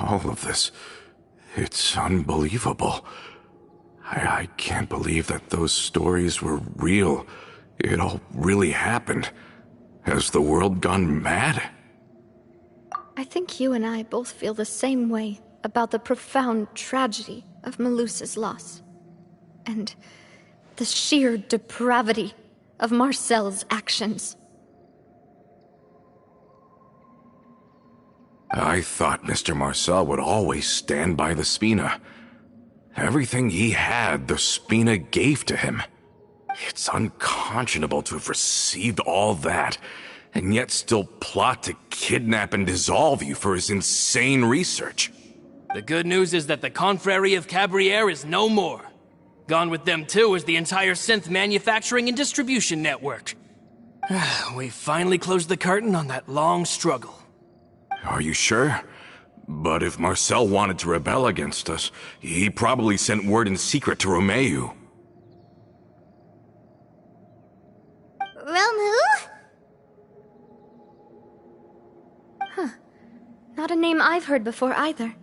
All of this, it's unbelievable. I can't believe that those stories were real. It all really happened. Has the world gone mad? I think you and I both feel the same way about the profound tragedy of Melusa's loss. And the sheer depravity of Marcel's actions. I thought Mr. Marcel would always stand by the Spina. Everything he had, the Spina gave to him. It's unconscionable to have received all that, and yet still plot to kidnap and dissolve you for his insane research. The good news is that the Confrérie of Cabrières is no more. Gone with them too is the entire synth manufacturing and distribution network. We finally closed the curtain on that long struggle. Are you sure? But if Marcel wanted to rebel against us, he probably sent word in secret to Romeu. Romeu? Huh. Not a name I've heard before either.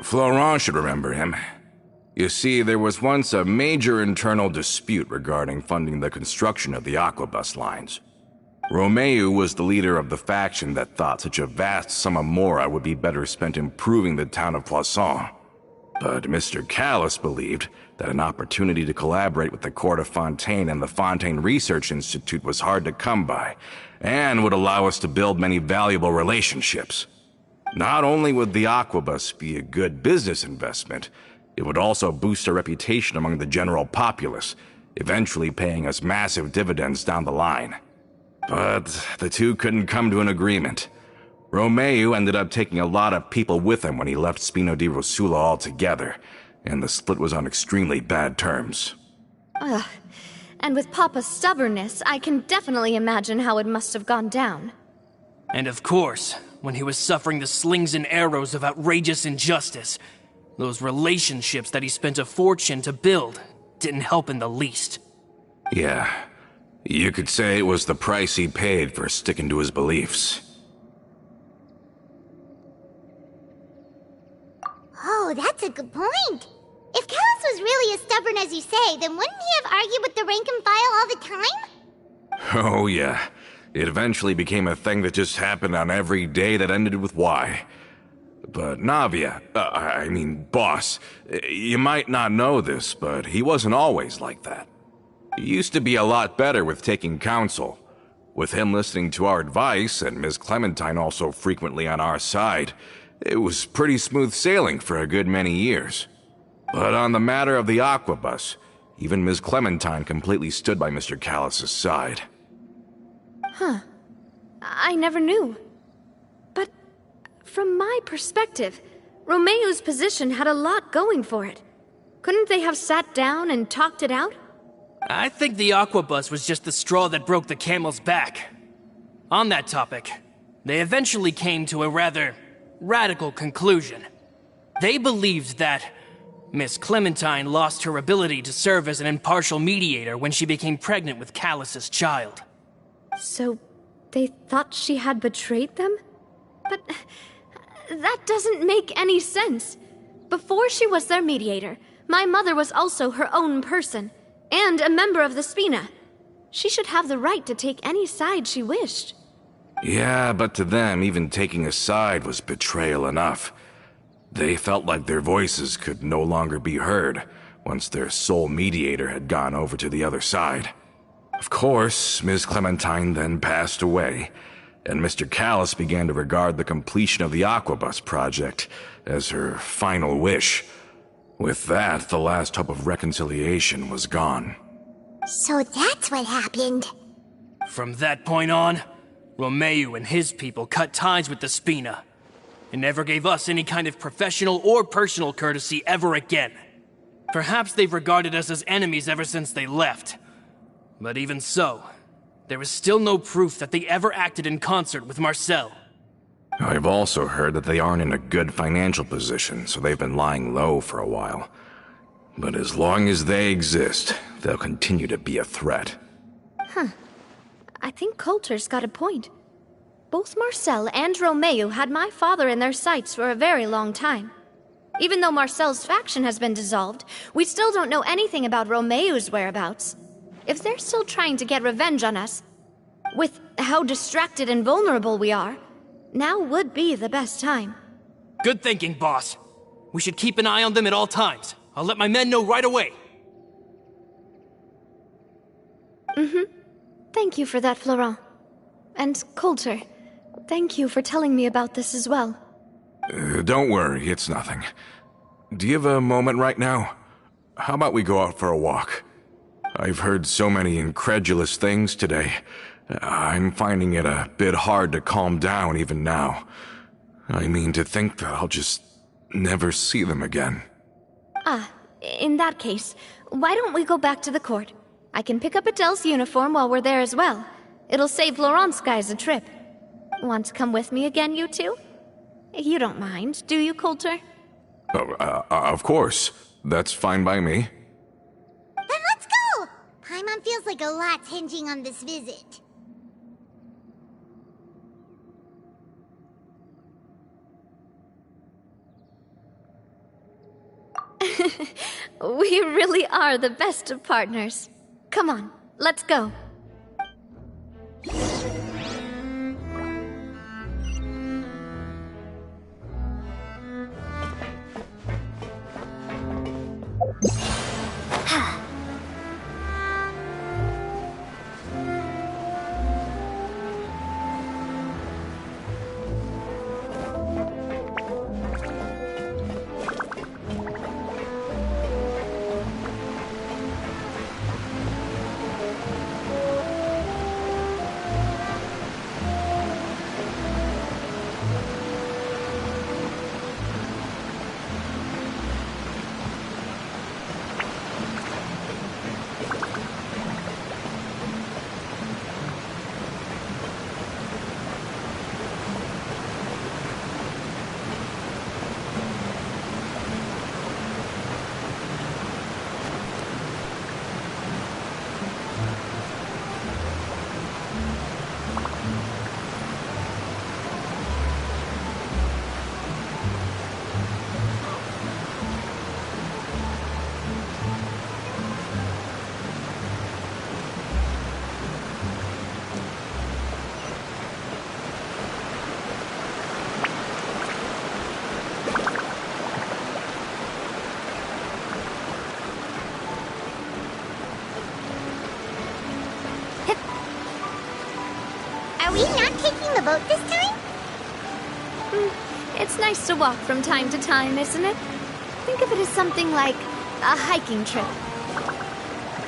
Florent should remember him. You see, there was once a major internal dispute regarding funding the construction of the Aquabus lines. Romeu was the leader of the faction that thought such a vast sum of mora would be better spent improving the town of Poisson. But Mr. Callis believed that an opportunity to collaborate with the Court of Fontaine and the Fontaine Research Institute was hard to come by, and would allow us to build many valuable relationships. Not only would the Aquabus be a good business investment, it would also boost our reputation among the general populace, eventually paying us massive dividends down the line. But the two couldn't come to an agreement. Romeu ended up taking a lot of people with him when he left Spino di Rosula altogether, and the split was on extremely bad terms. Ugh. And with Papa's stubbornness, I can definitely imagine how it must have gone down. And of course, when he was suffering the slings and arrows of outrageous injustice, those relationships that he spent a fortune to build didn't help in the least. Yeah. You could say it was the price he paid for sticking to his beliefs. Oh, that's a good point. If Callis was really as stubborn as you say, then wouldn't he have argued with the rank and file all the time? Oh yeah. It eventually became a thing that just happened on every day that ended with Y. But Navia, boss, you might not know this, but he wasn't always like that. He used to be a lot better with taking counsel. With him listening to our advice, and Ms. Clementine also frequently on our side, it was pretty smooth sailing for a good many years. But on the matter of the Aquabus, even Ms. Clementine completely stood by Mr. Callis' side. Huh. I never knew. But from my perspective, Romeu's position had a lot going for it. Couldn't they have sat down and talked it out? I think the Aquabus was just the straw that broke the camel's back. On that topic, they eventually came to a rather radical conclusion. They believed that Miss Clementine lost her ability to serve as an impartial mediator when she became pregnant with Callus's child. So, they thought she had betrayed them? But that doesn't make any sense. Before she was their mediator, my mother was also her own person, and a member of the Spina. She should have the right to take any side she wished. Yeah, but to them, even taking a side was betrayal enough. They felt like their voices could no longer be heard once their sole mediator had gone over to the other side. Of course, Ms. Clementine then passed away, and Mr. Callus began to regard the completion of the Aquabus project as her final wish. With that, the last hope of reconciliation was gone. So that's what happened. From that point on, Romeu and his people cut ties with the Spina, and never gave us any kind of professional or personal courtesy ever again. Perhaps they've regarded us as enemies ever since they left. But even so, there is still no proof that they ever acted in concert with Marcel. I've also heard that they aren't in a good financial position, so they've been lying low for a while. But as long as they exist, they'll continue to be a threat. I think Coulter's got a point. Both Marcel and Romeu had my father in their sights for a very long time. Even though Marcel's faction has been dissolved, we still don't know anything about Romeu's whereabouts. If they're still trying to get revenge on us, with how distracted and vulnerable we are, now would be the best time. Good thinking, boss. We should keep an eye on them at all times. I'll let my men know right away. Thank you for that, Florent. And Coulter, thank you for telling me about this as well. Don't worry, it's nothing. Do you have a moment right now? How about we go out for a walk? I've heard so many incredulous things today. I'm finding it a bit hard to calm down even now. I mean, to think that I'll just never see them again. In that case, why don't we go back to the court? I can pick up Adele's uniform while we're there as well. It'll save Laurent's guys a trip. Want to come with me again, you two? You don't mind, do you, Coulter? Of course. That's fine by me. Then let's go! Paimon feels like a lot's hinging on this visit. We really are the best of partners. Come on, let's go. Are we not taking the boat this time? It's nice to walk from time to time, isn't it? Think of it as something like a hiking trip.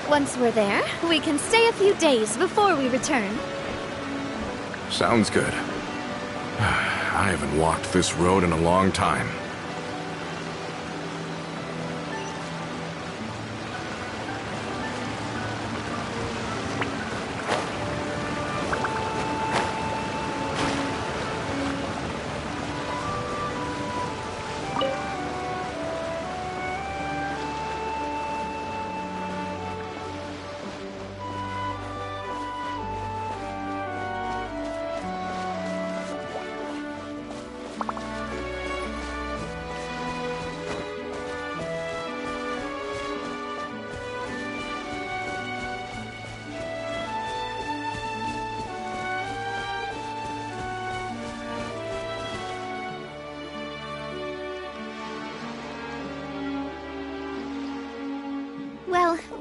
Once we're there, we can stay a few days before we return. Sounds good. I haven't walked this road in a long time.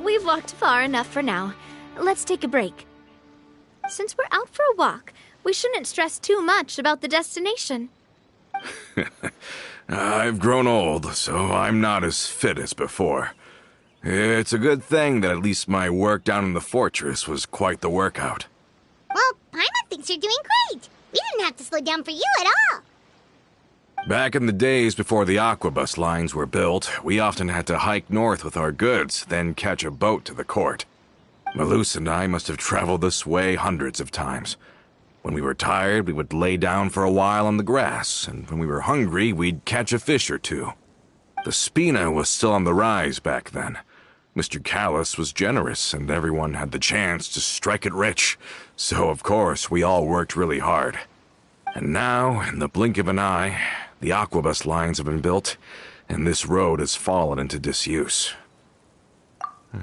we've walked far enough for now. Let's take a break. Since we're out for a walk, we shouldn't stress too much about the destination. I've grown old, so I'm not as fit as before. It's a good thing that at least my work down in the fortress was quite the workout. Well, Paimon thinks you're doing great. We didn't have to slow down for you at all. Back in the days before the aquabus lines were built, we often had to hike north with our goods, then catch a boat to the court. Malus and I must have traveled this way hundreds of times. When we were tired, we would lay down for a while on the grass, and when we were hungry, we'd catch a fish or two. The Spina was still on the rise back then. Mr. Callus was generous, and everyone had the chance to strike it rich, so of course we all worked really hard. And now, in the blink of an eye, the aquabus lines have been built, and this road has fallen into disuse.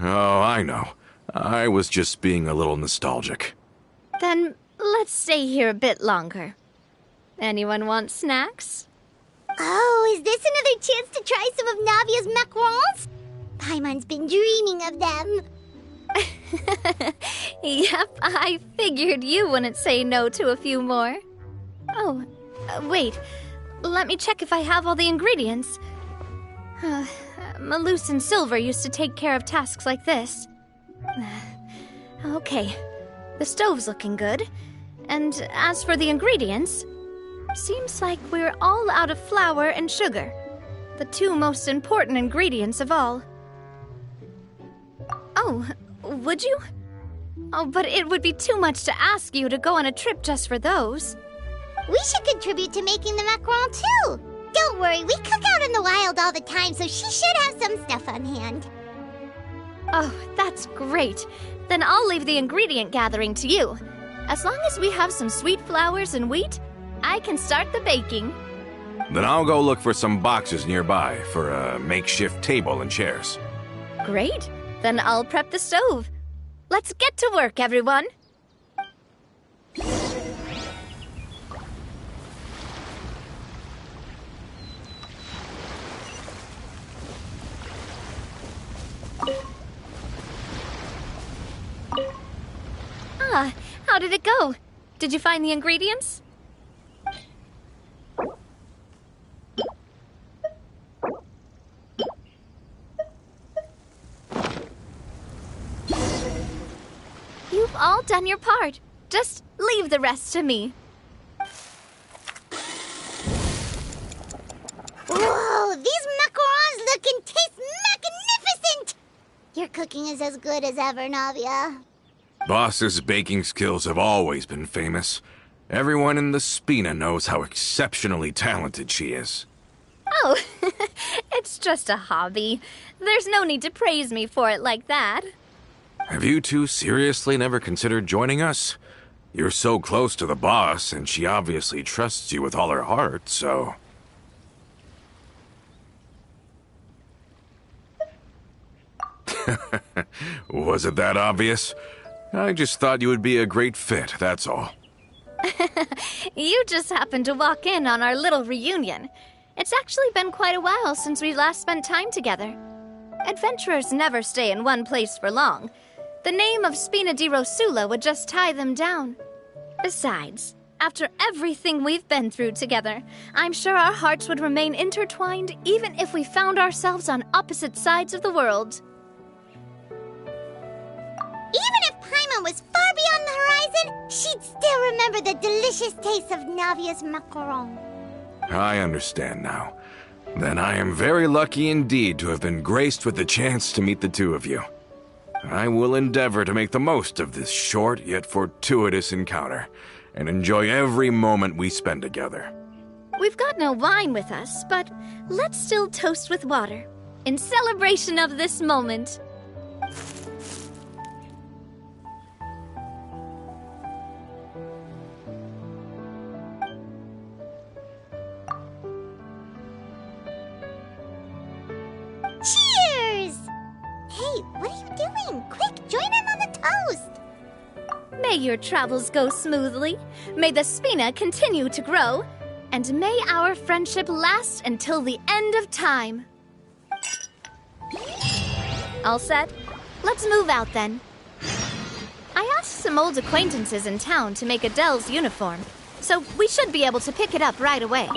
Oh, I know. I was just being a little nostalgic. Then let's stay here a bit longer. Anyone want snacks? Oh, is this another chance to try some of Navia's macarons? Paimon's been dreaming of them. Yep, I figured you wouldn't say no to a few more. Oh, wait. Let me check if I have all the ingredients. Malus and Silver used to take care of tasks like this. Okay, the stove's looking good. And as for the ingredients, seems like we're all out of flour and sugar, the two most important ingredients of all. Oh, would you? Oh, but it would be too much to ask you to go on a trip just for those. We should contribute to making the macaron too. Don't worry, we cook out in the wild all the time, so she should have some stuff on hand. Oh, that's great. Then I'll leave the ingredient gathering to you. As long as we have some sweet flours and wheat, I can start the baking. Then I'll go look for some boxes nearby for a makeshift table and chairs. Great. Then I'll prep the stove. Let's get to work, everyone. Ah, how did it go? Did you find the ingredients? You've all done your part. Just leave the rest to me. Whoa, these macarons look and taste magnificent! Your cooking is as good as ever, Navia. Boss's baking skills have always been famous. Everyone in the Spina knows how exceptionally talented she is. Oh, it's just a hobby. There's no need to praise me for it like that. Have you two seriously never considered joining us? You're so close to the boss, and she obviously trusts you with all her heart, so... Was it that obvious? I just thought you would be a great fit, that's all. You just happened to walk in on our little reunion. It's actually been quite a while since we last spent time together. Adventurers never stay in one place for long. The name of Spina di Rosula would just tie them down. Besides, after everything we've been through together, I'm sure our hearts would remain intertwined even if we found ourselves on opposite sides of the world. Even if Paimon was far beyond the horizon, she'd still remember the delicious taste of Navia's macaron. I understand now. Then I am very lucky indeed to have been graced with the chance to meet the two of you. I will endeavor to make the most of this short yet fortuitous encounter, and enjoy every moment we spend together. We've got no wine with us, but let's still toast with water, in celebration of this moment. Cheers! Hey, what are you doing? Quick, join in on the toast! May your travels go smoothly, may the Spina continue to grow, and may our friendship last until the end of time. All set? Let's move out then. I asked some old acquaintances in town to make Adele's uniform, so we should be able to pick it up right away.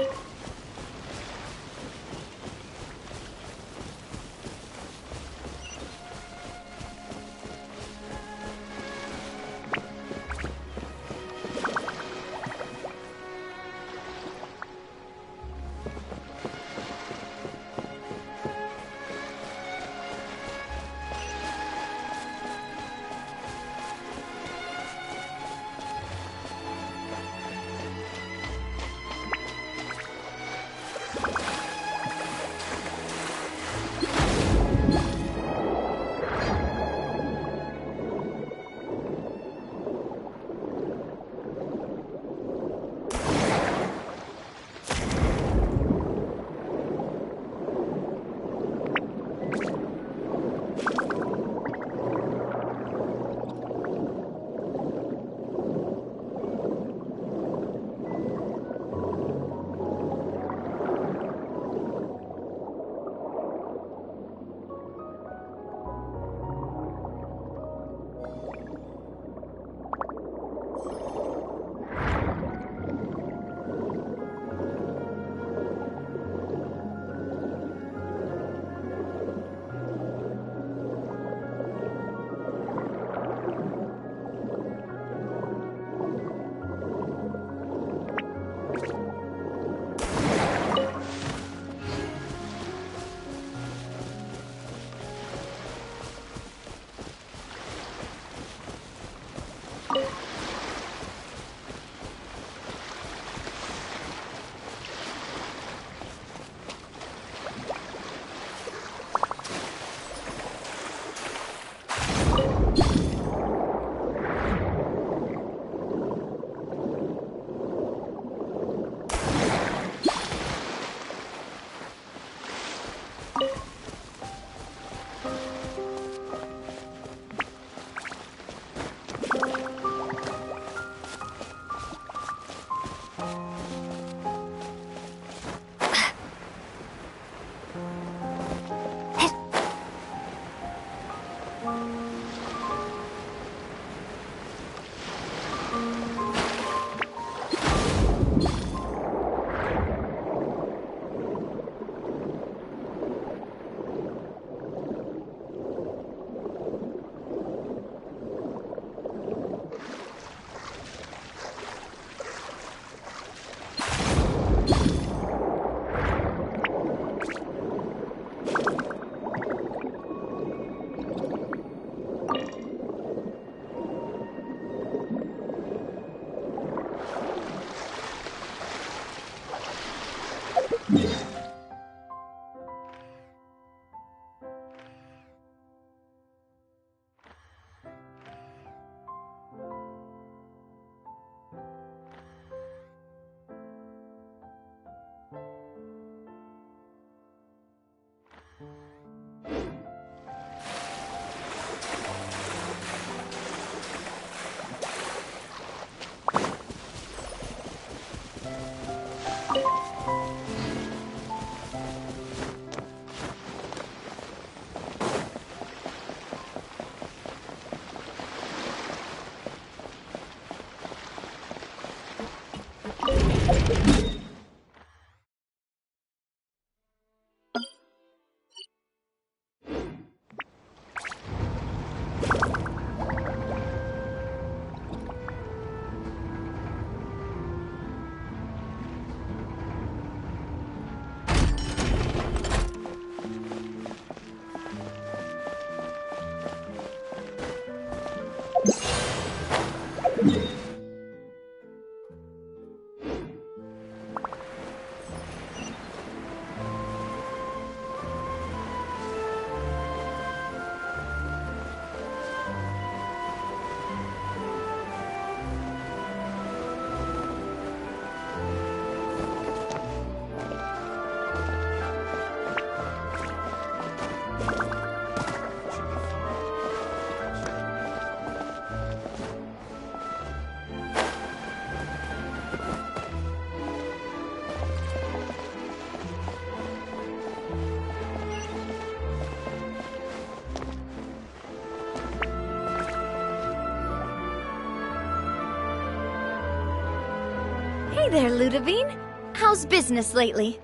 there, Ludovine. How's business lately?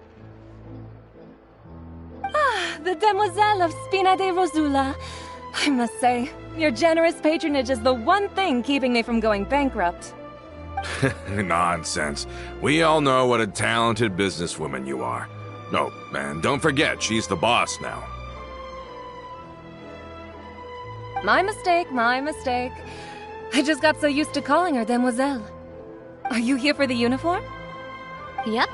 The Demoiselle of Spina de Rosula. I must say, your generous patronage is the one thing keeping me from going bankrupt. Nonsense. We all know what a talented businesswoman you are. No, and don't forget, she's the boss now. My mistake, my mistake. I just got so used to calling her Demoiselle. Are you here for the uniform? Yep.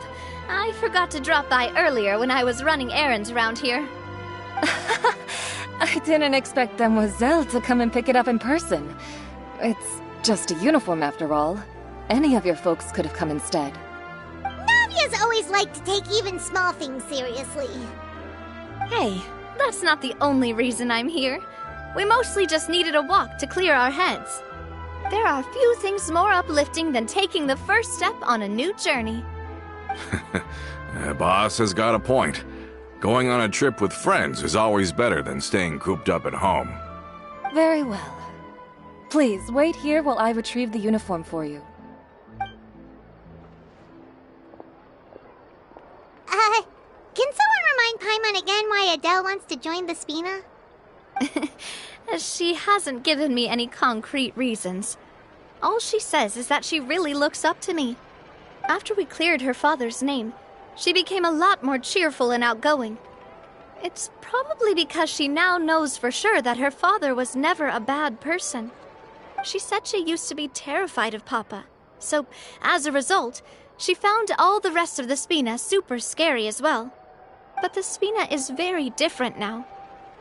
I forgot to drop by earlier when I was running errands around here. I didn't expect Demoiselle to come and pick it up in person. It's just a uniform after all. Any of your folks could have come instead. Navia's always liked to take even small things seriously. Hey, that's not the only reason I'm here. We mostly just needed a walk to clear our heads. There are few things more uplifting than taking the first step on a new journey. Boss has got a point. Going on a trip with friends is always better than staying cooped up at home. Very well. Please, wait here while I retrieve the uniform for you. Can someone remind Paimon again why Adele wants to join the Spina? She hasn't given me any concrete reasons. All she says is that she really looks up to me. After we cleared her father's name, she became a lot more cheerful and outgoing. It's probably because she now knows for sure that her father was never a bad person. She said she used to be terrified of Papa, so as a result, she found all the rest of the Spina super scary as well. But the Spina is very different now.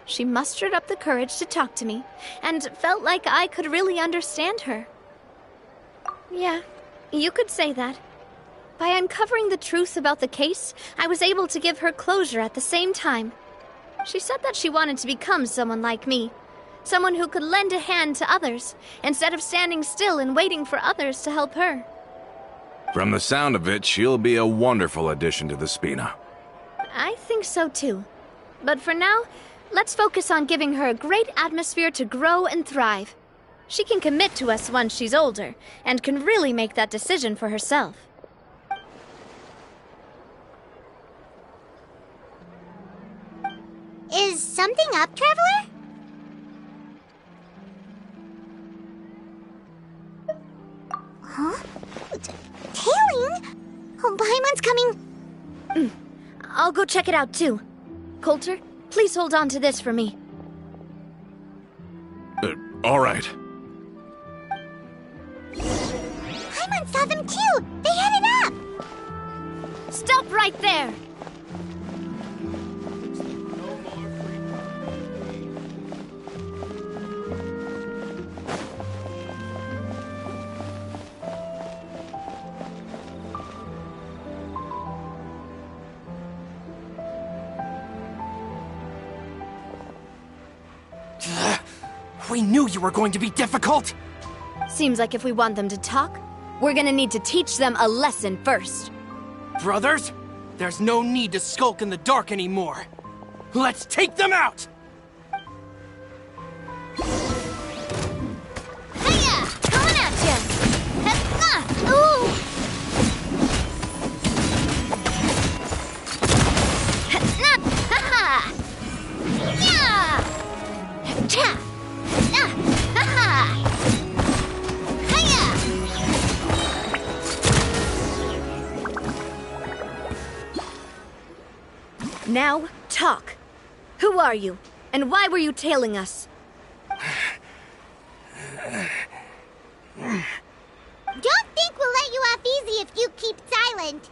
She mustered up the courage to talk to me, and felt like I could really understand her. Yeah, you could say that. By uncovering the truth about the case, I was able to give her closure at the same time. She said that she wanted to become someone like me. Someone who could lend a hand to others, instead of standing still and waiting for others to help her. From the sound of it, she'll be a wonderful addition to the Spina. I think so too. But for now, let's focus on giving her a great atmosphere to grow and thrive. She can commit to us once she's older, and can really make that decision for herself. Is something up, Traveler? Huh? Tailing? Oh, Paimon's coming. I'll go check it out too. Coulter, please hold on to this for me. All right. Paimon saw them too! They headed up! Stop right there! We knew you were going to be difficult! Seems like if we want them to talk, we're gonna need to teach them a lesson first. Brothers, there's no need to skulk in the dark anymore. Let's take them out! Hiya! Coming at ya! Ooh! Ha-ha! Yeah! Cha! Ha-ha! Now, talk. Who are you? And why were you tailing us? Don't think we'll let you off easy if you keep silent.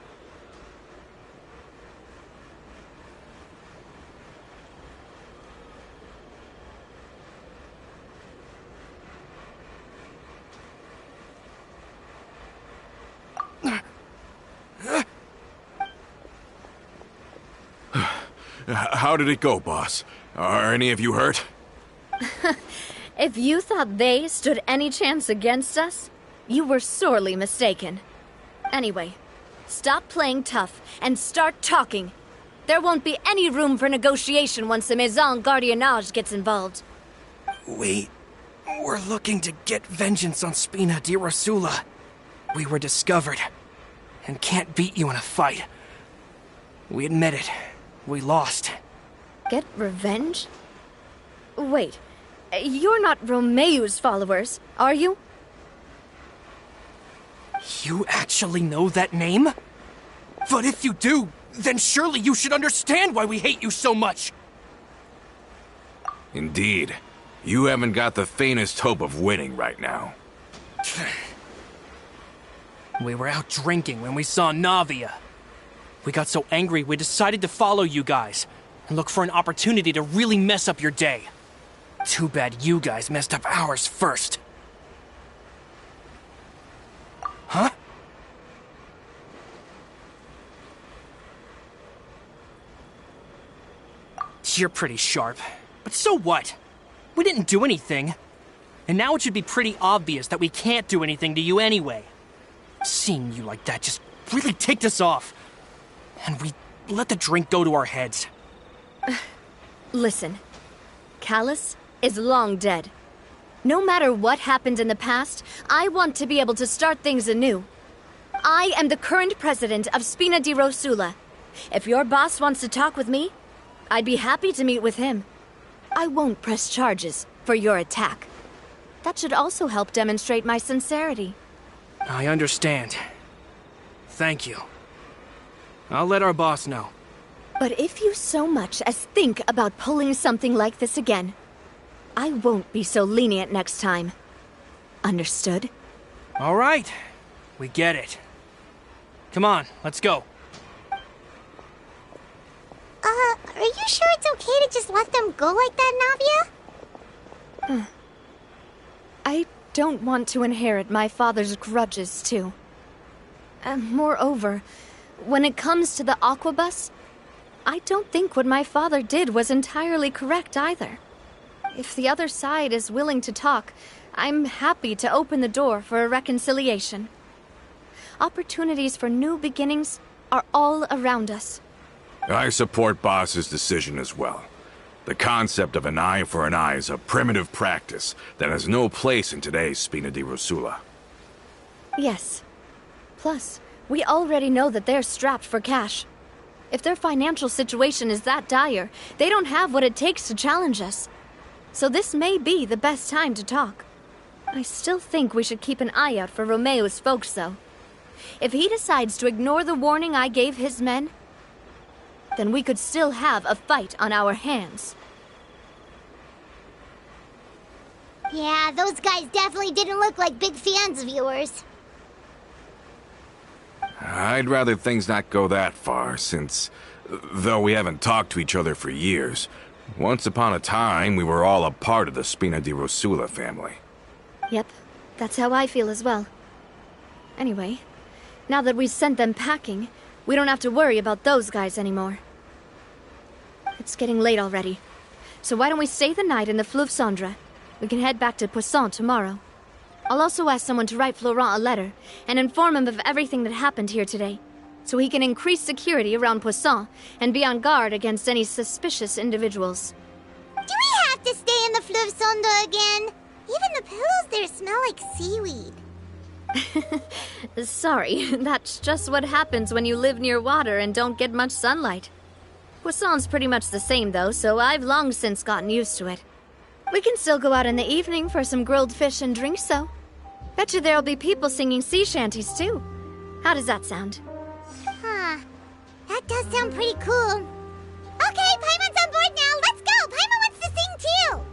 How did it go, boss? Are any of you hurt? If you thought they stood any chance against us, you were sorely mistaken. Anyway, stop playing tough and start talking. There won't be any room for negotiation once the Maison Gardiennage gets involved. We're looking to get vengeance on Spina di Rosula. We were discovered, and can't beat you in a fight. We admit it. We lost. Get revenge? Wait, you're not Romeu's followers, are you? You actually know that name? But if you do, then surely you should understand why we hate you so much! Indeed. You haven't got the faintest hope of winning right now. We were out drinking when we saw Navia. We got so angry we decided to follow you guys and look for an opportunity to really mess up your day. Too bad you guys messed up ours first. Huh? You're pretty sharp, but so what? We didn't do anything. And now it should be pretty obvious that we can't do anything to you anyway. Seeing you like that just really ticked us off. And we let the drink go to our heads. Listen, Callus is long dead. No matter what happened in the past, I want to be able to start things anew. I am the current president of Spina di Rosula. If your boss wants to talk with me, I'd be happy to meet with him. I won't press charges for your attack. That should also help demonstrate my sincerity. I understand. Thank you. I'll let our boss know. But if you so much as think about pulling something like this again, I won't be so lenient next time. Understood? All right. We get it. Come on, let's go. Are you sure it's okay to just let them go like that, Navia? I don't want to inherit my father's grudges, too. Moreover, when it comes to the Aquabus, I don't think what my father did was entirely correct either. If the other side is willing to talk, I'm happy to open the door for a reconciliation. Opportunities for new beginnings are all around us. I support Boss's decision as well. The concept of an eye for an eye is a primitive practice that has no place in today's Spina di Rosula. Yes. Plus, we already know that they're strapped for cash. If their financial situation is that dire, they don't have what it takes to challenge us. So this may be the best time to talk. I still think we should keep an eye out for Romeu's folks, though. If he decides to ignore the warning I gave his men, then we could still have a fight on our hands. Yeah, those guys definitely didn't look like big fans of yours. I'd rather things not go that far, since, though we haven't talked to each other for years, once upon a time we were all a part of the Spina di Rosula family. Yep, that's how I feel as well. Anyway, now that we've sent them packing, we don't have to worry about those guys anymore. It's getting late already, so why don't we stay the night in the Fleuve Cendre? We can head back to Poisson tomorrow. I'll also ask someone to write Florent a letter and inform him of everything that happened here today, so he can increase security around Poisson and be on guard against any suspicious individuals. Do we have to stay in the Fleuve Cendre again? Even the pillows there smell like seaweed. Sorry, that's just what happens when you live near water and don't get much sunlight. Poisson's pretty much the same though, so I've long since gotten used to it. We can still go out in the evening for some grilled fish and drinks, though. Bet you there'll be people singing sea shanties too. How does that sound? Huh. That does sound pretty cool. Okay, Paimon's on board now. Let's go. Paimon wants to sing too.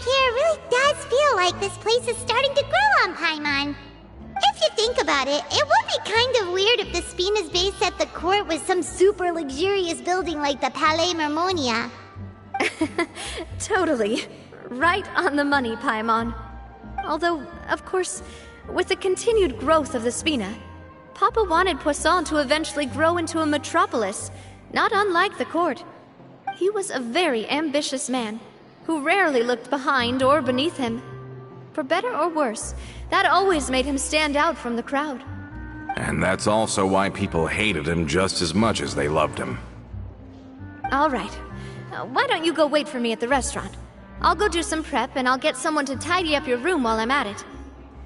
here really does feel like this place is starting to grow on Paimon. If you think about it, it would be kind of weird if the Spina's base at the court was some super luxurious building like the Palais Mermonia. Totally. Right on the money, Paimon. Although, of course, with the continued growth of the Spina, Papa wanted Poisson to eventually grow into a metropolis, not unlike the court. He was a very ambitious man, who rarely looked behind or beneath him. For better or worse, that always made him stand out from the crowd. And that's also why people hated him just as much as they loved him. All right. Why don't you go wait for me at the restaurant? I'll go do some prep, and I'll get someone to tidy up your room while I'm at it.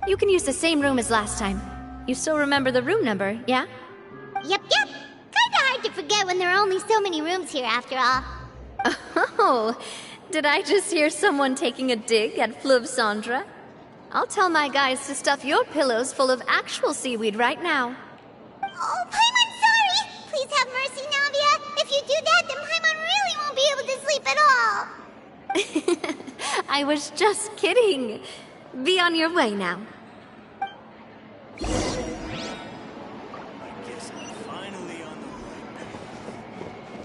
You can use the same room as last time. You still remember the room number, yeah? Yep. Kinda hard to forget when there are only so many rooms here after all. Oh, did I just hear someone taking a dig at Fleuve Cendre? I'll tell my guys to stuff your pillows full of actual seaweed right now. Oh, Paimon, sorry! Please have mercy, Navia. If you do that, then Paimon really won't be able to sleep at all. I was just kidding. Be on your way now. I guess I'm finally on the right path.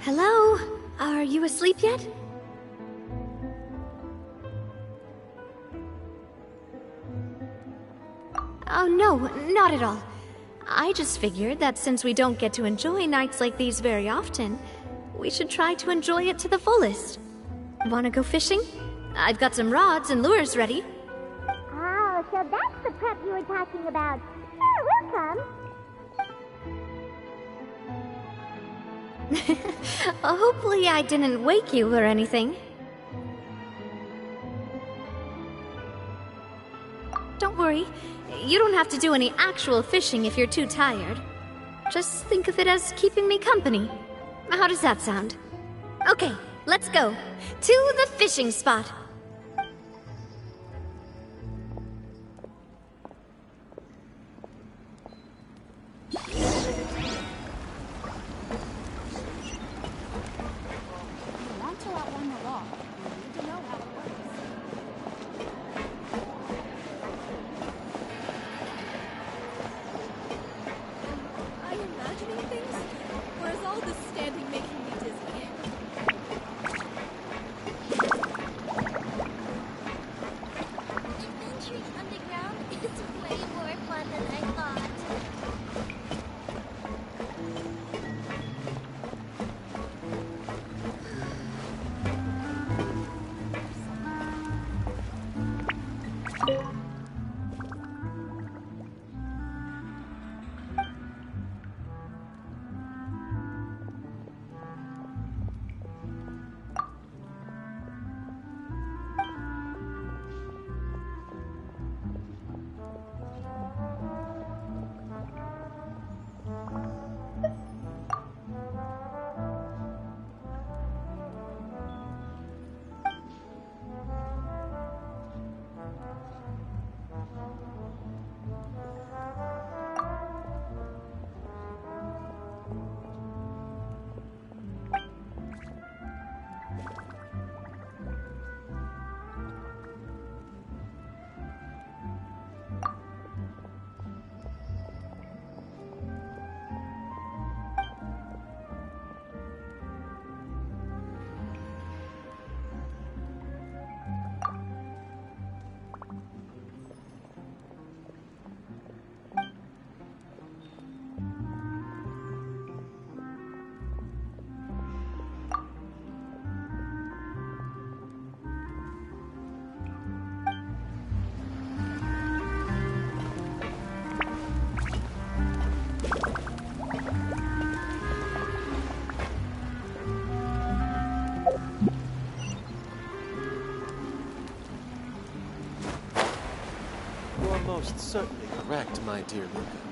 Hello? Are you asleep yet? Oh, no, not at all. I just figured that since we don't get to enjoy nights like these very often, we should try to enjoy it to the fullest. Wanna go fishing? I've got some rods and lures ready. Oh, so that's the prep you were talking about. Sure, we'll come. Hopefully I didn't wake you or anything. Don't worry. You don't have to do any actual fishing if you're too tired. Just think of it as keeping me company. How does that sound? Okay, let's go. To the fishing spot. certainly correct, my dear Luca.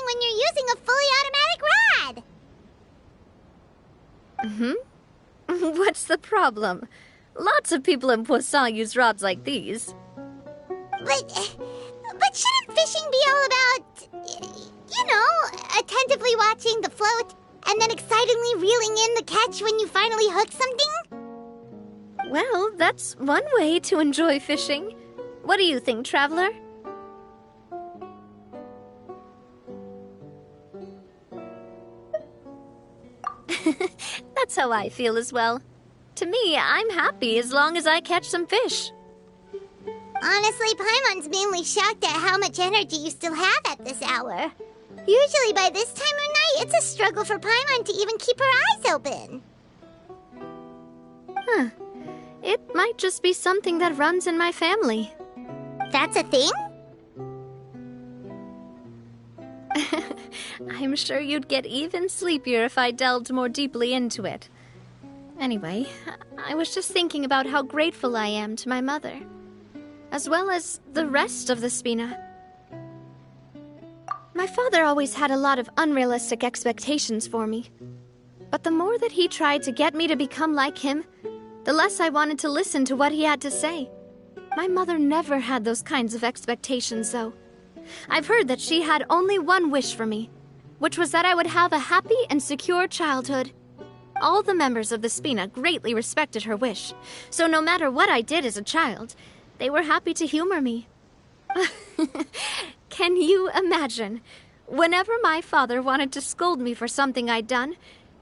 when you're using a fully automatic rod. What's the problem? Lots of people in Poisson use rods like these. But shouldn't fishing be all about, attentively watching the float and then excitedly reeling in the catch when you finally hook something? Well, that's one way to enjoy fishing. What do you think, Traveler? That's how I feel as well. To me, I'm happy as long as I catch some fish. Honestly, Paimon's mainly shocked at how much energy you still have at this hour. Usually by this time of night, it's a struggle for Paimon to even keep her eyes open. Huh. It might just be something that runs in my family. That's a thing? I'm sure you'd get even sleepier if I delved more deeply into it. Anyway, I was just thinking about how grateful I am to my mother, as well as the rest of the Spina. My father always had a lot of unrealistic expectations for me. But the more that he tried to get me to become like him, the less I wanted to listen to what he had to say. My mother never had those kinds of expectations, though. I've heard that she had only one wish for me, which was that I would have a happy and secure childhood. All the members of the Spina greatly respected her wish, so no matter what I did as a child, they were happy to humor me. Can you imagine? Whenever my father wanted to scold me for something I'd done,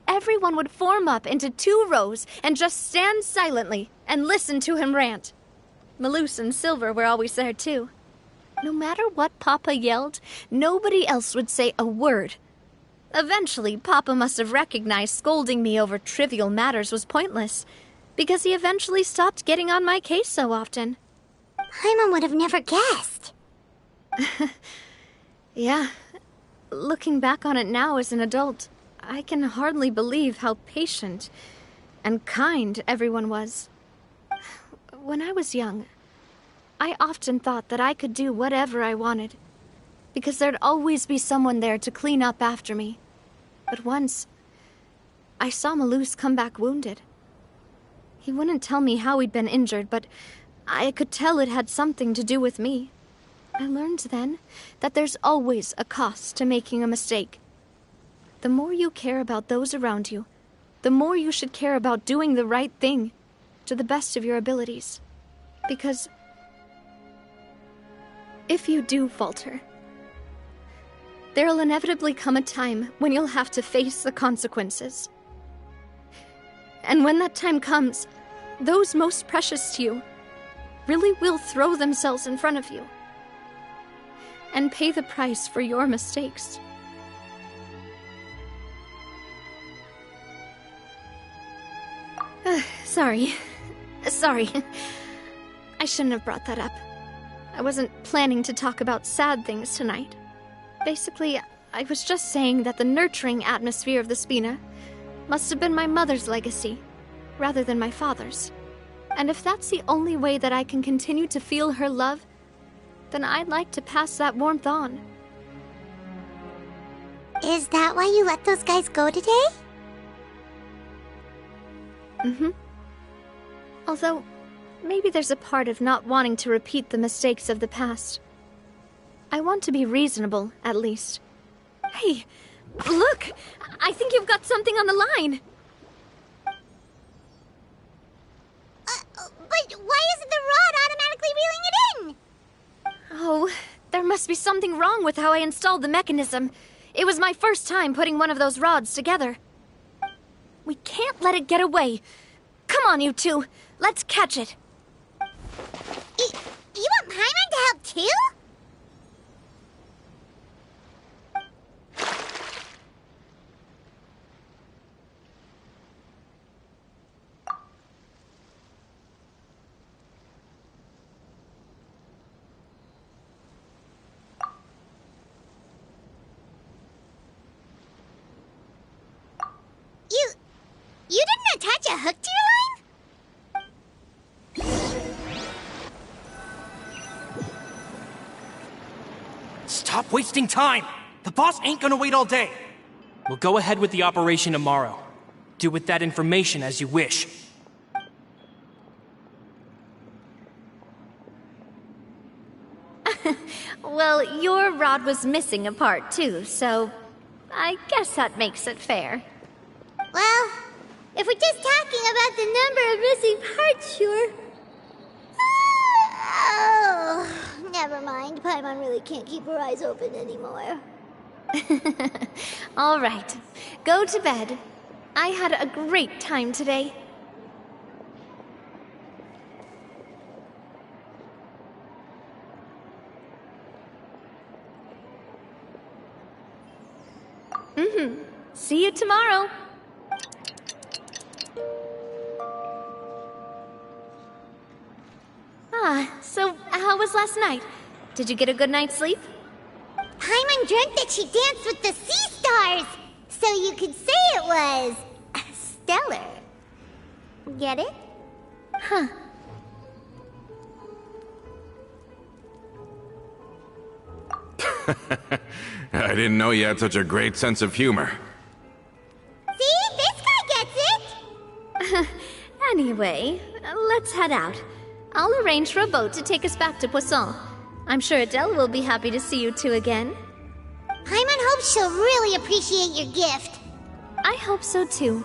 everyone would form up into 2 rows and just stand silently and listen to him rant. Malouse and Silver were always there too. No matter what Papa yelled, nobody else would say a word. Eventually, Papa must have recognized scolding me over trivial matters was pointless, because he eventually stopped getting on my case so often. Paimon would have never guessed. Yeah. Looking back on it now as an adult, I can hardly believe how patient and kind everyone was. When I was young, I often thought that I could do whatever I wanted, because there'd always be someone there to clean up after me. But once, I saw Malouse come back wounded. He wouldn't tell me how he'd been injured, but I could tell it had something to do with me. I learned then that there's always a cost to making a mistake. The more you care about those around you, the more you should care about doing the right thing to the best of your abilities. Because if you do falter, there'll inevitably come a time when you'll have to face the consequences. And when that time comes, those most precious to you really will throw themselves in front of you and pay the price for your mistakes. Sorry. I shouldn't have brought that up. I wasn't planning to talk about sad things tonight. Basically, I was just saying that the nurturing atmosphere of the Spina must have been my mother's legacy, rather than my father's. And if that's the only way that I can continue to feel her love, then I'd like to pass that warmth on. Is that why you let those guys go today? Mm-hmm. Although, maybe there's a part of not wanting to repeat the mistakes of the past. I want to be reasonable, at least. Hey, look! I think you've got something on the line! But why isn't the rod automatically reeling it in? Oh, there must be something wrong with how I installed the mechanism. It was my first time putting one of those rods together. We can't let it get away. Come on, you two. Let's catch it. You want Paimon to help too? You didn't attach a hook to your line? Stop wasting time! The boss ain't gonna wait all day. We'll go ahead with the operation tomorrow. Do with that information as you wish. Well, your rod was missing a part too, so I guess that makes it fair. Well, if we're just talking about the number of missing parts, sure. Oh, never mind. Paimon really can't keep her eyes open anymore. All right, go to bed. I had a great time today. See you tomorrow. So how was last night? Did you get a good night's sleep? Paimon dreamt that she danced with the sea stars, so you could say it was stellar. Get it? Huh. I didn't know you had such a great sense of humor. See? This guy gets it! Anyway, let's head out. I'll arrange for a boat to take us back to Poisson. I'm sure Adele will be happy to see you two again. Paimon hopes she'll really appreciate your gift. I hope so too.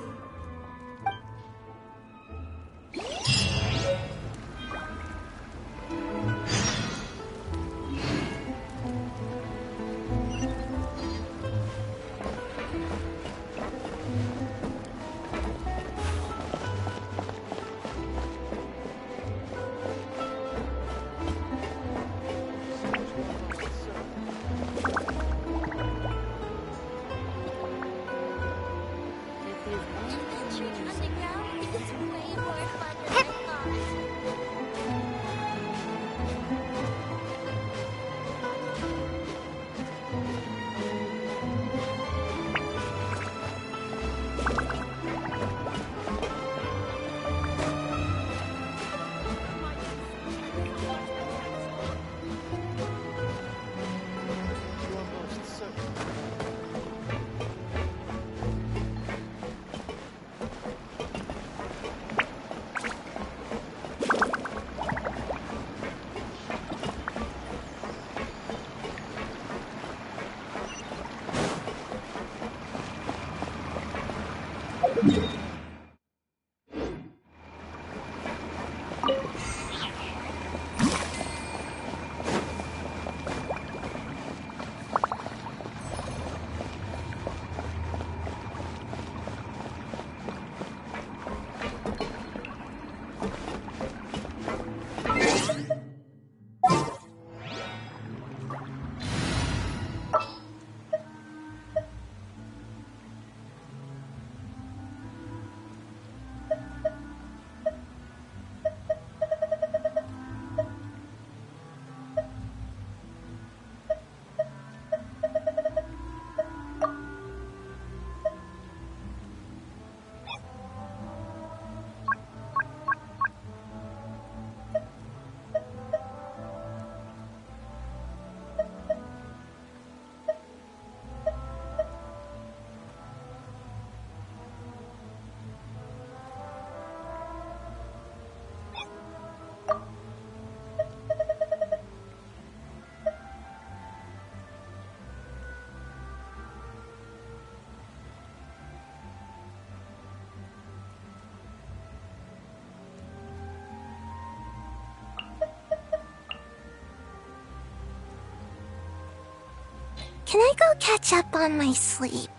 Can I go catch up on my sleep?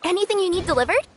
Anything you need delivered?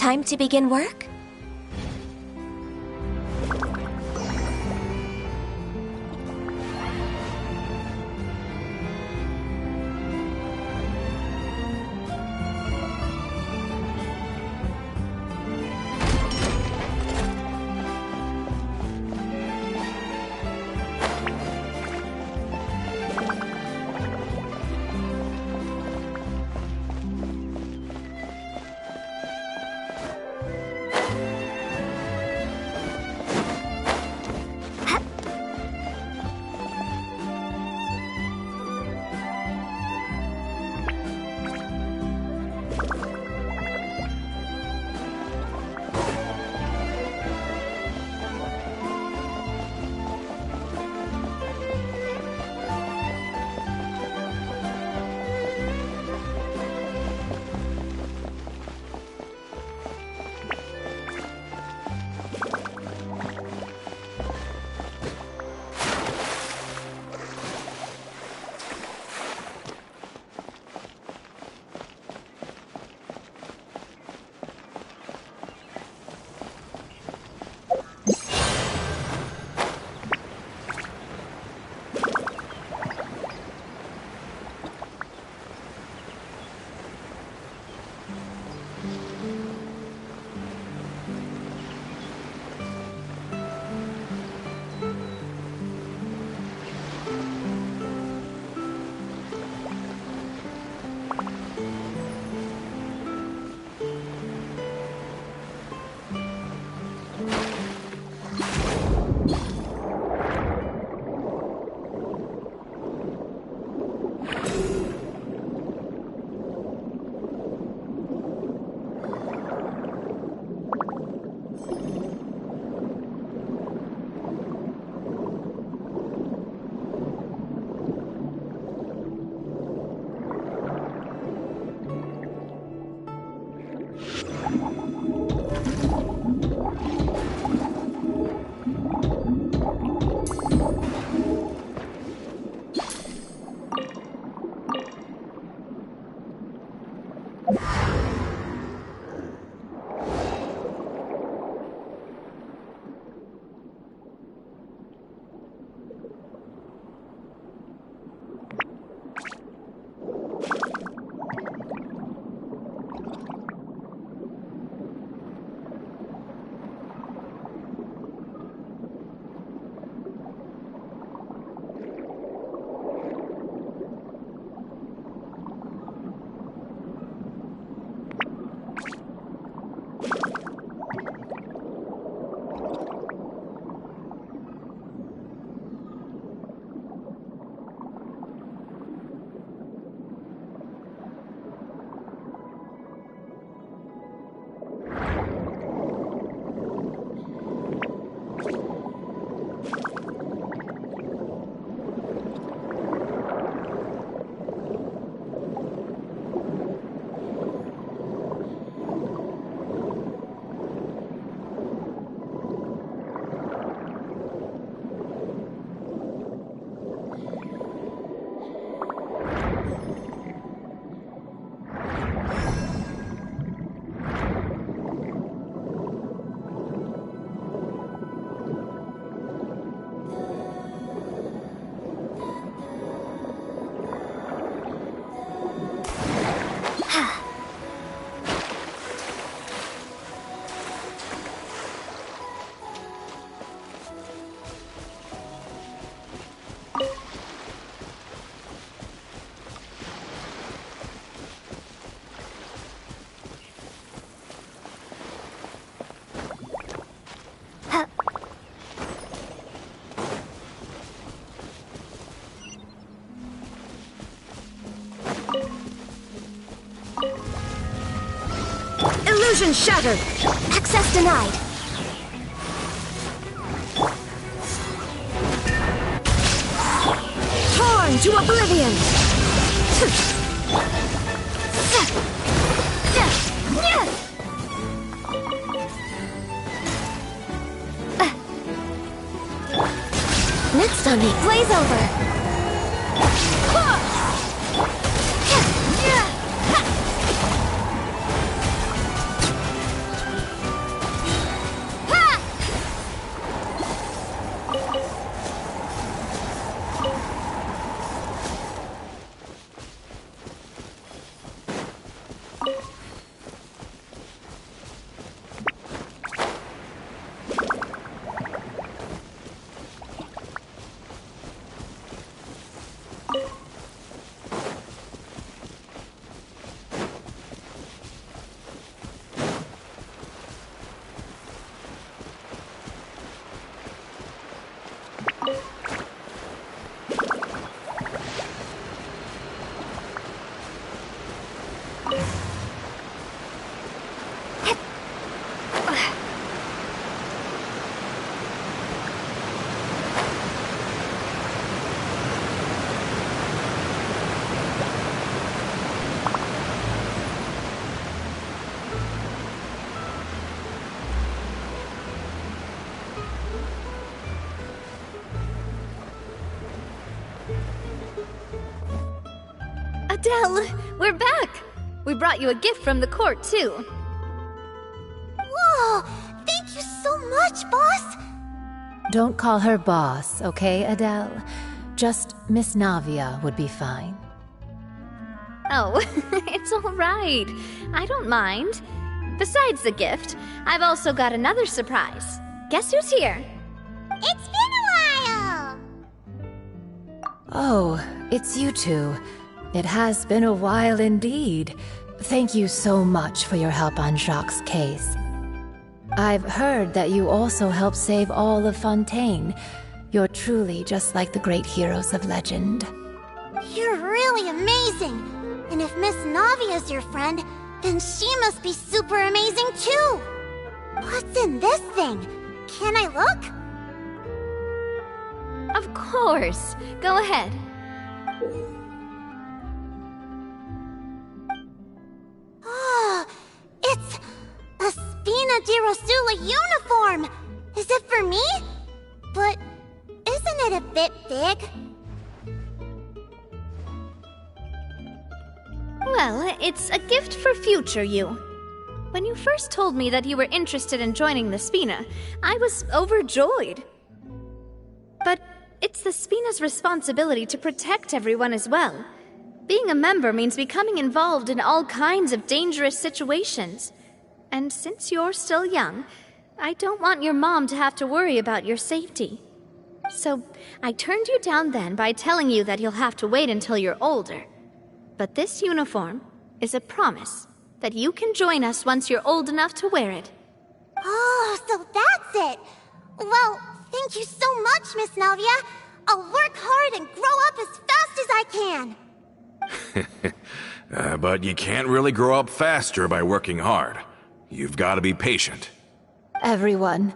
Time to begin work? Illusion shattered! Access denied. Torn to oblivion! Next on me, blaze over. Adele, we're back! We brought you a gift from the court, too. Whoa! Thank you so much, boss! Don't call her boss, okay, Adele? Just Miss Navia would be fine. Oh, it's all right. I don't mind. Besides the gift, I've also got another surprise. Guess who's here? It's been a while! Oh, it's you two. It has been a while indeed. Thank you so much for your help on Jacques' case. I've heard that you also helped save all of Fontaine. You're truly just like the great heroes of legend. You're really amazing! And if Miss Navia's your friend, then she must be super amazing too! What's in this thing? Can I look? Of course. Go ahead. Oh, it's a Spina di Rosula uniform! Is it for me? But isn't it a bit big? Well, it's a gift for future you. When you first told me that you were interested in joining the Spina, I was overjoyed. But it's the Spina's responsibility to protect everyone as well. Being a member means becoming involved in all kinds of dangerous situations. And since you're still young, I don't want your mom to have to worry about your safety. So I turned you down then by telling you that you'll have to wait until you're older. But this uniform is a promise that you can join us once you're old enough to wear it. Oh, so that's it! Well, thank you so much, Miss Navia. I'll work hard and grow up as fast as I can. But you can't really grow up faster by working hard. You've got to be patient. Everyone,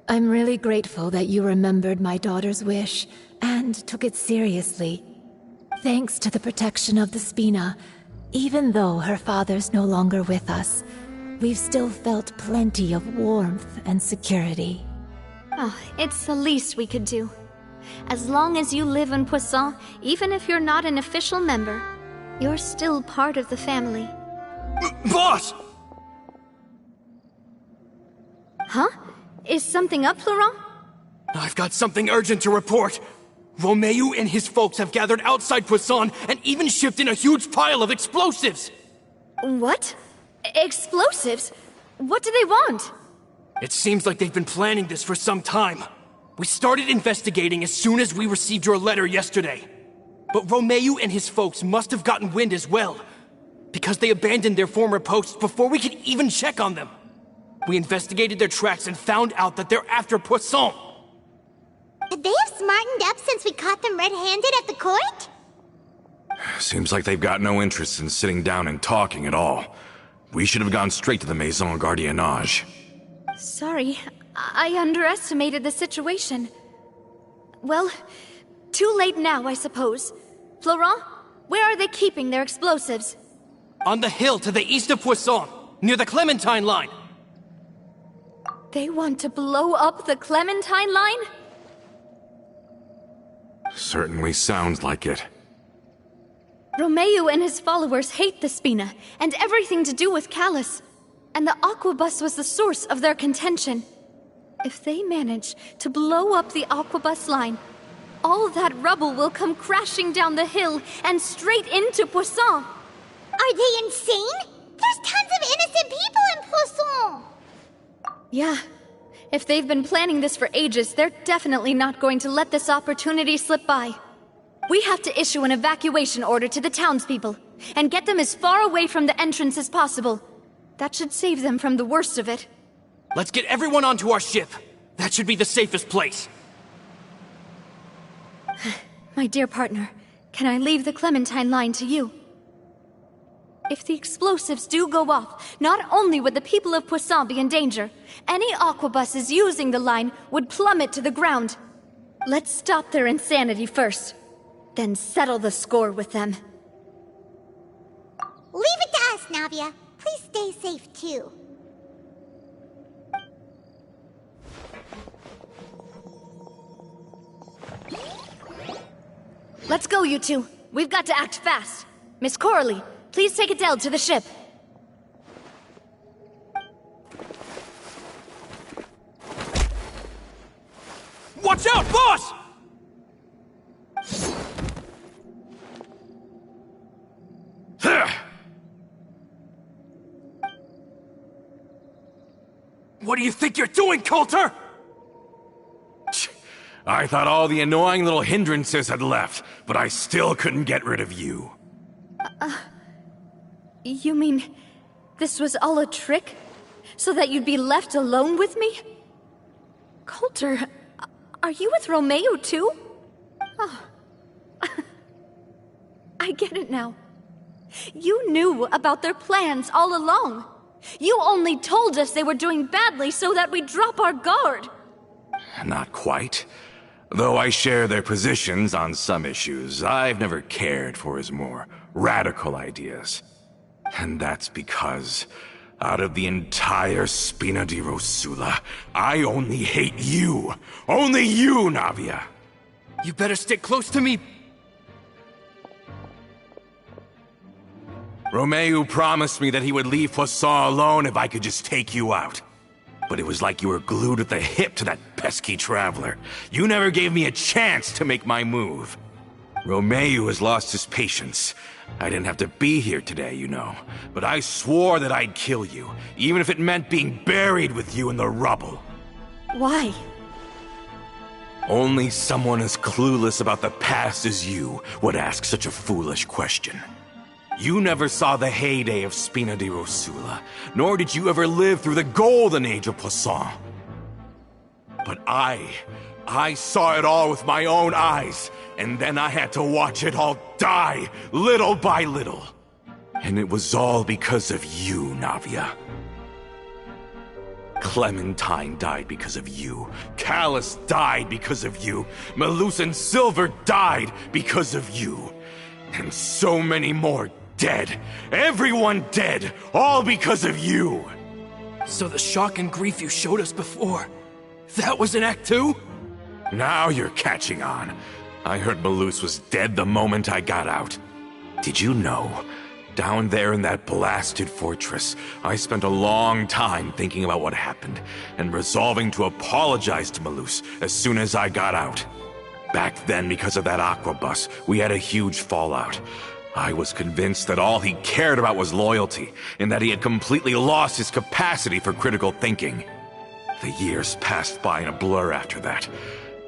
I'm really grateful that you remembered my daughter's wish and took it seriously. Thanks to the protection of the Spina, even though her father's no longer with us, we've still felt plenty of warmth and security. Oh, it's the least we could do. As long as you live in Poisson, even if you're not an official member, you're still part of the family. Boss! Huh? Is something up, Florent? I've got something urgent to report. Romeu and his folks have gathered outside Poisson and even shipped in a huge pile of explosives! What? Explosives? What do they want? It seems like they've been planning this for some time. We started investigating as soon as we received your letter yesterday. But Romeu and his folks must have gotten wind as well, because they abandoned their former posts before we could even check on them. We investigated their tracks and found out that they're after Poisson. Could they have smartened up since we caught them red-handed at the court? Seems like they've got no interest in sitting down and talking at all. We should have gone straight to the Maison Gardiennage. Sorry, I underestimated the situation. Well, too late now, I suppose. Florent, where are they keeping their explosives? On the hill to the east of Poisson, near the Clementine line. They want to blow up the Clementine line? Certainly sounds like it. Romeo and his followers hate the Spina, and everything to do with Callus. And the Aquabus was the source of their contention. If they manage to blow up the Aquabus line, all that rubble will come crashing down the hill and straight into Poisson. Are they insane? There's tons of innocent people in Poisson! Yeah. If they've been planning this for ages, they're definitely not going to let this opportunity slip by. We have to issue an evacuation order to the townspeople, and get them as far away from the entrance as possible. That should save them from the worst of it. Let's get everyone onto our ship. That should be the safest place. My dear partner, can I leave the Clementine line to you? If the explosives do go off, not only would the people of Poisson be in danger, any aquabuses using the line would plummet to the ground. Let's stop their insanity first, then settle the score with them. Leave it to us, Navia. Please stay safe, too. Let's go, you two. We've got to act fast. Miss Coralie, please take Adele to the ship. Watch out, boss! What do you think you're doing, Coulter? I thought all the annoying little hindrances had left, but I still couldn't get rid of you. You mean this was all a trick? So that you'd be left alone with me? Coulter, are you with Romeo too? Oh. I get it now. You knew about their plans all along. You only told us they were doing badly so that we'd drop our guard. Not quite. Though I share their positions on some issues, I've never cared for his more radical ideas. And that's because, out of the entire Spina di Rosula, I only hate you. Only you, Navia. You better stick close to me. Romeo promised me that he would leave Poisson alone if I could just take you out. But it was like you were glued at the hip to that pesky traveler. You never gave me a chance to make my move. Romeo has lost his patience. I didn't have to be here today, you know. But I swore that I'd kill you, even if it meant being buried with you in the rubble. Why? Only someone as clueless about the past as you would ask such a foolish question. You never saw the heyday of Spina di Rosula, nor did you ever live through the golden age of Poisson. But I saw it all with my own eyes, and then I had to watch it all die, little by little. And it was all because of you, Navia. Clementine died because of you. Callus died because of you. Malus and Silver died because of you. And so many more dead. Everyone dead, all because of you. So the shock and grief you showed us before, that was in Act 2? Now you're catching on. I heard Malus was dead the moment I got out. Did you know? Down there in that blasted fortress, I spent a long time thinking about what happened, and resolving to apologize to Malus as soon as I got out. Back then, because of that aquabus, we had a huge fallout. I was convinced that all he cared about was loyalty, and that he had completely lost his capacity for critical thinking. The years passed by in a blur after that.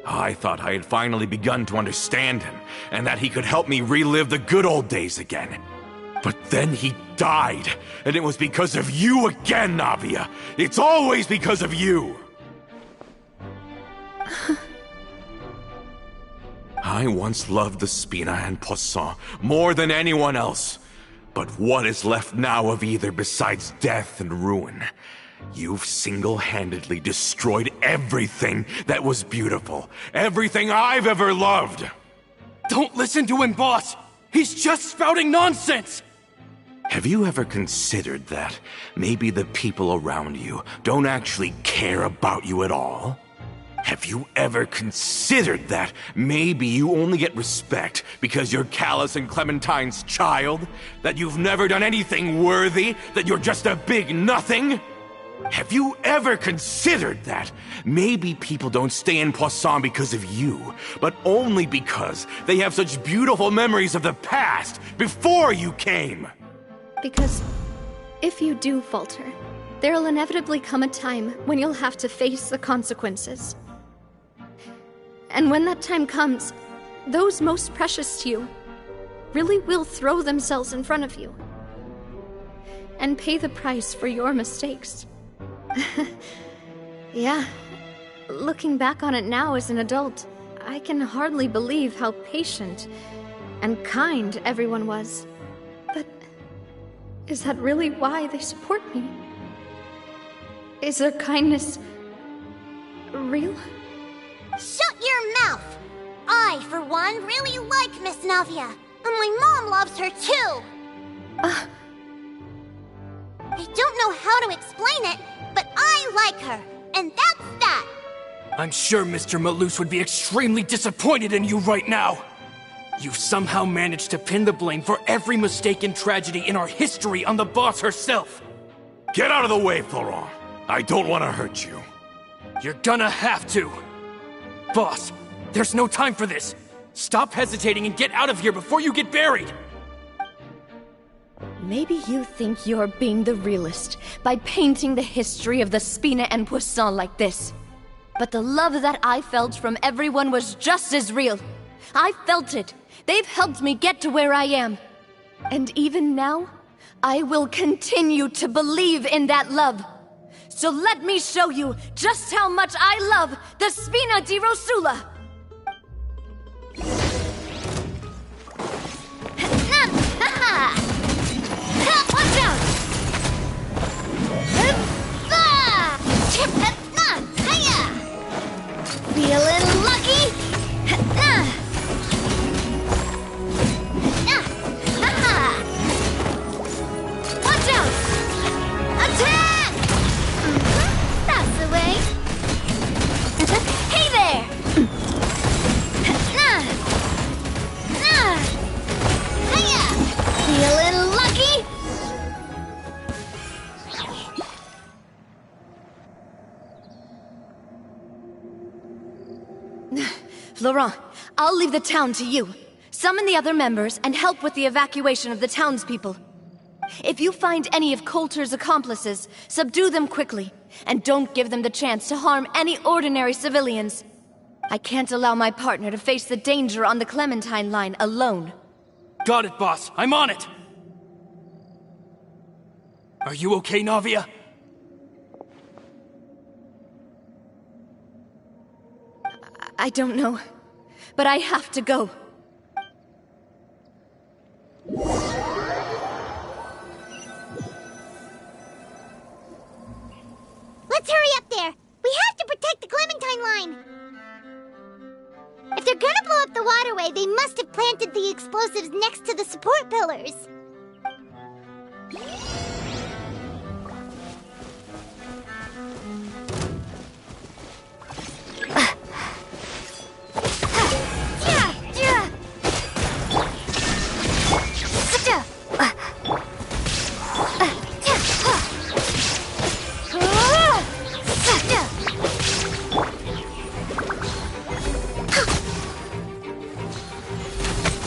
I thought I had finally begun to understand him, and that he could help me relive the good old days again. But then he died, and it was because of you again, Navia. It's always because of you. I once loved the Spina and Poisson more than anyone else. But what is left now of either besides death and ruin? You've single-handedly destroyed everything that was beautiful. Everything I've ever loved. Don't listen to him, boss! He's just spouting nonsense! Have you ever considered that maybe the people around you don't actually care about you at all? Have you ever considered that maybe you only get respect because you're Callus and Clementine's child? That you've never done anything worthy? That you're just a big nothing? Have you ever considered that maybe people don't stay in Poisson because of you, but only because they have such beautiful memories of the past before you came? Because if you do falter, there'll inevitably come a time when you'll have to face the consequences. And when that time comes, those most precious to you really will throw themselves in front of you and pay the price for your mistakes. Yeah, looking back on it now as an adult, I can hardly believe how patient and kind everyone was. But is that really why they support me? Is their kindness real? Shut your mouth! I, for one, really like Miss Navia, and my mom loves her too! I don't know how to explain it, but I like her, and that's that! I'm sure Mr. Malus would be extremely disappointed in you right now! You've somehow managed to pin the blame for every mistake and tragedy in our history on the boss herself! Get out of the way, Florent! I don't want to hurt you. You're gonna have to! Boss, there's no time for this! Stop hesitating and get out of here before you get buried! Maybe you think you're being the realist by painting the history of the Spina and Poisson like this. But the love that I felt from everyone was just as real. I felt it. They've helped me get to where I am. And even now, I will continue to believe in that love. So let me show you just how much I love the Spina di Rosula! Watch out! Feeling lucky? Watch out! Attack! That's the way. Hey there! Feeling lucky? Laurent, I'll leave the town to you. Summon the other members and help with the evacuation of the townspeople. If you find any of Coulter's accomplices, subdue them quickly, and don't give them the chance to harm any ordinary civilians. I can't allow my partner to face the danger on the Clementine line alone. Got it, boss. I'm on it! Are you okay, Navia? I don't know, but I have to go. Let's hurry up there! We have to protect the Clementine line! If they're gonna blow up the waterway, they must have planted the explosives next to the support pillars.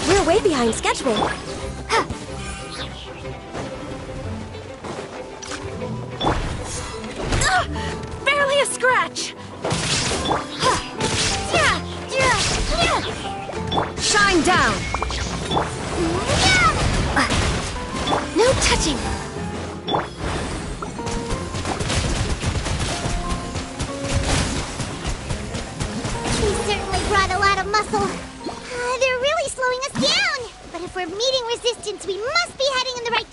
We're way behind schedule. Barely a scratch! Shine down! No touching! We certainly brought a lot of muscle. They're really slowing us down. But if we're meeting resistance, we must be heading in the right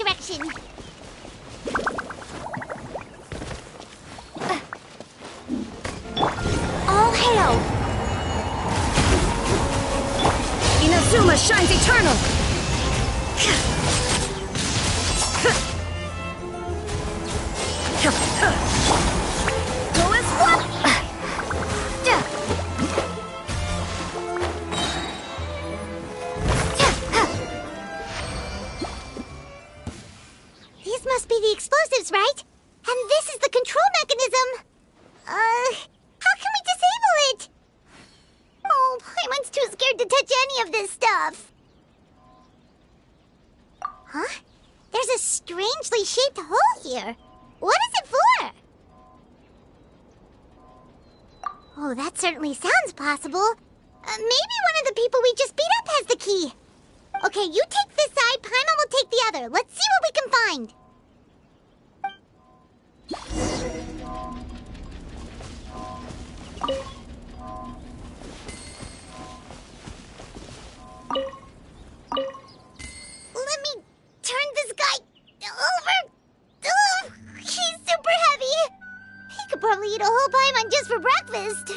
the explosives, right? And this is the control mechanism. How can we disable it? Oh, Paimon's too scared to touch any of this stuff. Huh? There's a strangely shaped hole here. What is it for? Oh, that certainly sounds possible. Maybe one of the people we just beat up has the key. Okay, you take this side, Paimon will take the other. Let's see what we can find. Let me turn this guy over. Oh, he's super heavy. He could probably eat a whole Paimon just for breakfast.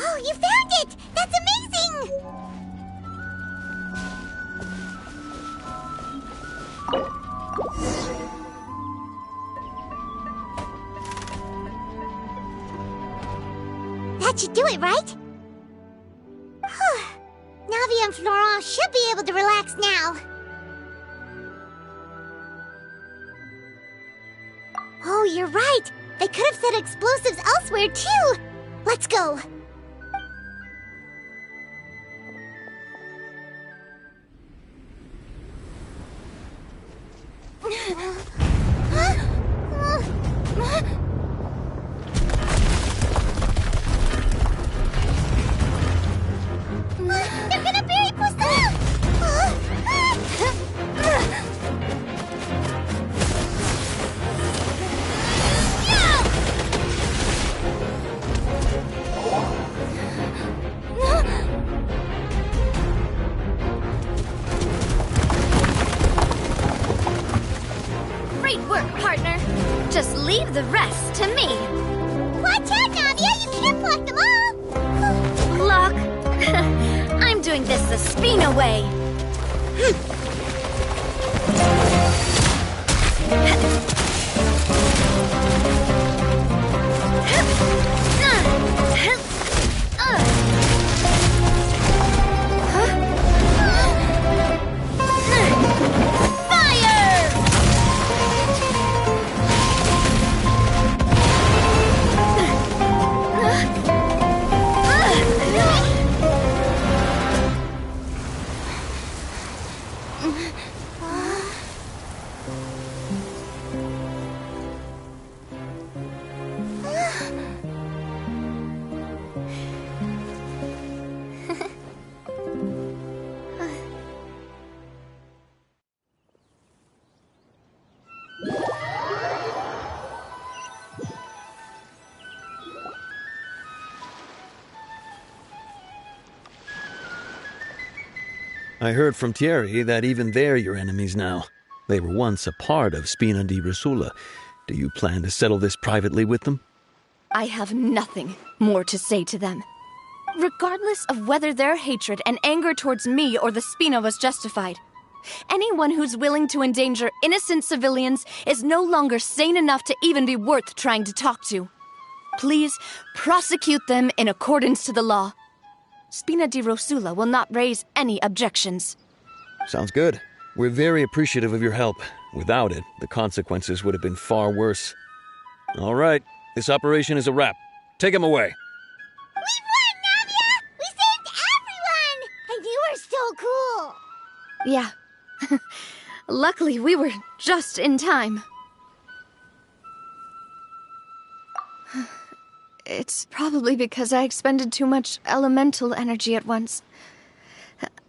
Oh, you found it! That's amazing! That should do it, right? Whew. Navi and Florent should be able to relax now. Oh, you're right! They could have set explosives elsewhere, too! Let's go! They're gonna bury Pusilla! Great work, partner. Just leave the rest to me. Watch out, Navia! You can't block them all! Block? I'm doing this the Spina way. I heard from Thierry that even they're your enemies now. They were once a part of Spina di Rosula. Do you plan to settle this privately with them? I have nothing more to say to them. Regardless of whether their hatred and anger towards me or the Spina was justified, anyone who's willing to endanger innocent civilians is no longer sane enough to even be worth trying to talk to. Please prosecute them in accordance to the law. Spina di Rosula will not raise any objections. Sounds good. We're very appreciative of your help. Without it, the consequences would have been far worse. All right, this operation is a wrap. Take him away. We won, Navia! We saved everyone! And you were so cool! Yeah. Luckily, we were just in time. It's probably because I expended too much elemental energy at once.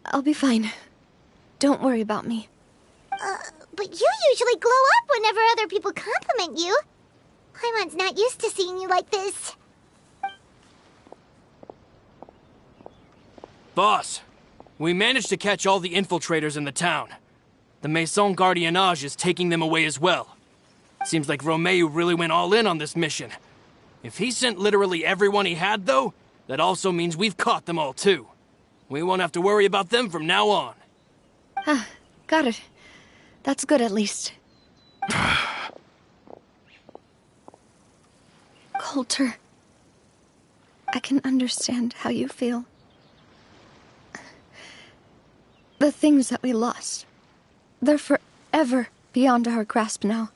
I'll be fine. Don't worry about me. But you usually glow up whenever other people compliment you. Paimon's not used to seeing you like this. Boss, we managed to catch all the infiltrators in the town. The Maison Gardiennage is taking them away as well. Seems like Romeu really went all in on this mission. If he sent literally everyone he had, though, that also means we've caught them all, too. We won't have to worry about them from now on. Got it. That's good, at least. Coulter, I can understand how you feel. The things that we lost, they're forever beyond our grasp now.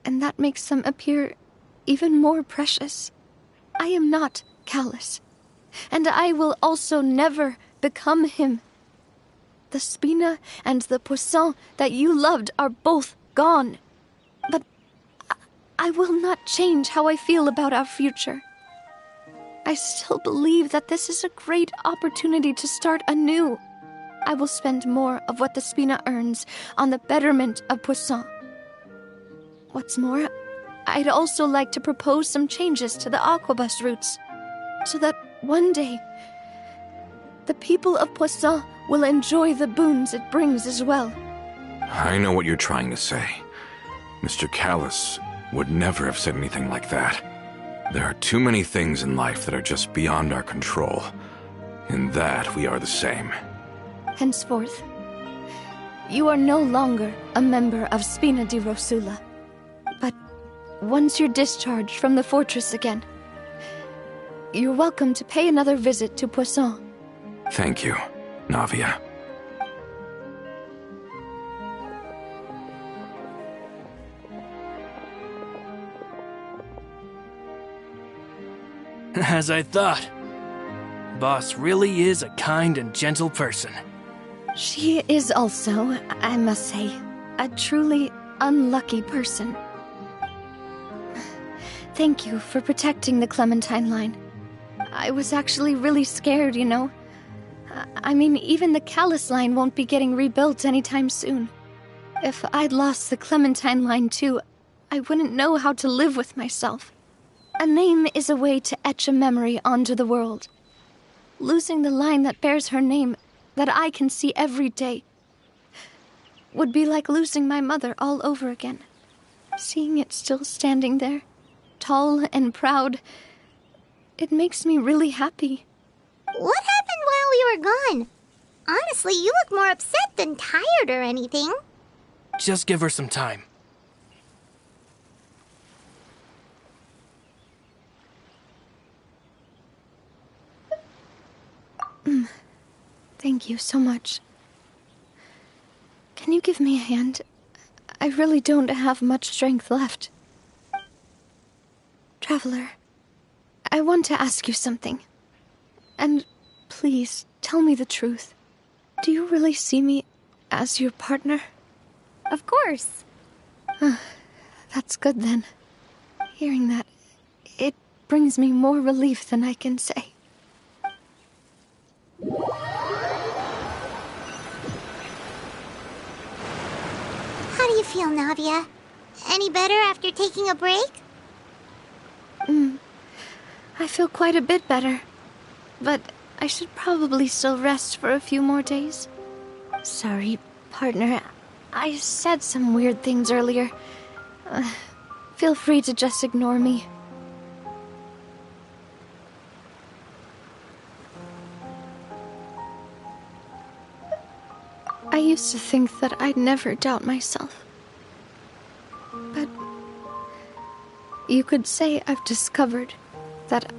And that makes them appear even more precious. I am not callous, and I will also never become him. The Spina and the Poisson that you loved are both gone. But I will not change how I feel about our future. I still believe that this is a great opportunity to start anew. I will spend more of what the Spina earns on the betterment of Poisson. What's more, I'd also like to propose some changes to the Aquabus routes, so that one day, the people of Poisson will enjoy the boons it brings as well. I know what you're trying to say. Mr. Callus would never have said anything like that. There are too many things in life that are just beyond our control. In that, we are the same. Henceforth, you are no longer a member of Spina di Rosula. But once you're discharged from the fortress again, you're welcome to pay another visit to Poisson. Thank you, Navia. As I thought. Boss really is a kind and gentle person. She is also, I must say, a truly unlucky person. Thank you for protecting the Clementine line. I was actually really scared, you know. I mean, even the Callus line won't be getting rebuilt anytime soon. If I'd lost the Clementine line too, I wouldn't know how to live with myself. A name is a way to etch a memory onto the world. Losing the line that bears her name, that I can see every day, would be like losing my mother all over again. Seeing it still standing there, tall and proud, it makes me really happy. What happened while we were gone? Honestly, you look more upset than tired or anything. Just give her some time. Thank you so much. Can you give me a hand? I really don't have much strength left. Traveler, I want to ask you something. And please, tell me the truth. Do you really see me as your partner? Of course. That's good then. Hearing that, it brings me more relief than I can say. How do you feel, Navia? Any better after taking a break? I feel quite a bit better. But I should probably still rest for a few more days. Sorry, partner. I said some weird things earlier. Feel free to just ignore me. I used to think that I'd never doubt myself. But you could say I've discovered that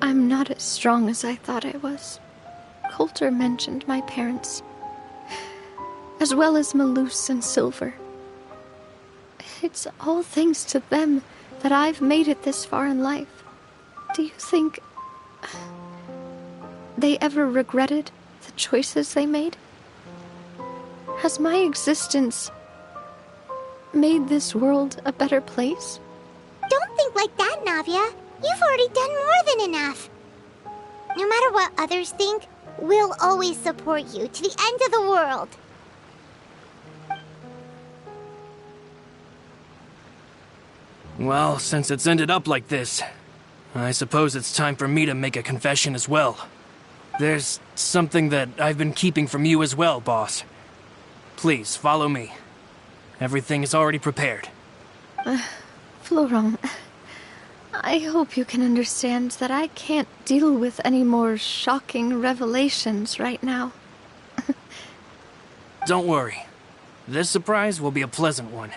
I'm not as strong as I thought I was. Coulter mentioned my parents, as well as Malus and Silver. It's all thanks to them that I've made it this far in life. Do you think they ever regretted the choices they made? Has my existence made this world a better place? Don't think like that, Navia. You've already done more than enough. No matter what others think, we'll always support you to the end of the world. Well, since it's ended up like this, I suppose it's time for me to make a confession as well. There's something that I've been keeping from you as well, boss. Please, follow me. Everything is already prepared. Florent, I hope you can understand that I can't deal with any more shocking revelations right now. Don't worry. This surprise will be a pleasant one.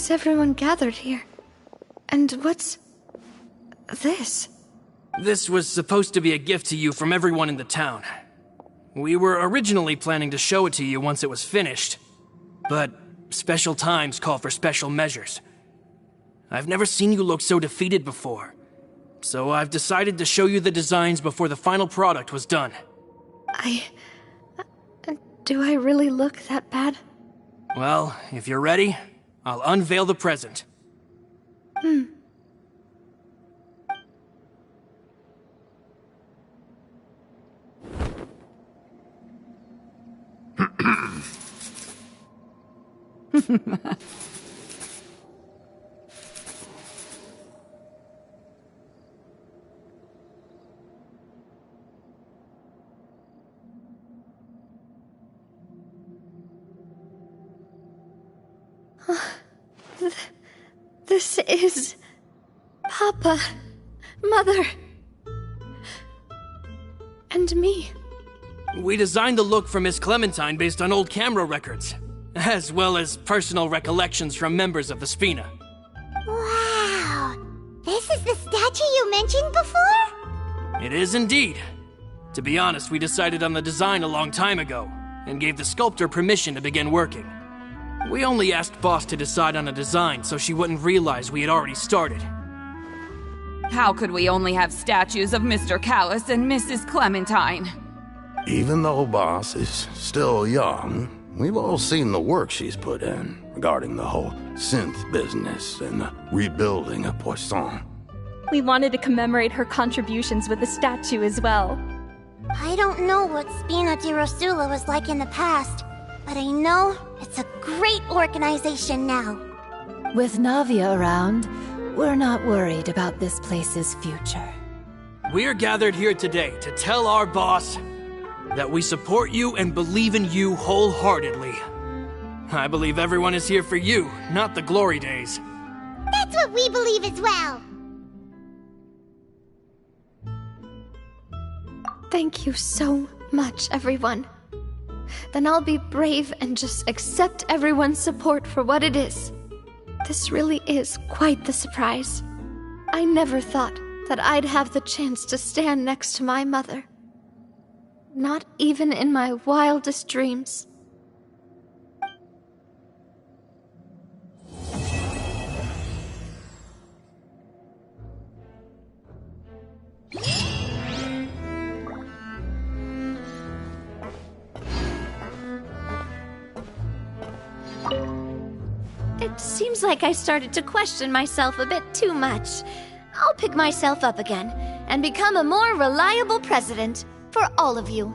is everyone gathered here? And what's this? This was supposed to be a gift to you from everyone in the town. We were originally planning to show it to you once it was finished, but special times call for special measures. I've never seen you look so defeated before, so I've decided to show you the designs before the final product was done. Do I really look that bad? Well, if you're ready, I'll unveil the present. This is... Papa, Mother, and me. We designed the look for Miss Clementine based on old camera records, as well as personal recollections from members of the Spina. Wow! This is the statue you mentioned before? It is indeed. To be honest, we decided on the design a long time ago, and gave the sculptor permission to begin working. We only asked Boss to decide on a design so she wouldn't realize we had already started. How could we only have statues of Mr. Callus and Mrs. Clementine? Even though Boss is still young, we've all seen the work she's put in regarding the whole synth business and the rebuilding of Poisson. We wanted to commemorate her contributions with a statue as well. I don't know what Spina di Rosula was like in the past, but I know it's a great organization now. With Navia around, we're not worried about this place's future. We're gathered here today to tell our boss that we support you and believe in you wholeheartedly. I believe everyone is here for you, not the glory days. That's what we believe as well. Thank you so much, everyone. Then I'll be brave and just accept everyone's support for what it is. This really is quite the surprise. I never thought that I'd have the chance to stand next to my mother. Not even in my wildest dreams. It seems like I started to question myself a bit too much. I'll pick myself up again and become a more reliable president for all of you.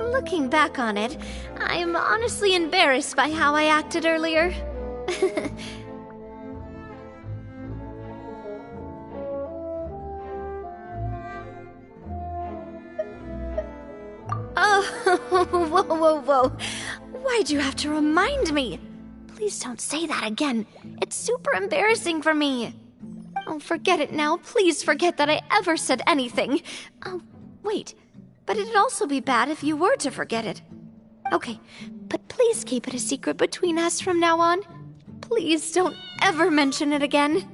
Looking back on it, I'm honestly embarrassed by how I acted earlier. Oh, whoa. Why'd you have to remind me? Please don't say that again. It's super embarrassing for me. Oh, forget it now. Please forget that I ever said anything. Oh, wait. But it'd also be bad if you were to forget it. Okay, but please keep it a secret between us from now on. Please don't ever mention it again.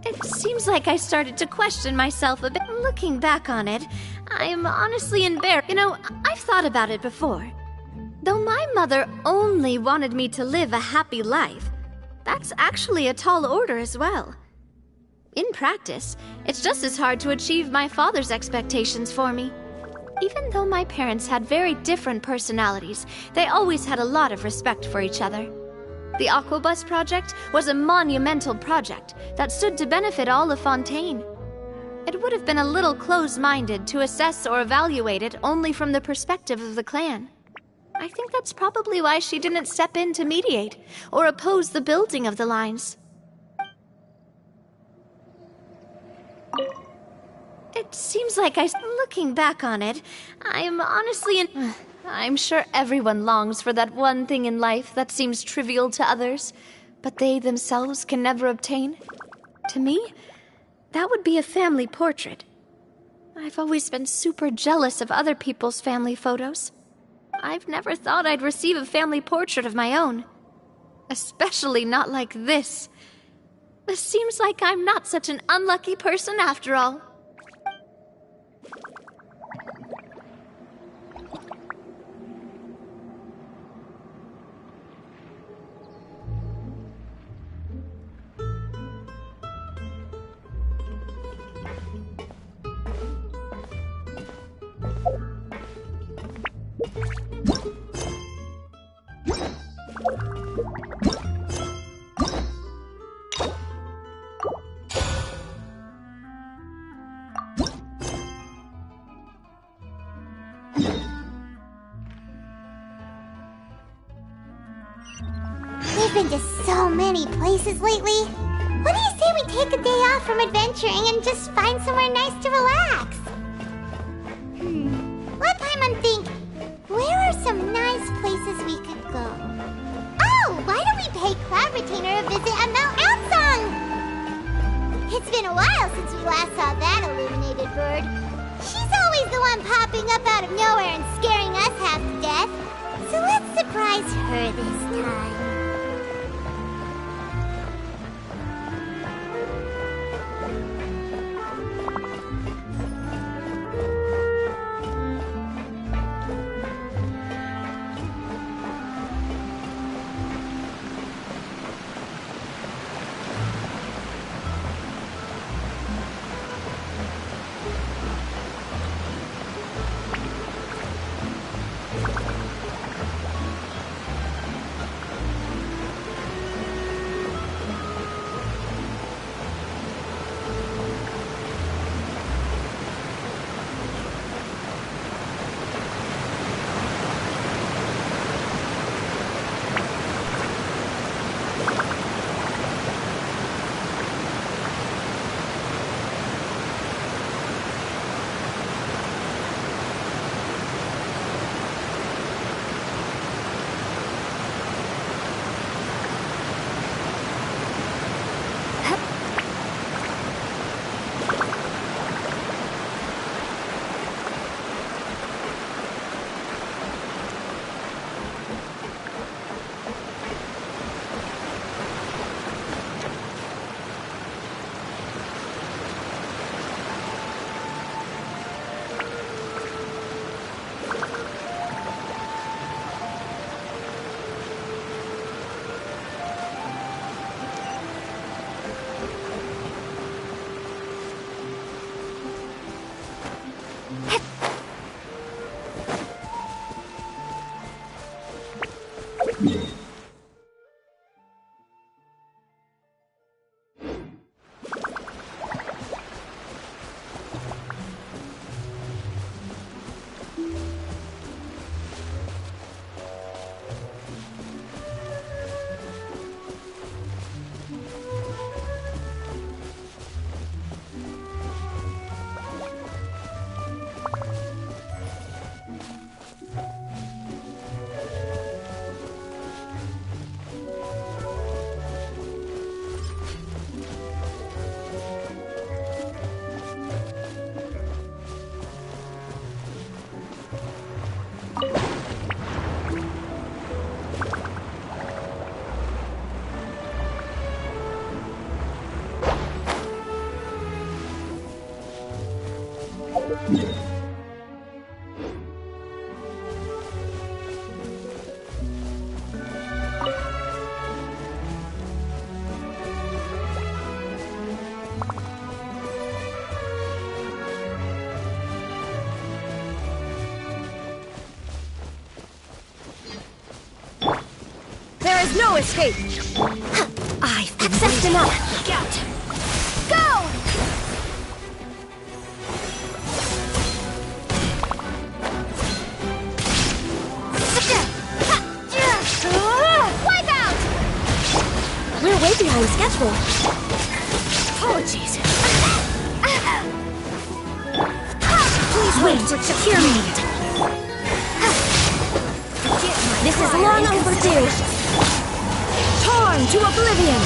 It seems like I started to question myself a bit. Looking back on it, I'm honestly embarrassed. You know, I've thought about it before. Though my mother only wanted me to live a happy life, that's actually a tall order as well. In practice, it's just as hard to achieve my father's expectations for me. Even though my parents had very different personalities, they always had a lot of respect for each other. The Aquabus project was a monumental project that stood to benefit all of Fontaine. It would have been a little close-minded to assess or evaluate it only from the perspective of the clan. I think that's probably why she didn't step in to mediate or oppose the building of the lines. It seems like looking back on it, I'm honestly I'm sure everyone longs for that one thing in life that seems trivial to others, but they themselves can never obtain. To me, that would be a family portrait. I've always been super jealous of other people's family photos. I've never thought I'd receive a family portrait of my own. Especially not like this. It seems like I'm not such an unlucky person after all. We've been to so many places lately. What do you say we take a day off from adventuring and just find somewhere nice to relax? Let Paimon think. Where are some nice places we could go? Oh, why don't we pay Cloud Retainer a visit at Mount Outsong? It's been a while since we last saw that illuminated bird. She's always the one popping up out of nowhere and scaring us half to death. So let's surprise her this time. There is no escape! I've been accept enough! Get! Go! Wipe out! We're way behind schedule. Apologies. Please wait to secure me. This is long overdue. Torn to oblivion!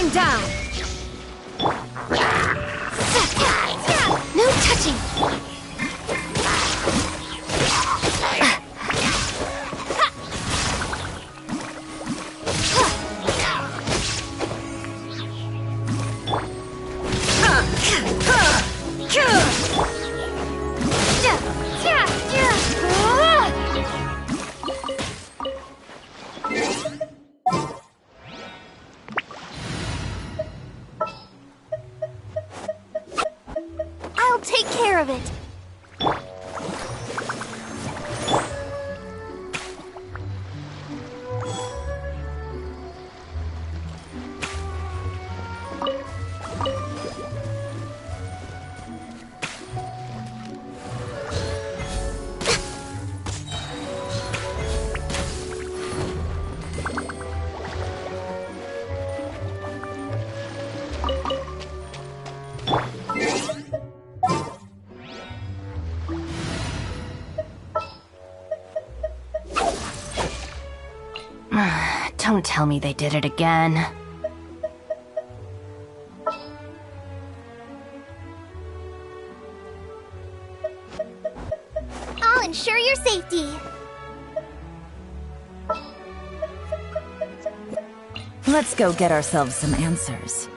Line down! No touching! I'll take care of it. Don't tell me they did it again. I'll ensure your safety. Let's go get ourselves some answers.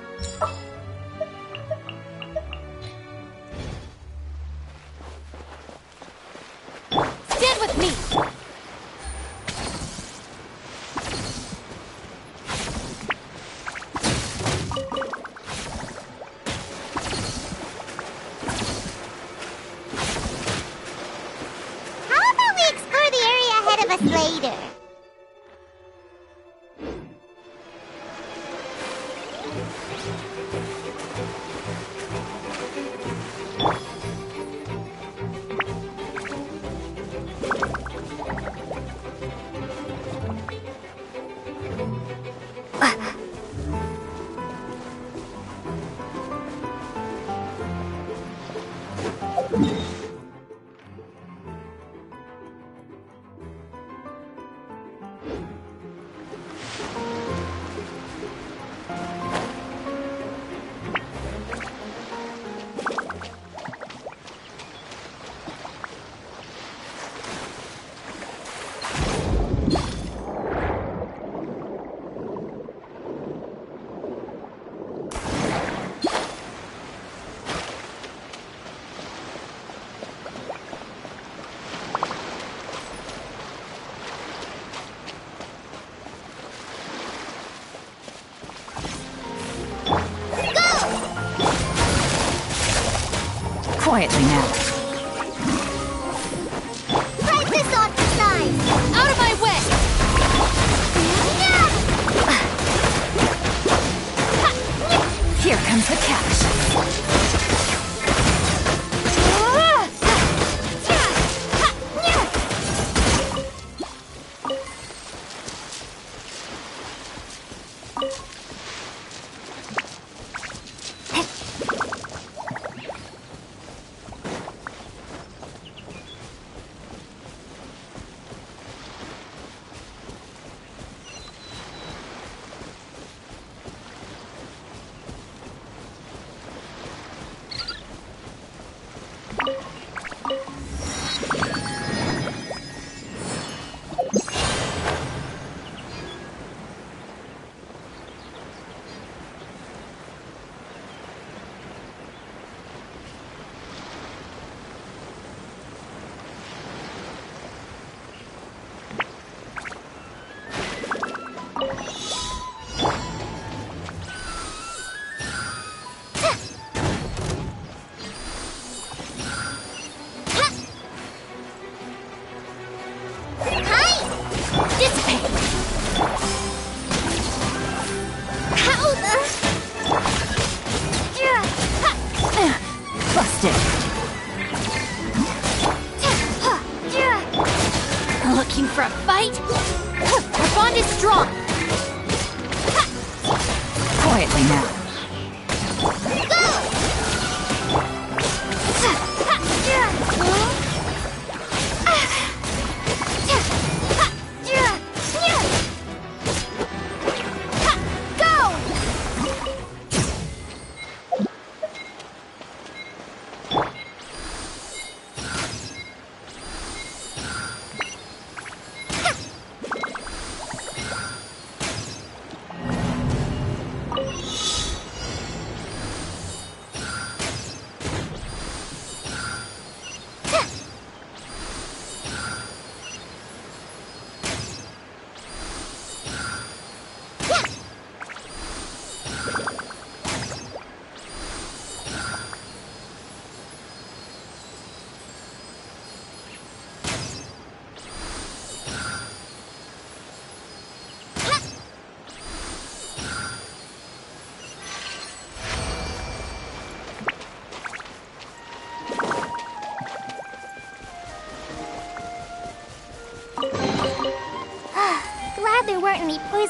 Stand with me! How about we explore the area ahead of us later? Quietly now. Price this on for size! Out of my way! Here comes the catch. Busted. Looking for a fight? Our bond is strong. Quietly now.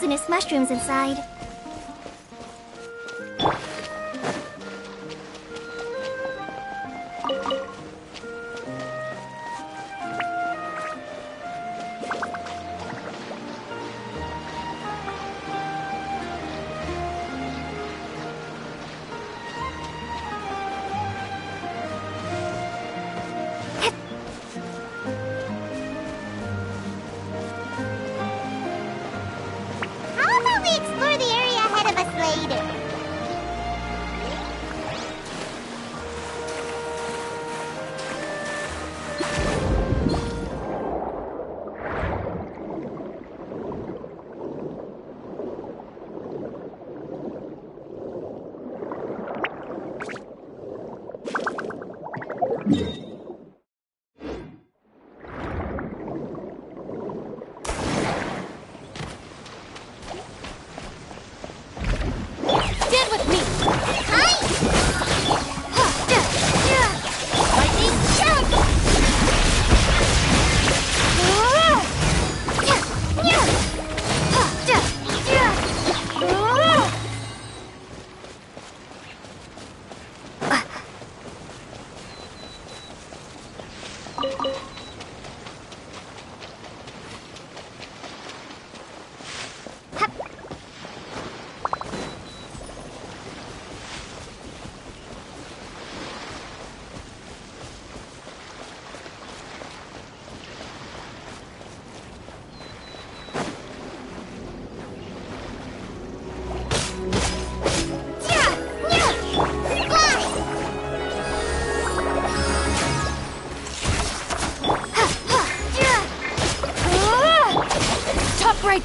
poisonous mushrooms inside. How about we explore the area ahead of us later? Stand with me! Lightning shout! Top break!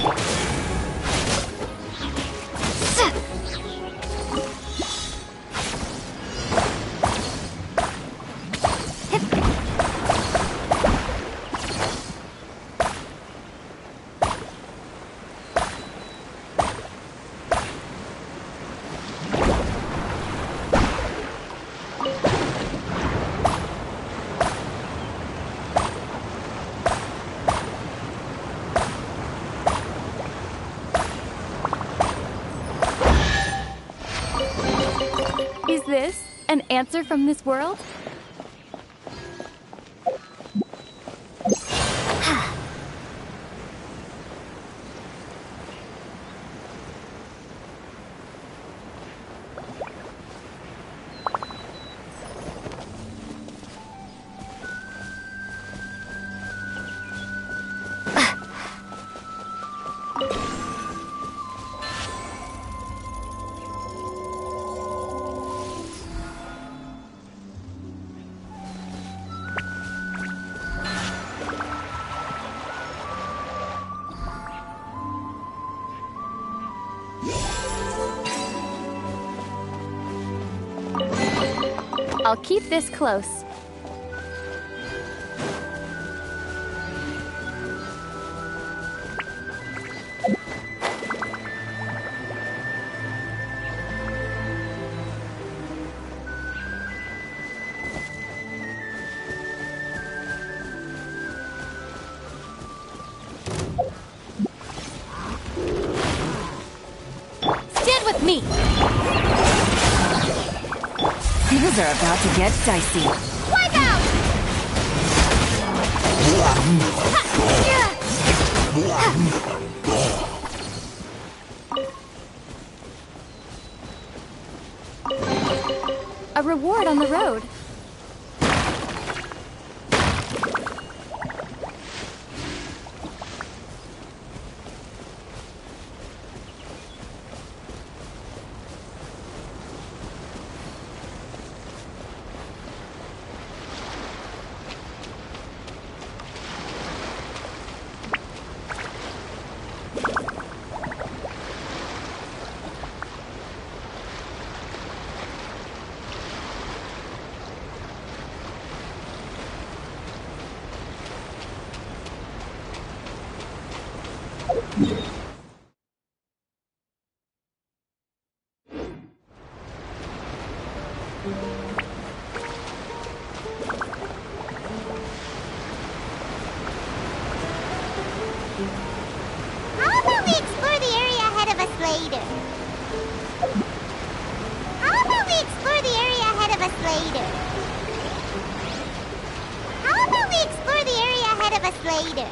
Is this an answer from this world? I'll keep this close. Stand with me! Things are about to get dicey. Wipe out! A reward on the road. How about we explore the area later.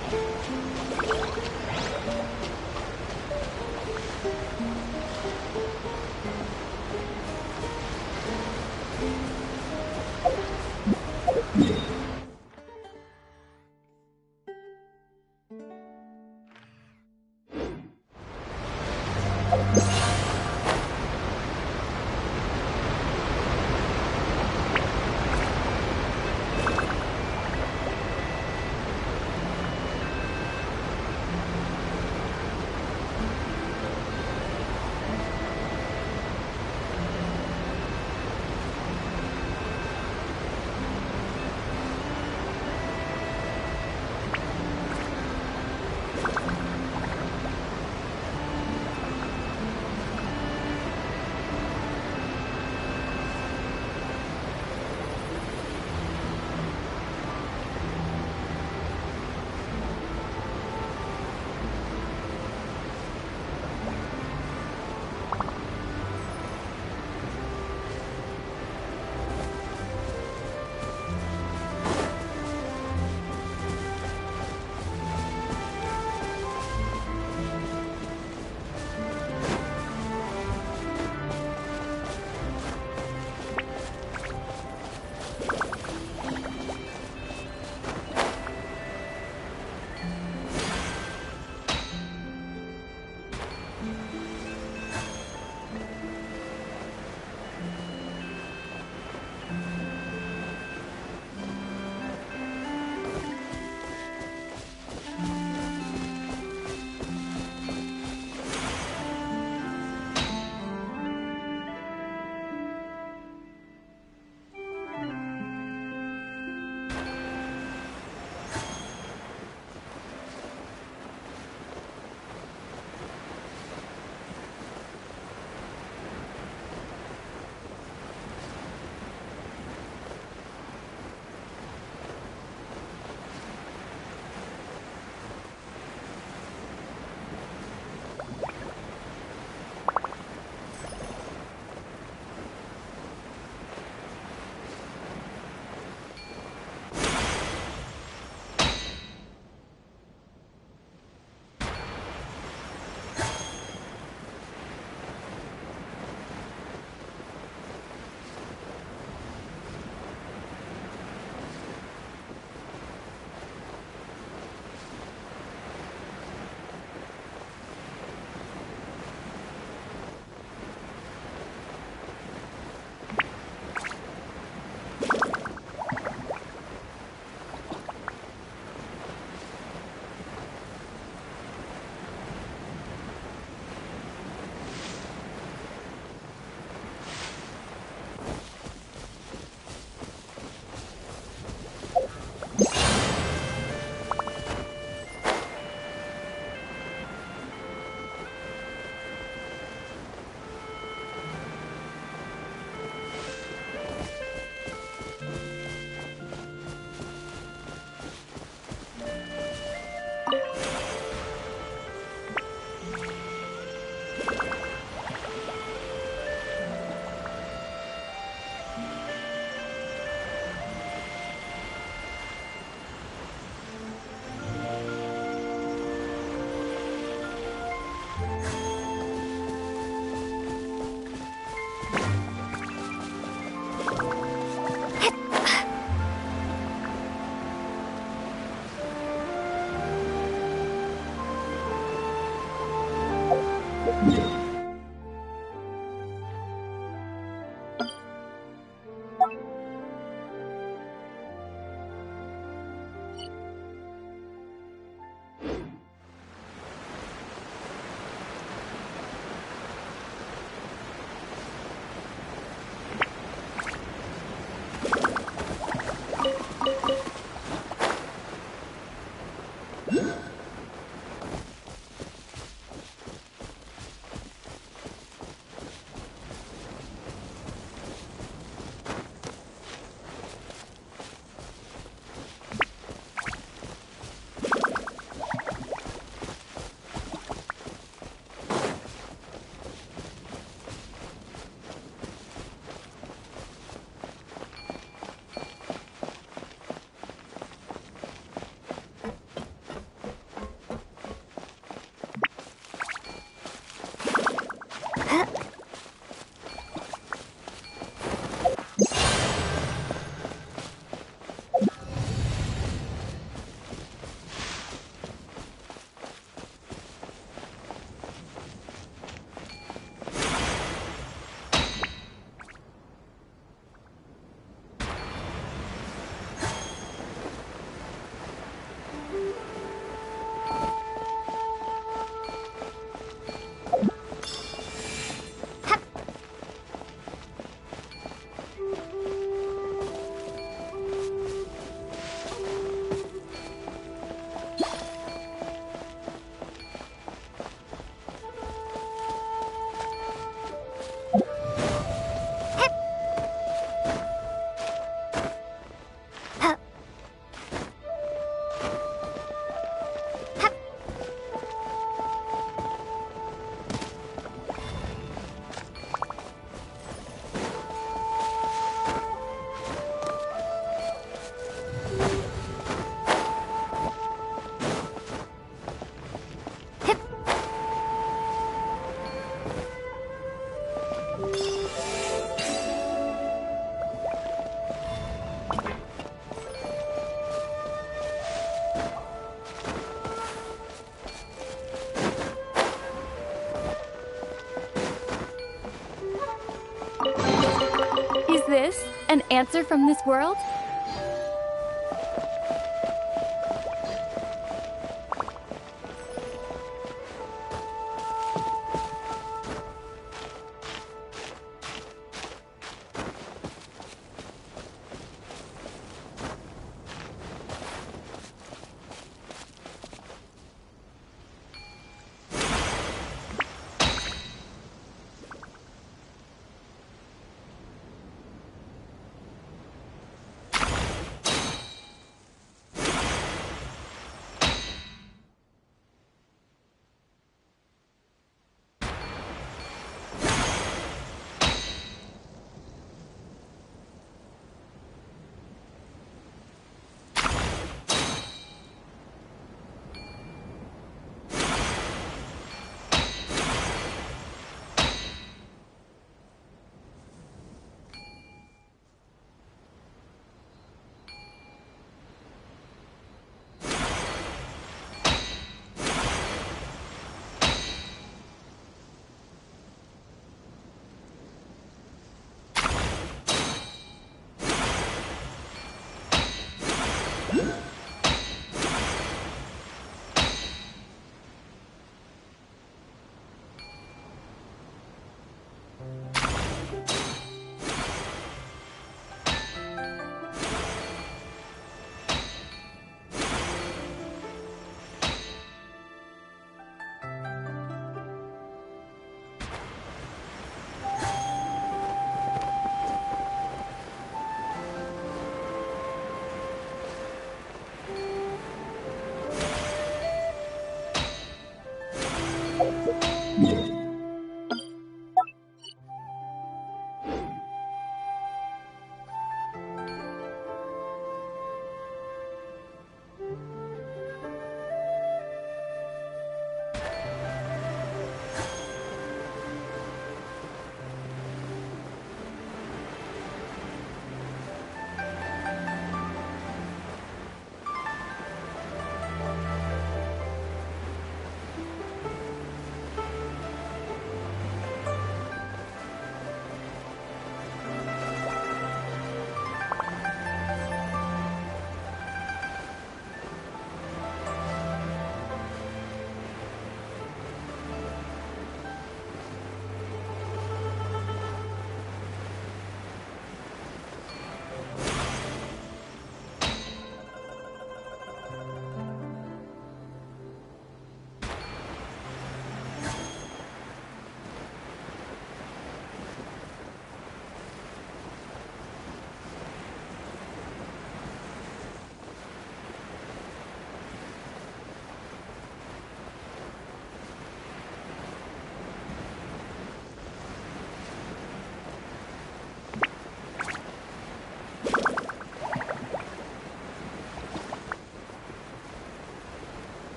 An answer from this world?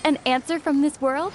An answer from this world?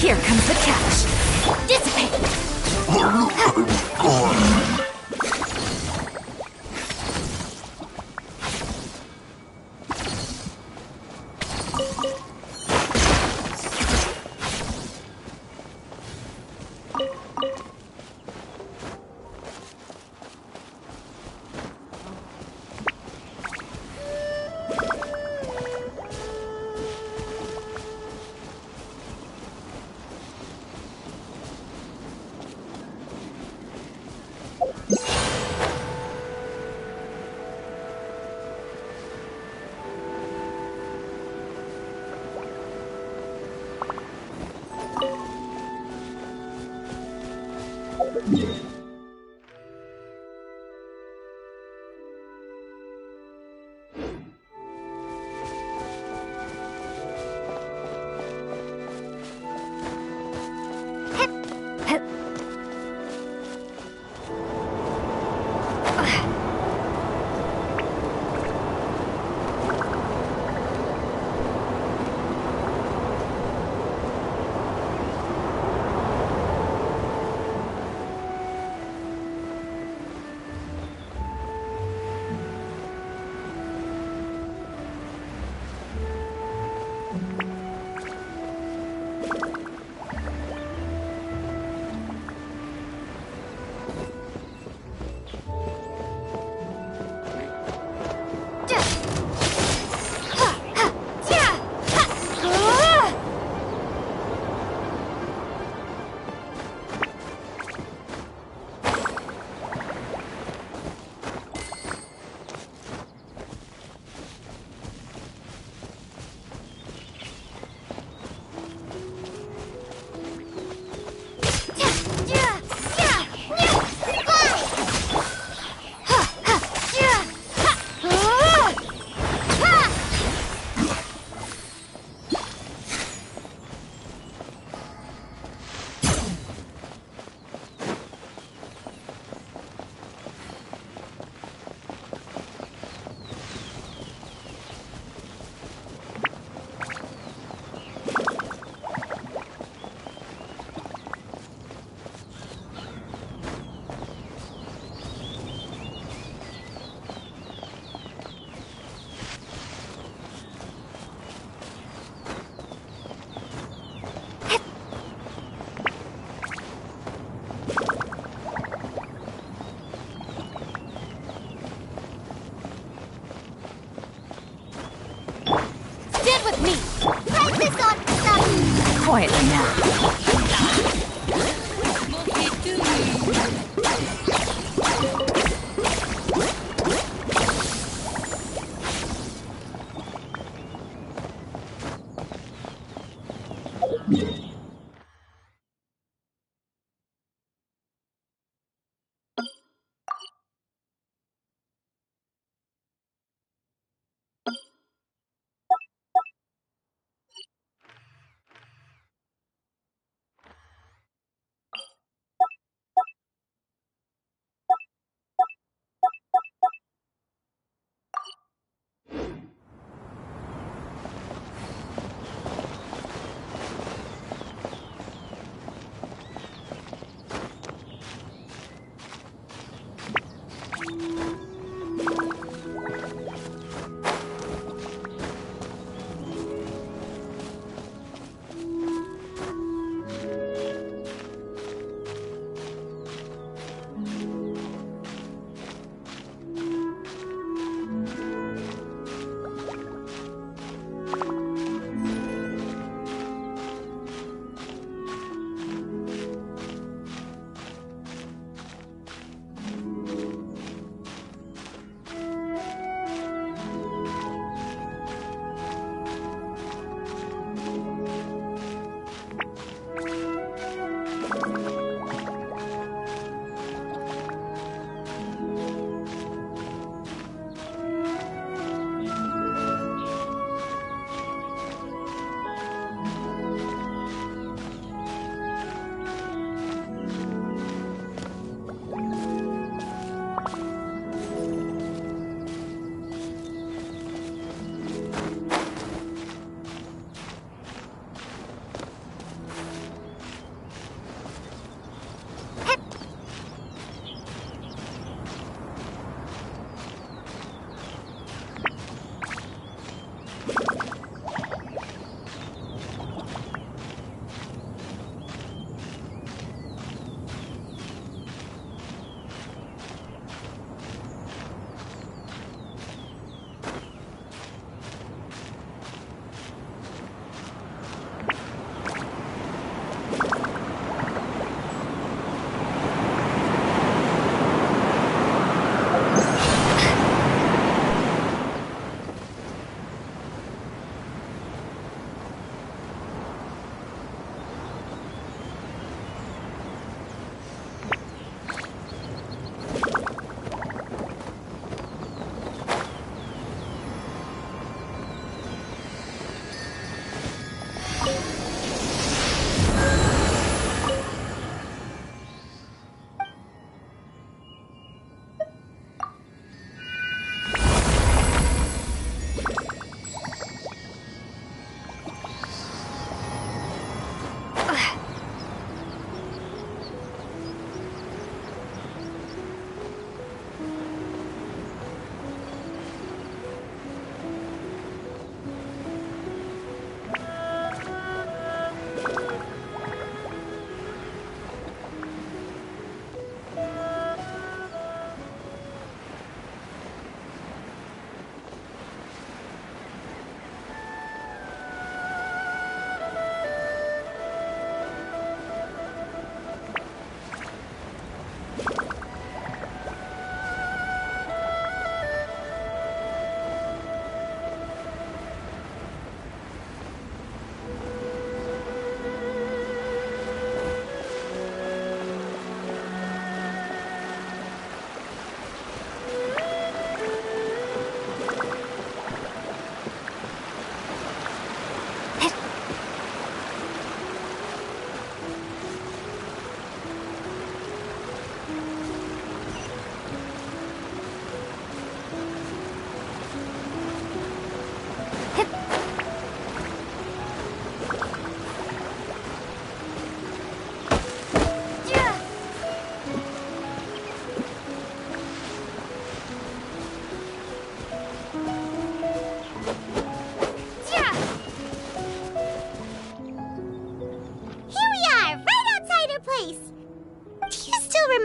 Here comes the catch. Dissipate! quietly now.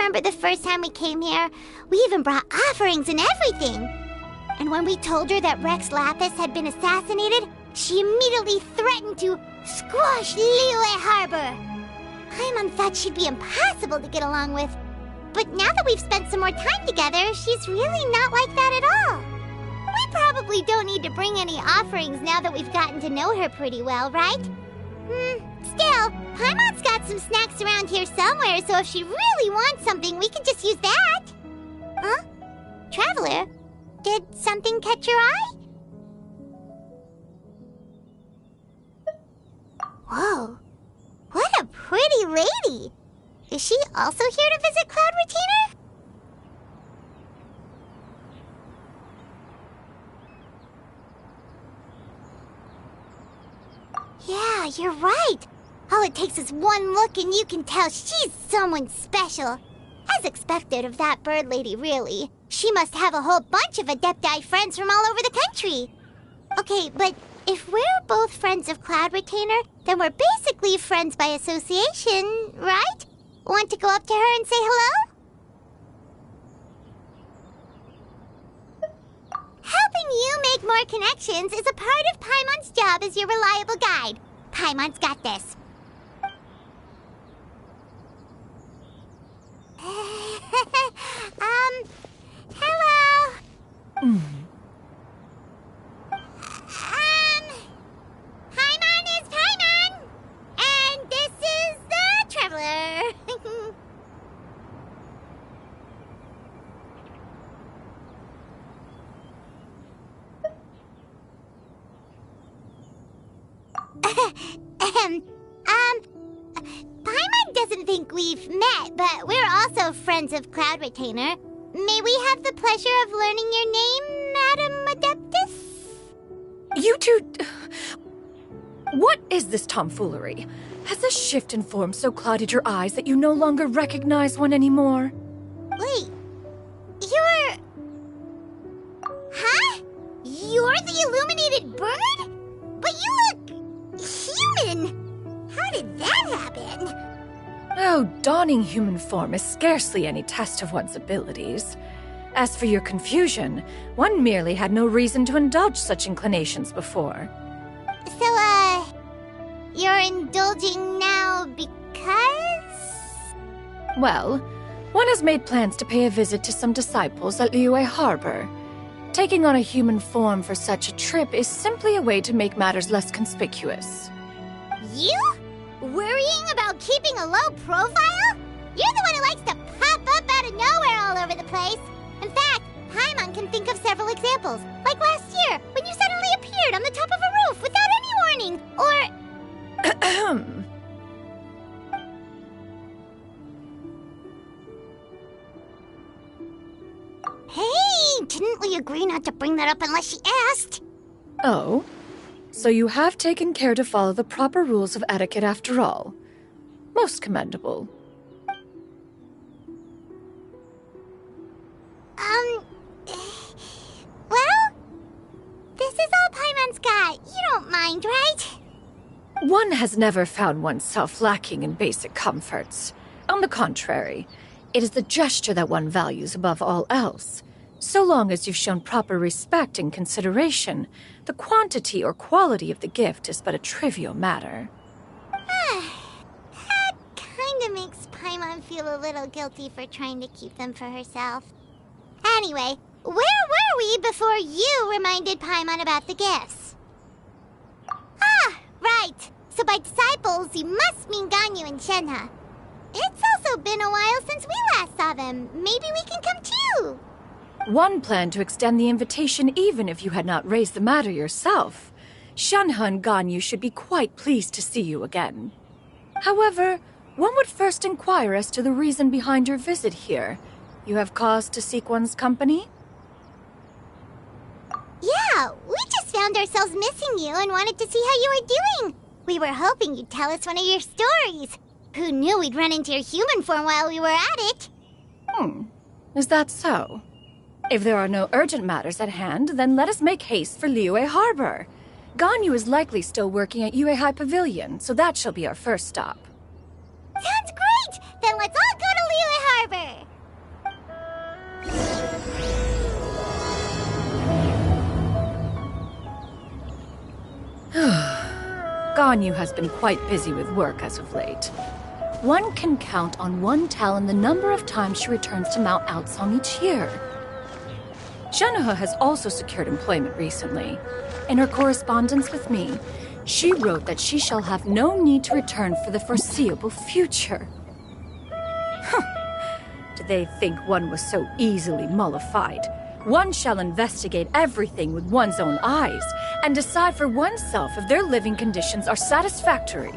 Remember the first time we came here? We even brought offerings and everything. And when we told her that Rex Lapis had been assassinated, she immediately threatened to Squash Liyue Harbor! Paimon thought she'd be impossible to get along with. But now that we've spent some more time together, she's really not like that at all. We probably don't need to bring any offerings now that we've gotten to know her pretty well, right? Still, Paimon's got some snacks around here somewhere, so if she really wants something, we can just use that. Huh? Traveler, did something catch your eye? Whoa, what a pretty lady! Is she also here to visit Cloud Retainer? Yeah, you're right. All it takes is one look and you can tell she's someone special. As expected of that bird lady, really. She must have a whole bunch of Adepti friends from all over the country. Okay, but if we're both friends of Cloud Retainer, then we're basically friends by association, right? Want to go up to her and say hello? Helping you make more connections is a part of Paimon's job as your reliable guide. Paimon's got this. Hello? Paimon is Paimon! And this is the Traveler. Paimon doesn't think we've met, but we're also friends of Cloud Retainer. May we have the pleasure of learning your name, Madam Adeptus? You two... What is this tomfoolery? Has a shift in form so clouded your eyes that you no longer recognize one anymore? Wait, you're... Huh? You're the illuminated bird? But you look... human! How did that happen? Oh, donning human form is scarcely any test of one's abilities. As for your confusion, one merely had no reason to indulge such inclinations before. So, you're indulging now because? Well, one has made plans to pay a visit to some disciples at Liyue Harbor. Taking on a human form for such a trip is simply a way to make matters less conspicuous. You? Worrying about keeping a low profile? You're the one who likes to pop up out of nowhere all over the place. In fact, Paimon can think of several examples. Like last year, when you suddenly appeared on the top of a roof without any warning. Or... Hey, didn't we agree not to bring that up unless she asked? Oh? So you have taken care to follow the proper rules of etiquette after all. Most commendable. Well, this is all Paimon's got. You don't mind, right? One has never found oneself lacking in basic comforts. On the contrary, it is the gesture that one values above all else. So long as you've shown proper respect and consideration, the quantity or quality of the gift is but a trivial matter. That kinda makes Paimon feel a little guilty for trying to keep them for herself. Anyway, where were we before you reminded Paimon about the gifts? Ah, right. So by disciples, you must mean Ganyu and Shenhe. It's also been a while since we last saw them. Maybe we can come too. One planned to extend the invitation even if you had not raised the matter yourself. Shenhe and Ganyu should be quite pleased to see you again. However, one would first inquire as to the reason behind your visit here. You have cause to seek one's company? Yeah, we just found ourselves missing you and wanted to see how you were doing. We were hoping you'd tell us one of your stories. Who knew we'd run into your human form while we were at it? Is that so? If there are no urgent matters at hand, then let us make haste for Liyue Harbor. Ganyu is likely still working at Yuehai Pavilion, so that shall be our first stop. Sounds great! Then let's all go to Liyue Harbor! Ganyu has been quite busy with work as of late. One can count on one talon the number of times she returns to Mount Outsong each year. Shenoha has also secured employment recently. In her correspondence with me, she wrote that she shall have no need to return for the foreseeable future. Did they think one was so easily mollified? One shall investigate everything with one's own eyes and decide for oneself if their living conditions are satisfactory.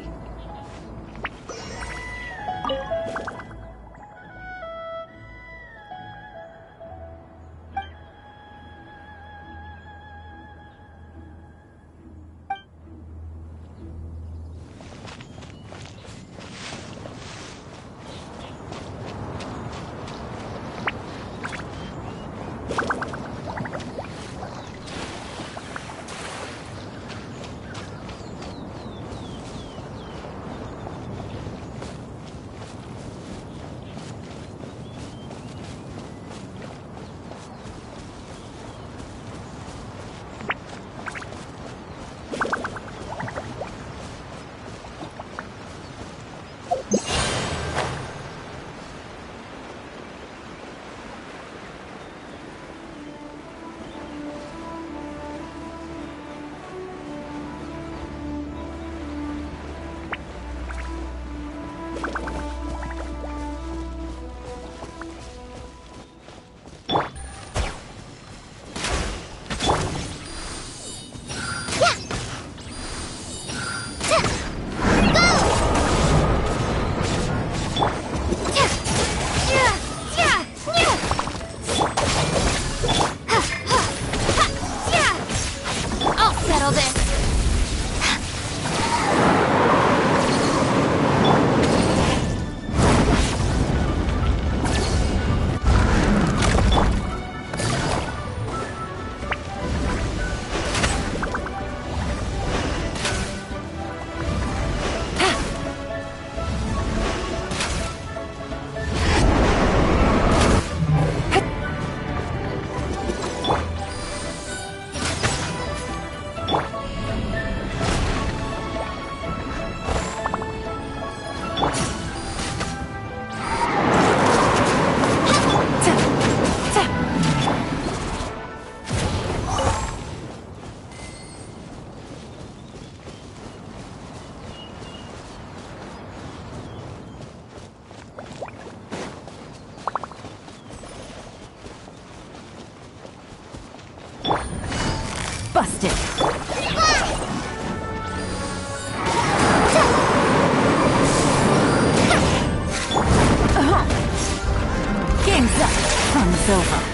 Busted. Game's up. Fun's over.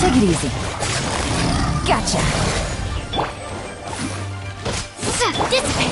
Take it easy. Gotcha. Dissipate.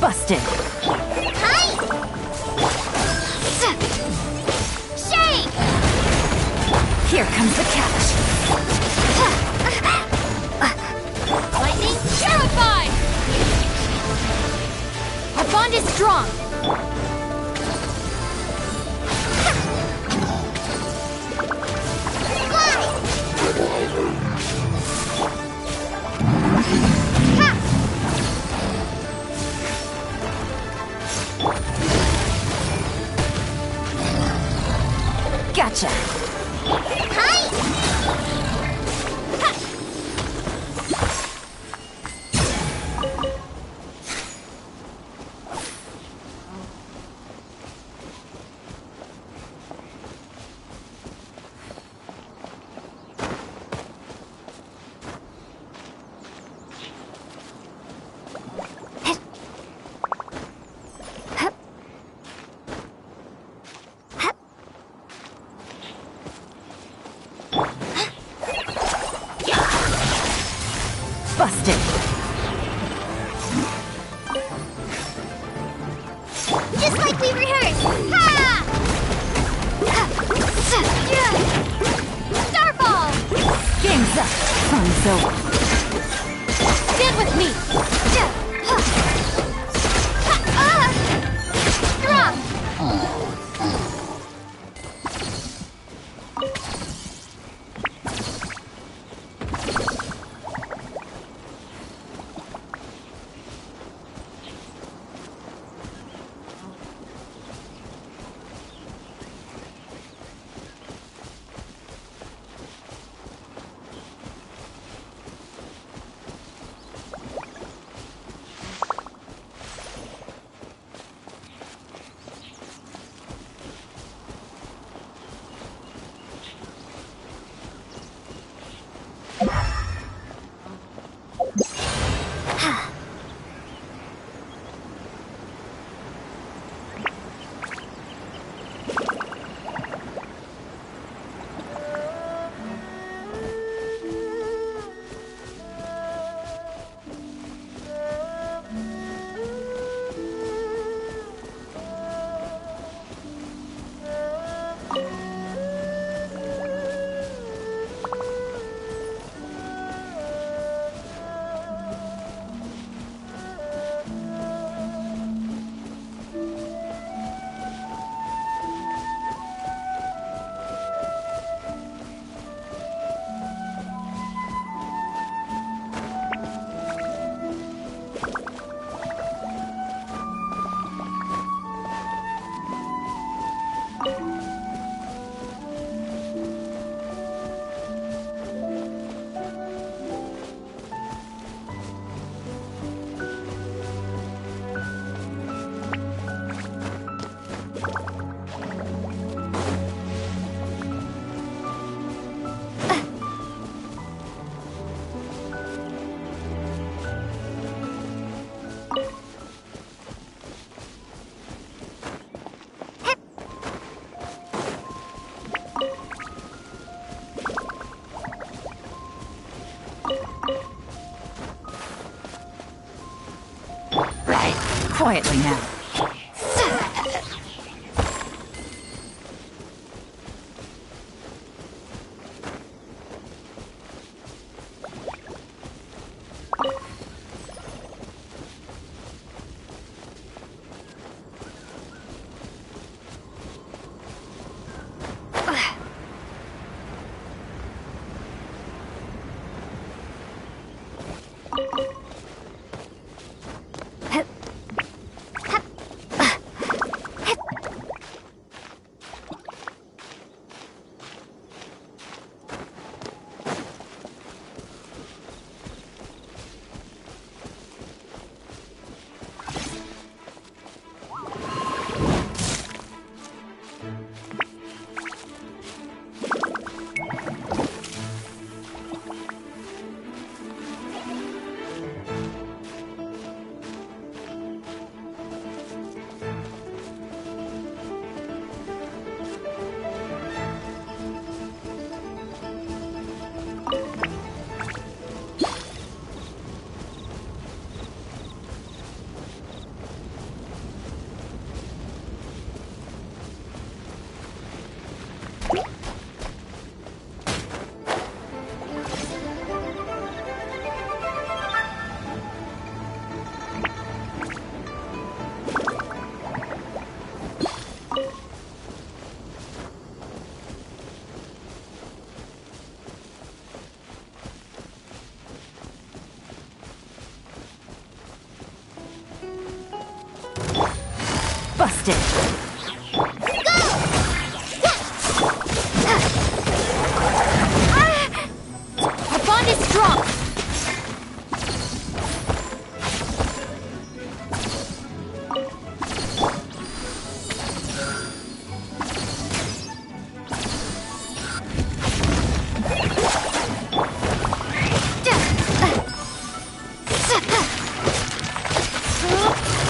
Busted. Hi! Shake! Here comes the catch. Lightning, terrify! Our bond is strong. Gotcha. Busted. Just like we rehearsed! Ha! Starball! Game's up. Fun's over. Stand with me! Strong! Quietly now. Busted! Our bond is strong!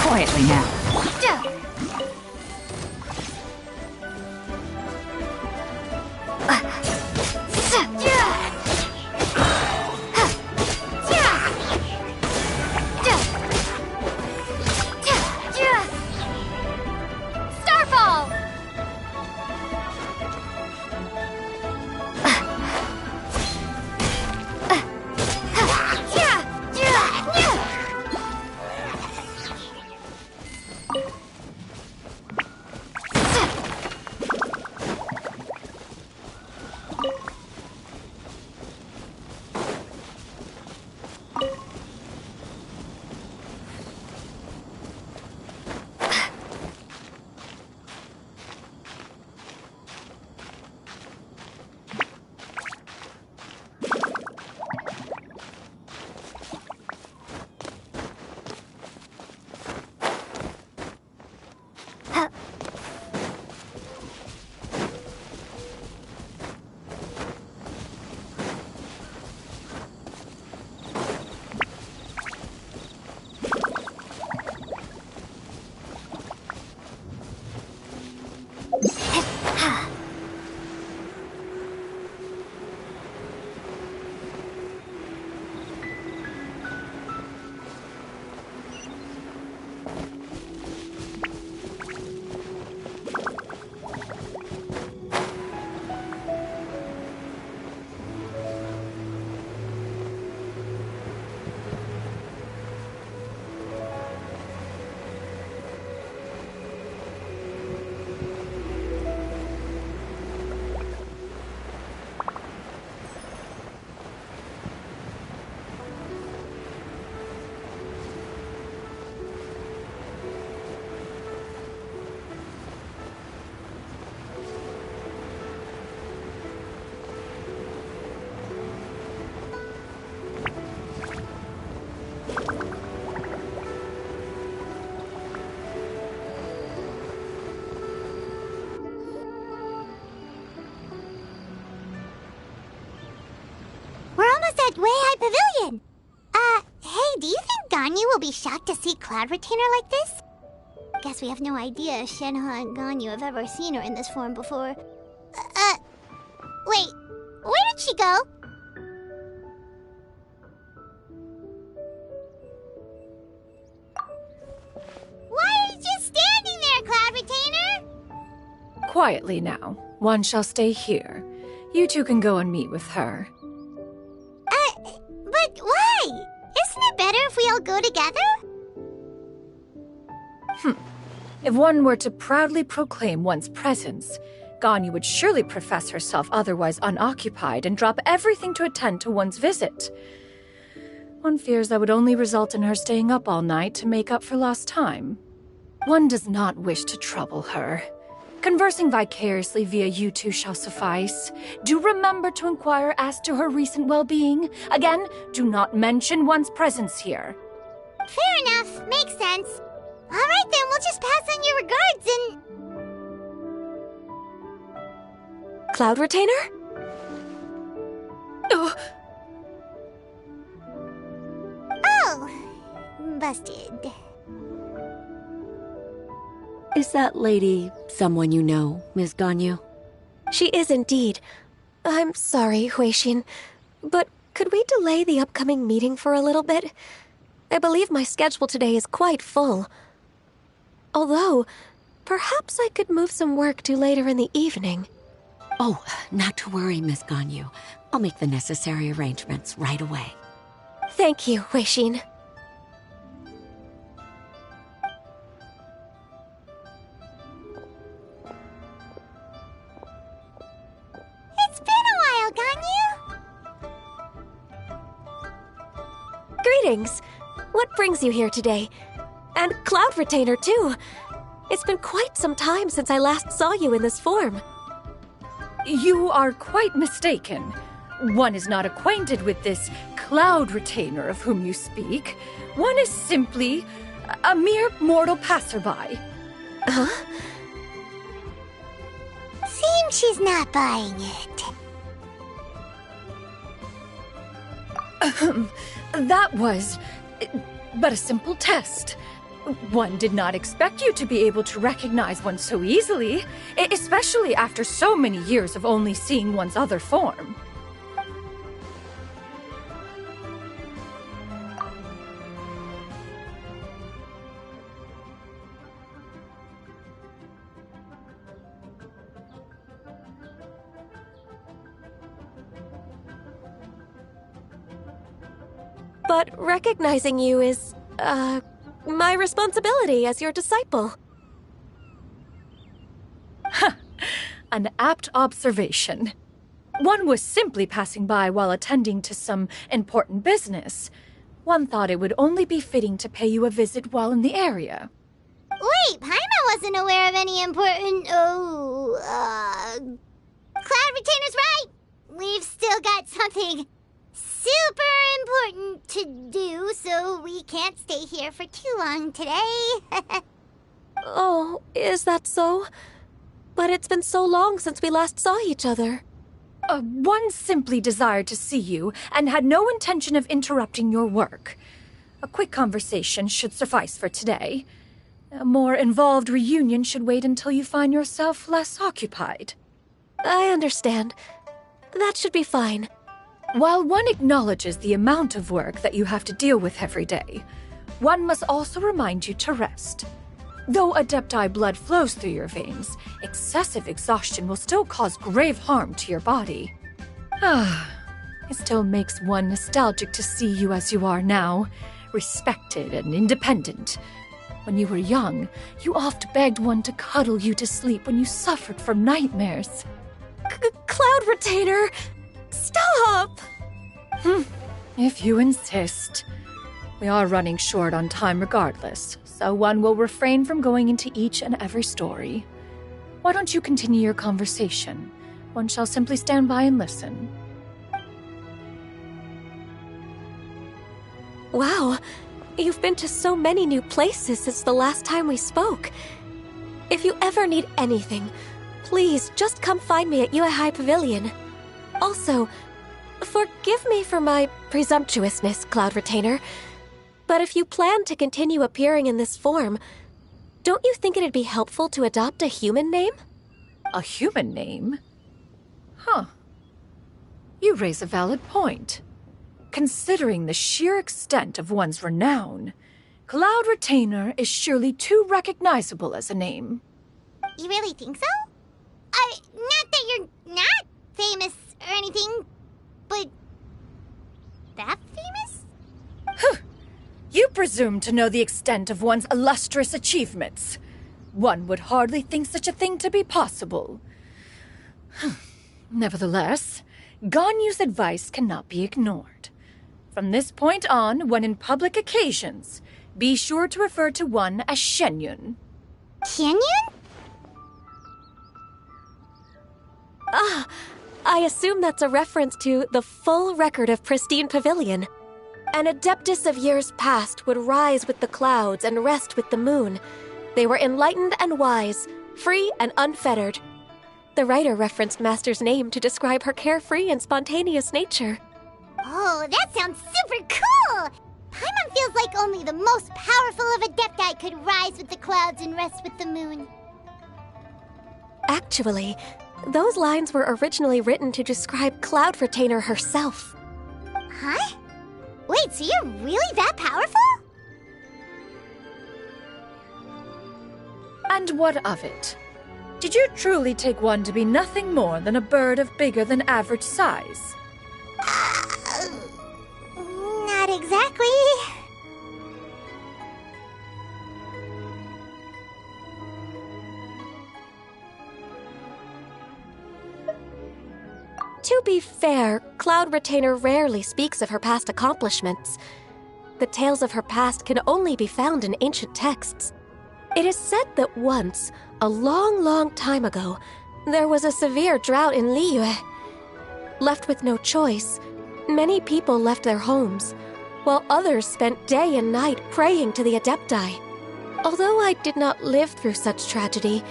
Quietly now. Starfall! At Way High Pavilion. Hey, do you think Ganyu will be shocked to see Cloud Retainer like this? Guess we have no idea if Shenhe and Ganyu have ever seen her in this form before. Wait, where did she go? Why are you just standing there, Cloud Retainer? Quietly now. One shall stay here. You two can go and meet with her. But why? Isn't it better if we all go together? If one were to proudly proclaim one's presence, Ganyu would surely profess herself otherwise unoccupied and drop everything to attend to one's visit. One fears that would only result in her staying up all night to make up for lost time. One does not wish to trouble her. Conversing vicariously via you two shall suffice. Do remember to inquire as to her recent well-being. Again, do not mention one's presence here. Fair enough. Makes sense. All right, then, we'll just pass on your regards and... Cloud Retainer? Oh, busted. Is that lady someone you know, Ms. Ganyu? She is indeed. I'm sorry, Huixin, but could we delay the upcoming meeting for a little bit? I believe my schedule today is quite full. Although, perhaps I could move some work to later in the evening. Oh, not to worry, Miss Ganyu. I'll make the necessary arrangements right away. Thank you, Huixin. It's been a while, Ganyu. Greetings. What brings you here today? And Cloud Retainer, too. It's been quite some time since I last saw you in this form. You are quite mistaken. One is not acquainted with this cloud retainer of whom you speak. One is simply a mere mortal passerby. Huh? Seems she's not buying it. That was but a simple test. One did not expect you to be able to recognize one so easily, especially after so many years of only seeing one's other form. But recognizing you is, my responsibility as your disciple. An apt observation. One was simply passing by while attending to some important business. One thought it would only be fitting to pay you a visit while in the area. Wait, Paimon wasn't aware of any important... Cloud Retainer's right! We've still got something super important to do, so we can't stay here for too long today. Oh, is that so? But it's been so long since we last saw each other. One simply desired to see you and had no intention of interrupting your work. A quick conversation should suffice for today. A more involved reunion should wait until you find yourself less occupied. I understand. That should be fine. While one acknowledges the amount of work that you have to deal with every day, one must also remind you to rest. Though Adepti blood flows through your veins, excessive exhaustion will still cause grave harm to your body. It still makes one nostalgic to see you as you are now, respected and independent. When you were young, you oft begged one to cuddle you to sleep when you suffered from nightmares. Cloud Retainer! Stop! If you insist. We are running short on time regardless, so one will refrain from going into each and every story. Why don't you continue your conversation? One shall simply stand by and listen. Wow, you've been to so many new places since the last time we spoke. If you ever need anything, please just come find me at Yue High Pavilion. Also, forgive me for my presumptuousness, Cloud Retainer, but if you plan to continue appearing in this form, don't you think it'd be helpful to adopt a human name? A human name? Huh. You raise a valid point. Considering the sheer extent of one's renown, Cloud Retainer is surely too recognizable as a name. You really think so? Not that you're not famous or anything, but that famous? You presume to know the extent of one's illustrious achievements. One would hardly think such a thing to be possible. Nevertheless, Ganyu's advice cannot be ignored. From this point on, when in public occasions, be sure to refer to one as Shenyun. Shenyun? I assume that's a reference to the full record of Pristine Pavilion. An Adeptus of years past would rise with the clouds and rest with the moon. They were enlightened and wise, free and unfettered. The writer referenced Master's name to describe her carefree and spontaneous nature. Oh, that sounds super cool! Paimon feels like only the most powerful of Adepti could rise with the clouds and rest with the moon. Actually, those lines were originally written to describe Cloud Retainer herself. Huh? Wait, so you're really that powerful? And what of it? Did you truly take one to be nothing more than a bird of bigger than average size? Not exactly. To be fair, Cloud Retainer rarely speaks of her past accomplishments. The tales of her past can only be found in ancient texts. It is said that once, a long, long time ago, there was a severe drought in Liyue. Left with no choice, many people left their homes, while others spent day and night praying to the Adepti. Although I did not live through such tragedy,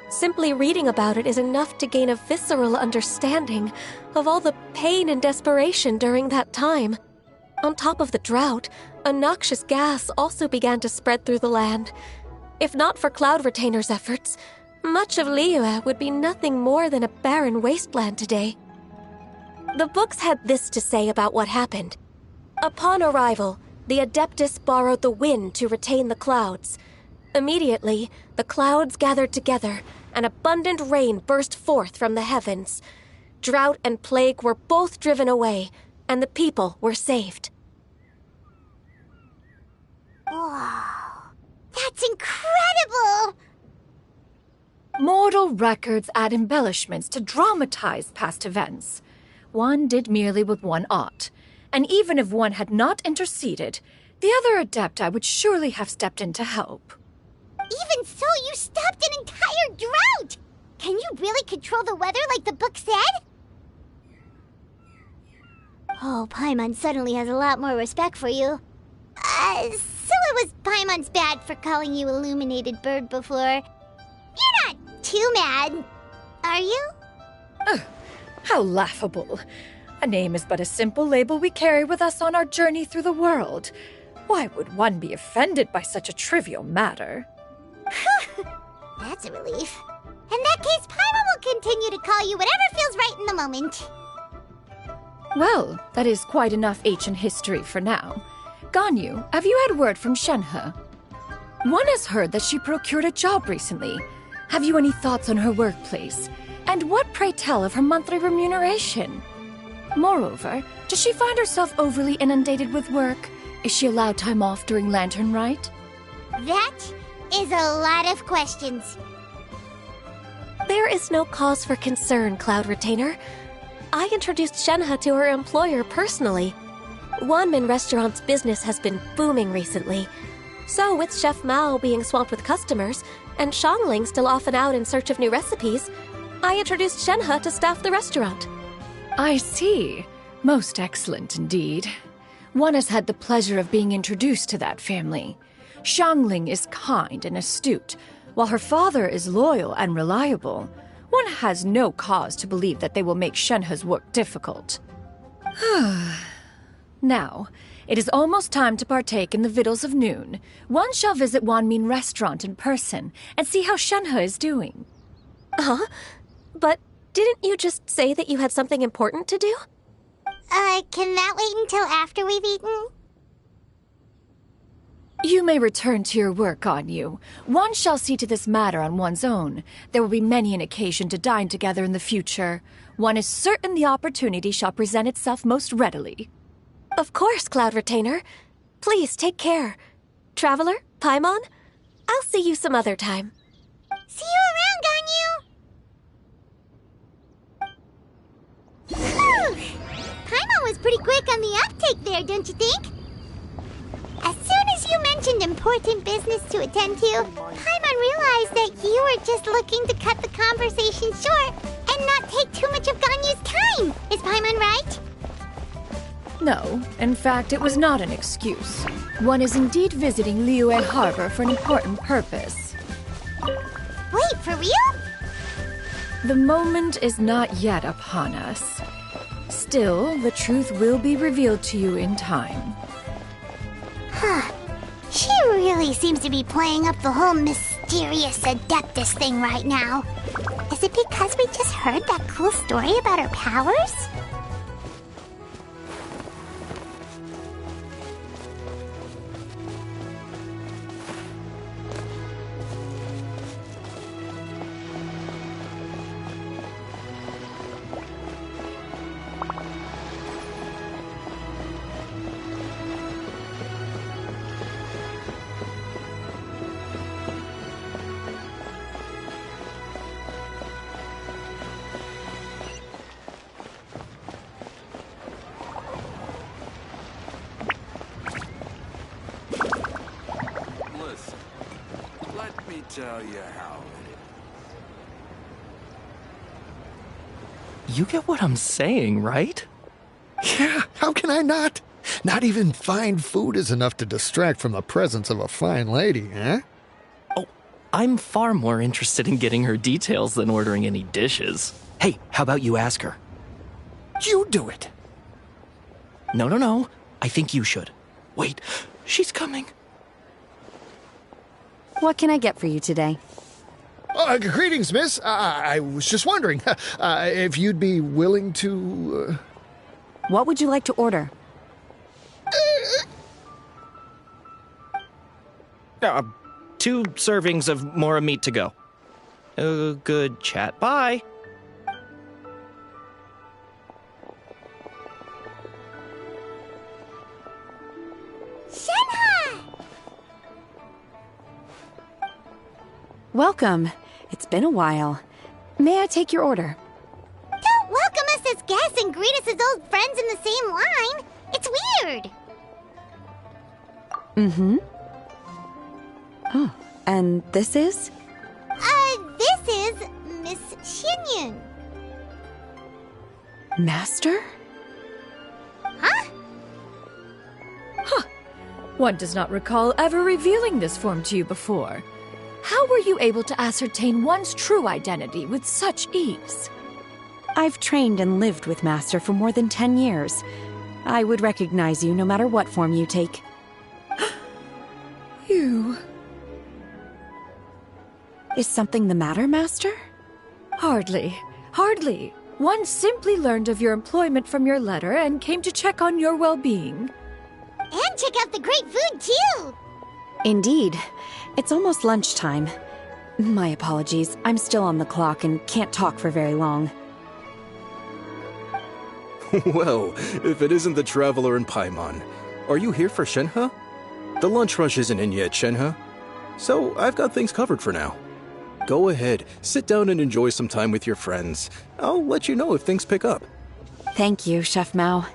simply reading about it is enough to gain a visceral understanding of all the pain and desperation during that time. On top of the drought, a noxious gas also began to spread through the land. If not for Cloud Retainer's efforts, much of Liyue would be nothing more than a barren wasteland today. The books had this to say about what happened. Upon arrival, the Adeptus borrowed the wind to retain the clouds. Immediately, the clouds gathered together, and abundant rain burst forth from the heavens. Drought and plague were both driven away, and the people were saved. Wow, that's incredible! Mortal records add embellishments to dramatize past events. One did merely what one ought, and even if one had not interceded, the other Adepti would surely have stepped in to help. Even so, you stopped an entire drought! Can you really control the weather like the book said? Oh, Paimon suddenly has a lot more respect for you. So it was Paimon's bad for calling you Illuminated Bird before. You're not too mad, are you? How laughable. A name is but a simple label we carry with us on our journey through the world. Why would one be offended by such a trivial matter? That's a relief. In that case, Paimon will continue to call you whatever feels right in the moment. Well, that is quite enough ancient history for now. Ganyu, have you had word from Shenhe? One has heard that she procured a job recently. Have you any thoughts on her workplace? And what, pray tell, of her monthly remuneration? Moreover, does she find herself overly inundated with work? Is she allowed time off during Lantern Rite? That is a lot of questions. There is no cause for concern, Cloud Retainer. I introduced Shenhe to her employer personally. Wanmin Restaurant's business has been booming recently. So with Chef Mao being swamped with customers, and Shangling still off and out in search of new recipes, I introduced Shenhe to staff the restaurant. I see. Most excellent indeed. One has had the pleasure of being introduced to that family. Shangling is kind and astute, while her father is loyal and reliable. One has no cause to believe that they will make Shenhe's work difficult. Now, it is almost time to partake in the victuals of noon. One shall visit Wanmin Restaurant in person and see how Shenhe is doing. Huh? But didn't you just say that you had something important to do? Can that wait until after we've eaten? You may return to your work, Ganyu. One shall see to this matter on one's own. There will be many an occasion to dine together in the future. One is certain the opportunity shall present itself most readily. Of course, Cloud Retainer. Please take care. Traveler, Paimon, I'll see you some other time. See you around, Ganyu! Paimon was pretty quick on the uptake there, don't you think? As soon as you mentioned important business to attend to, Paimon realized that you were just looking to cut the conversation short and not take too much of Ganyu's time. Is Paimon right? No, in fact, it was not an excuse. One is indeed visiting Liyue Harbor for an important purpose. Wait, for real? The moment is not yet upon us. Still, the truth will be revealed to you in time. Huh. She really seems to be playing up the whole mysterious Adeptus thing right now. Is it because we just heard that cool story about her powers? Let me tell you how You get what I'm saying, right? Yeah, how can I not? Not even fine food is enough to distract from the presence of a fine lady, eh? Oh, I'm far more interested in getting her details than ordering any dishes. Hey, how about you ask her? You do it. No. I think you should. Wait, she's coming. What can I get for you today? Greetings, miss. I was just wondering if you'd be willing to... What would you like to order? 2 servings of more meat to go. Good chat. Bye. Shenhe! Welcome. It's been a while. May I take your order? Don't welcome us as guests and greet us as old friends in the same line. It's weird. Mm-hmm. Oh, and this is? This is Miss Xinyun. Master? Huh? One does not recall ever revealing this form to you before. How were you able to ascertain one's true identity with such ease? I've trained and lived with Master for more than 10 years. I would recognize you no matter what form you take. You... Is something the matter, Master? Hardly. One simply learned of your employment from your letter and came to check on your well-being. And check out the great food, too! Indeed. It's almost lunchtime. My apologies. I'm still on the clock and can't talk for very long. Well, if it isn't the Traveler in Paimon, are you here for Shenhe? The lunch rush isn't in yet, Shenhe. So I've got things covered for now. Go ahead, sit down and enjoy some time with your friends. I'll let you know if things pick up. Thank you, Chef Mao.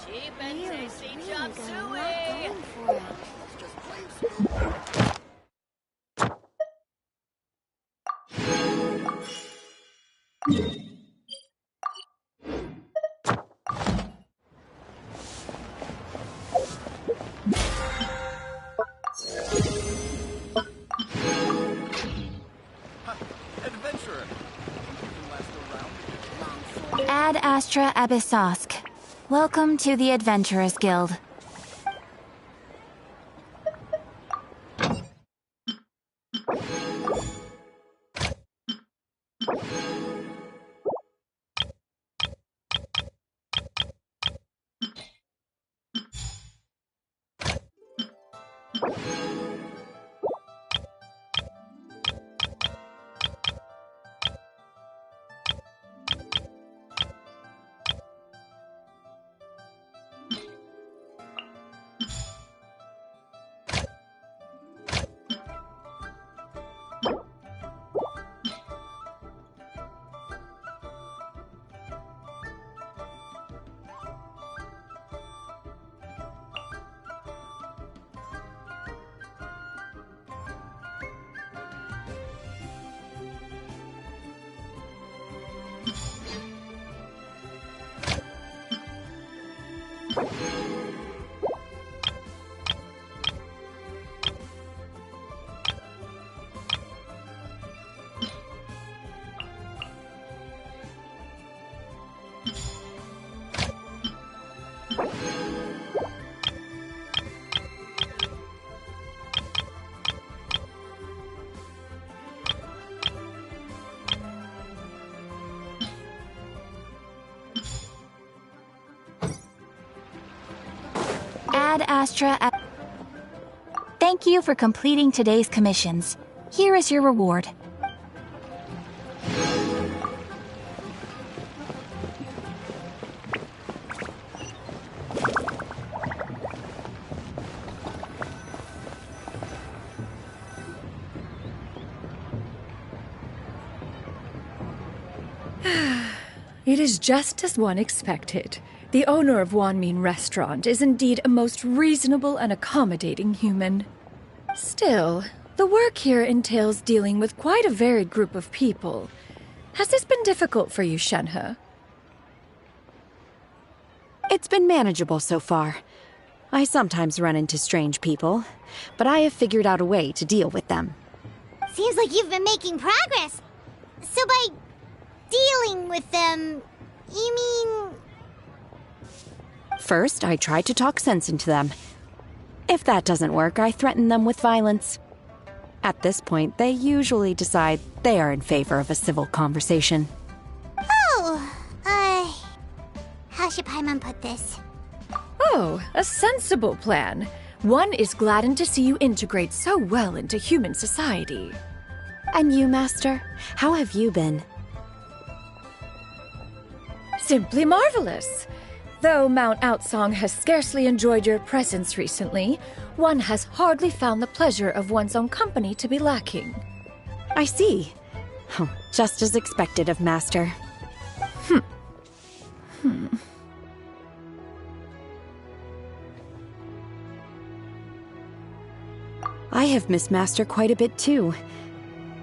Cheap and tasty chop suey! Ad Astra Abyssosk. Welcome to the Adventurers Guild. Ad Astra. Thank you for completing today's commissions. Here is your reward. It is just as one expected. The owner of Wanmin Restaurant is indeed a most reasonable and accommodating human. Still, the work here entails dealing with quite a varied group of people. Has this been difficult for you, Shenhe? It's been manageable so far. I sometimes run into strange people, but I have figured out a way to deal with them. Seems like you've been making progress. So by dealing with them, you mean... First, I try to talk sense into them. If that doesn't work, I threaten them with violence. At this point, they usually decide they are in favor of a civil conversation. Oh, how should Paimon put this? Oh, a sensible plan. One is gladdened to see you integrate so well into human society. And you, Master? How have you been? Simply marvelous. Though Mount Outsong has scarcely enjoyed your presence recently, one has hardly found the pleasure of one's own company to be lacking. I see. Oh, just as expected of Master. I have missed Master quite a bit too.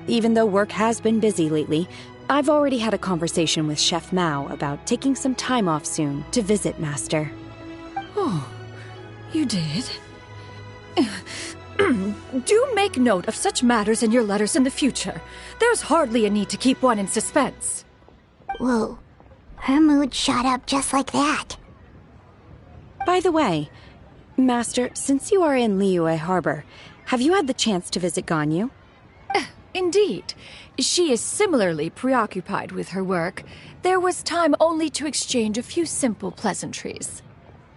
Even though work has been busy lately, I've already had a conversation with Chef Mao about taking some time off soon to visit Master. Oh, you did? Do make note of such matters in your letters in the future. There's hardly a need to keep one in suspense. Whoa, her mood shot up just like that. By the way, Master, since you are in Liyue Harbor, have you had the chance to visit Ganyu? Indeed. She is similarly preoccupied with her work. There was time only to exchange a few simple pleasantries.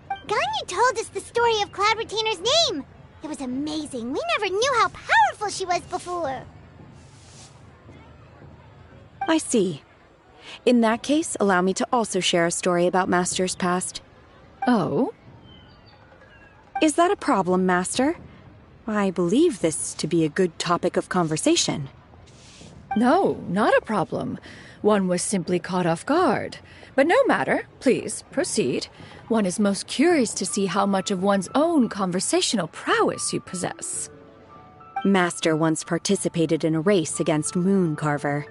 Ganyu told us the story of Cloud Retainer's name. It was amazing. We never knew how powerful she was before. I see. In that case, allow me to also share a story about Master's past. Oh? Is that a problem, Master? I believe this to be a good topic of conversation. No, not a problem. One was simply caught off guard. But no matter. Please, proceed. One is most curious to see how much of one's own conversational prowess you possess. Master once participated in a race against Mooncarver.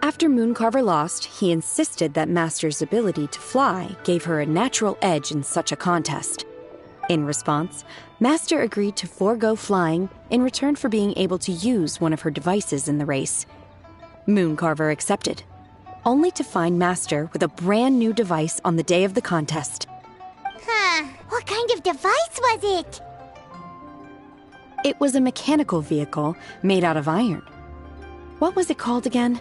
After Mooncarver lost, he insisted that Master's ability to fly gave her a natural edge in such a contest. In response, Master agreed to forego flying in return for being able to use one of her devices in the race. Mooncarver accepted, only to find Master with a brand new device on the day of the contest. Huh, what kind of device was it? It was a mechanical vehicle made out of iron. What was it called again?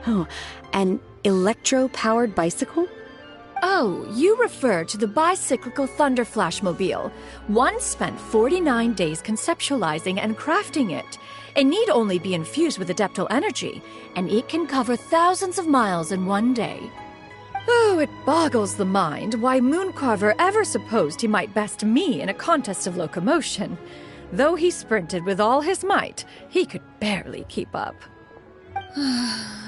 Oh, an electro-powered bicycle? Oh, you refer to the bicyclical Thunder Flashmobile. One spent 49 days conceptualizing and crafting it. It need only be infused with adeptal energy, and it can cover thousands of miles in one day. Oh, it boggles the mind why Mooncarver ever supposed he might best me in a contest of locomotion. Though he sprinted with all his might, he could barely keep up.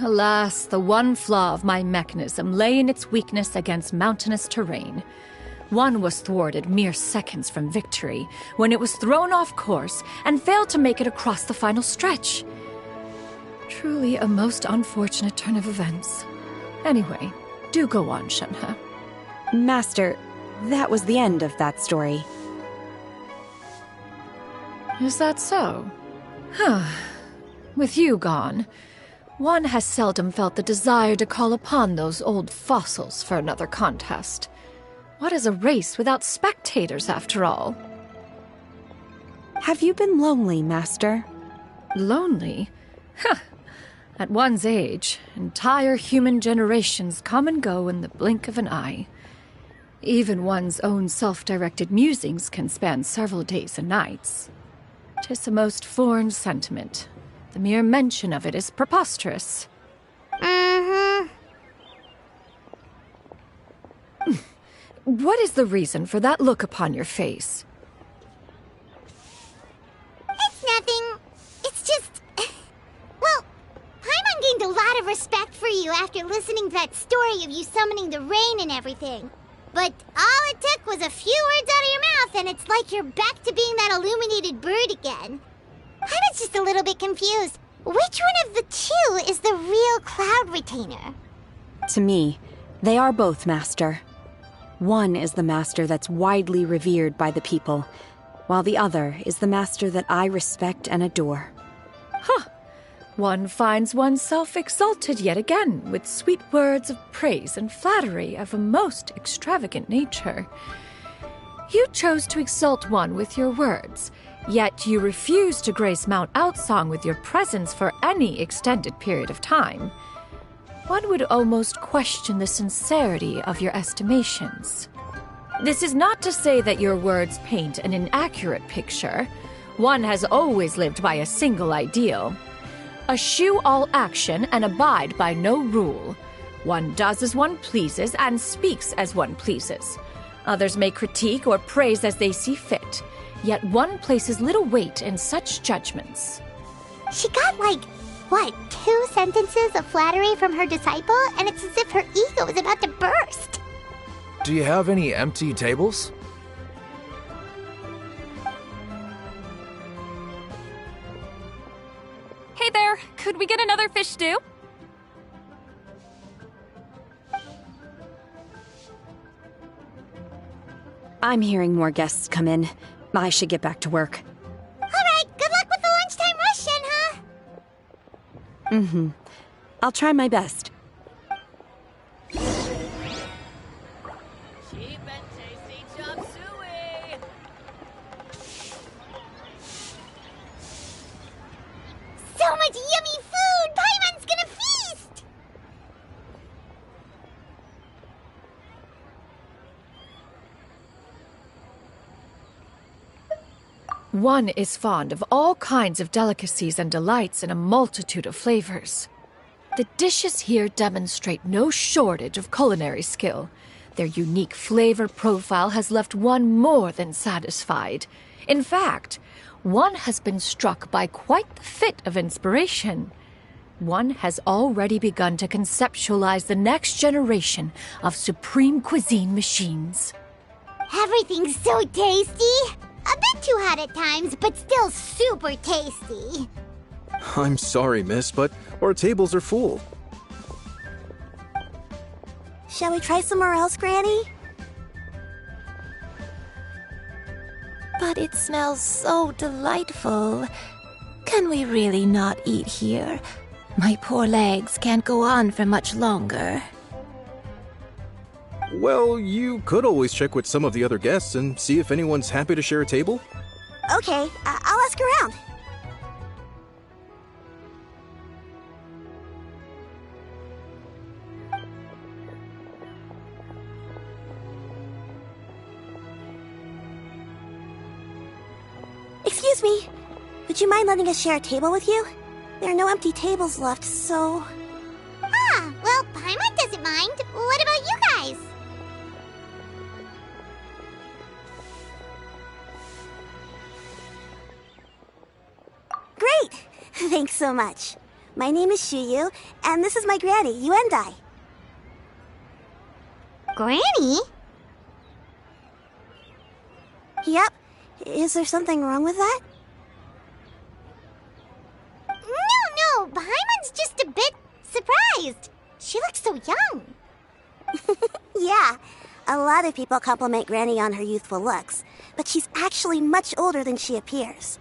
Alas, the one flaw of my mechanism lay in its weakness against mountainous terrain. One was thwarted mere seconds from victory, when it was thrown off course and failed to make it across the final stretch. Truly a most unfortunate turn of events. Anyway, do go on, Shenhe. Master, that was the end of that story. Is that so? Huh. With you gone, one has seldom felt the desire to call upon those old fossils for another contest. What is a race without spectators, after all? Have you been lonely, Master? Lonely? Huh. At one's age, entire human generations come and go in the blink of an eye. Even one's own self-directed musings can span several days and nights. 'Tis a most foreign sentiment. The mere mention of it is preposterous. What is the reason for that look upon your face? It's nothing. It's just... Well, Paimon gained a lot of respect for you after listening mind that story of you summoning the rain and everything. But all it took was a few words out of your mouth, and it's like you're back to being that illuminated bird again. I was just a little bit confused. Which one of the two is the real Cloud Retainer? To me, they are both, Master. One is the master that's widely revered by the people, while the other is the master that I respect and adore. Huh. One finds oneself exalted yet again with sweet words of praise and flattery of a most extravagant nature. You chose to exalt one with your words, yet you refuse to grace Mount Outsong with your presence for any extended period of time. One would almost question the sincerity of your estimations. This is not to say that your words paint an inaccurate picture. One has always lived by a single ideal. Eschew all action and abide by no rule. One does as one pleases and speaks as one pleases. Others may critique or praise as they see fit, yet one places little weight in such judgments. She got 2 sentences of flattery from her disciple, and it's as if her ego is about to burst. Do you have any empty tables? Hey there, could we get another fish stew? I'm hearing more guests come in. I should get back to work. Alright, good luck with the lunchtime rush, Shenhe! Mm-hmm. I'll try my best. So much yummy food! Paimon's gonna feast! One is fond of all kinds of delicacies and delights in a multitude of flavors. The dishes here demonstrate no shortage of culinary skill. Their unique flavor profile has left one more than satisfied. In fact, one has been struck by quite the fit of inspiration. One has already begun to conceptualize the next generation of supreme cuisine machines. Everything's so tasty! A bit too hot at times, but still super tasty. I'm sorry, miss, but our tables are full. Shall we try somewhere else, Granny? But it smells so delightful. Can we really not eat here? My poor legs can't go on for much longer. Well, you could always check with some of the other guests and see if anyone's happy to share a table. Okay, I'll ask around. Excuse me, would you mind letting us share a table with you? There are no empty tables left, so... Ah, well, Paimon doesn't mind. What about you guys? Great! Thanks so much. My name is Shuyu, and this is my granny, Yuendai. Granny? Yep. Is there something wrong with that? No, Paimon's just a bit surprised. She looks so young. Yeah, a lot of people compliment Granny on her youthful looks, but she's actually much older than she appears.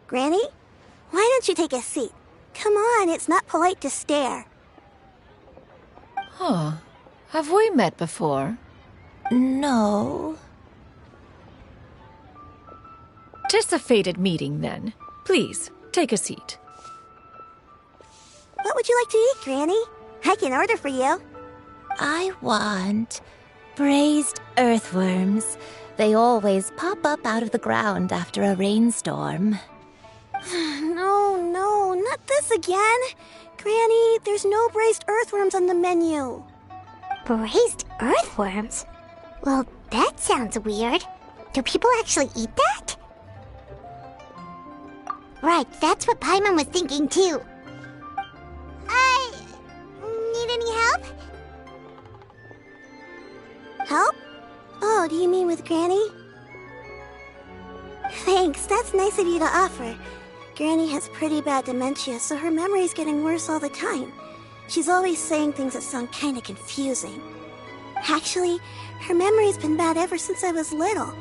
Granny, why don't you take a seat? Come on, it's not polite to stare. Huh. Have we met before? No. 'Tis a fated meeting, then. Please, take a seat. What would you like to eat, Granny? I can order for you. I want braised earthworms. They always pop up out of the ground after a rainstorm. No, not this again. Granny, there's no braised earthworms on the menu. Braised earthworms? Well, that sounds weird. Do people actually eat that? Right, that's what Paimon was thinking too. Need any help? Help? Oh, do you mean with Granny? Thanks, that's nice of you to offer. Granny has pretty bad dementia, so her memory's getting worse all the time. She's always saying things that sound kinda confusing. Actually, her memory's been bad ever since I was little.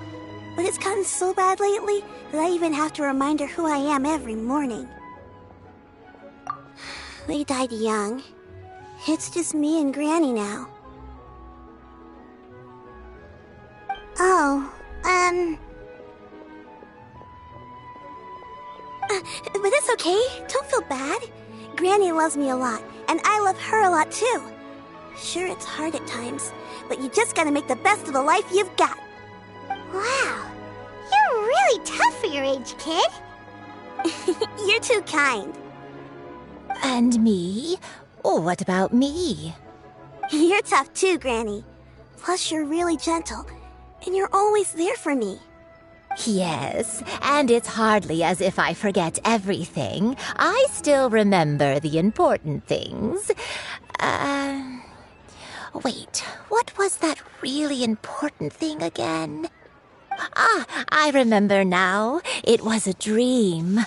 But it's gotten so bad lately that I even have to remind her who I am every morning. They died young. It's just me and Granny now. Oh, but it's okay. Don't feel bad. Granny loves me a lot, and I love her a lot too. Sure, it's hard at times, but you just gotta make the best of the life you've got. Wow, you're really tough for your age, kid. You're too kind. And me? Oh, what about me? You're tough too, Granny. Plus, you're really gentle, and you're always there for me. Yes, and it's hardly as if I forget everything. I still remember the important things. Wait, what was that really important thing again? Ah, I remember now. It was a dream.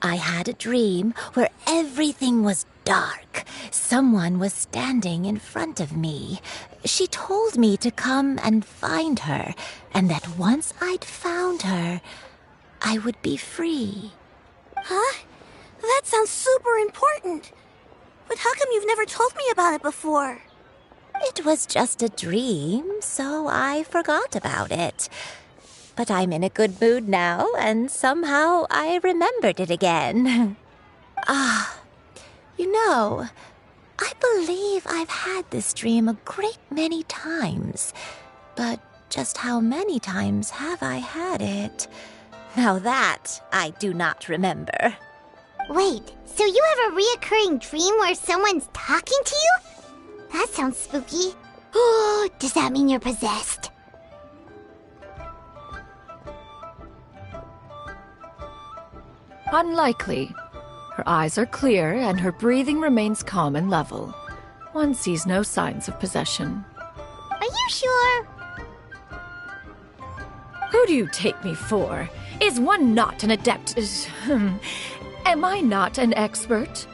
I had a dream where everything was dark. Someone was standing in front of me. She told me to come and find her, and that once I'd found her, I would be free. Huh? That sounds super important. But how come you've never told me about it before? It was just a dream, so I forgot about it. But I'm in a good mood now, and somehow I remembered it again. You know, I believe I've had this dream a great many times. But just how many times have I had it? Now that I do not remember. Wait, so you have a reoccurring dream where someone's talking to you? That sounds spooky. Oh, does that mean you're possessed? Unlikely. Her eyes are clear and her breathing remains calm and level. One sees no signs of possession. Are you sure? Who do you take me for? Is one not an adept? Am I not an expert?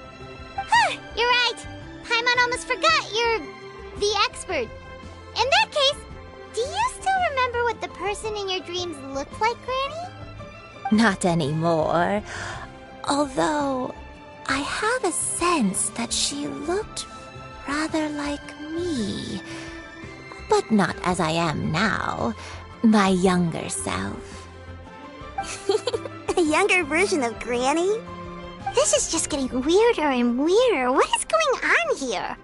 Huh, you're right. Paimon almost forgot you're the expert. In that case, do you still remember what the person in your dreams looked like, Granny? Not anymore. Although, I have a sense that she looked rather like me. But not as I am now. My younger self. A younger version of Granny? This is just getting weirder and weirder. What is going on here?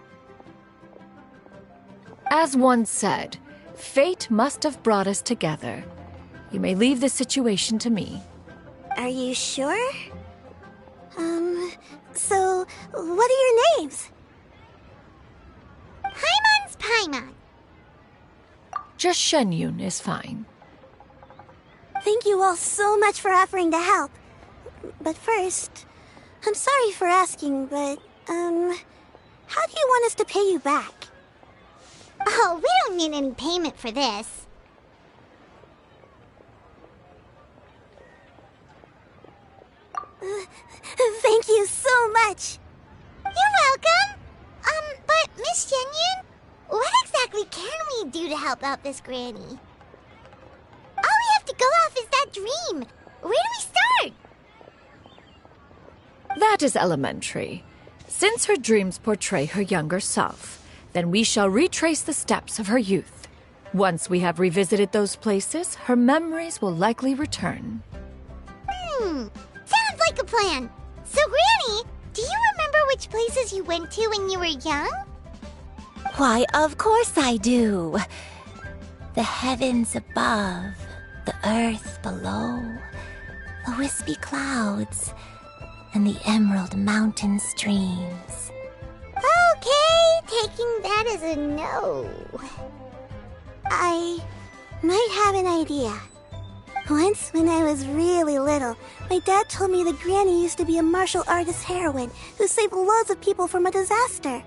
As one said, fate must have brought us together. You may leave this situation to me. Are you sure? So, what are your names? Paimon's Paimon. Just Shenyun is fine. Thank you all so much for offering to help. But first, I'm sorry for asking, but, how do you want us to pay you back? Oh, we don't need any payment for this. Thank you so much. You're welcome. But Miss Shenyun, what exactly can we do to help out this granny? All we have to go off is that dream. Where do we start? That is elementary. Since her dreams portray her younger self, then we shall retrace the steps of her youth. Once we have revisited those places, her memories will likely return. Sounds like a plan. So, Granny, do you remember which places you went to when you were young? Why, of course I do. The heavens above, the earth below, the wispy clouds, and the emerald mountain streams. Okay, taking that as a no. I might have an idea. Once, when I was really little, my dad told me that Granny used to be a martial artist heroine who saved loads of people from a disaster.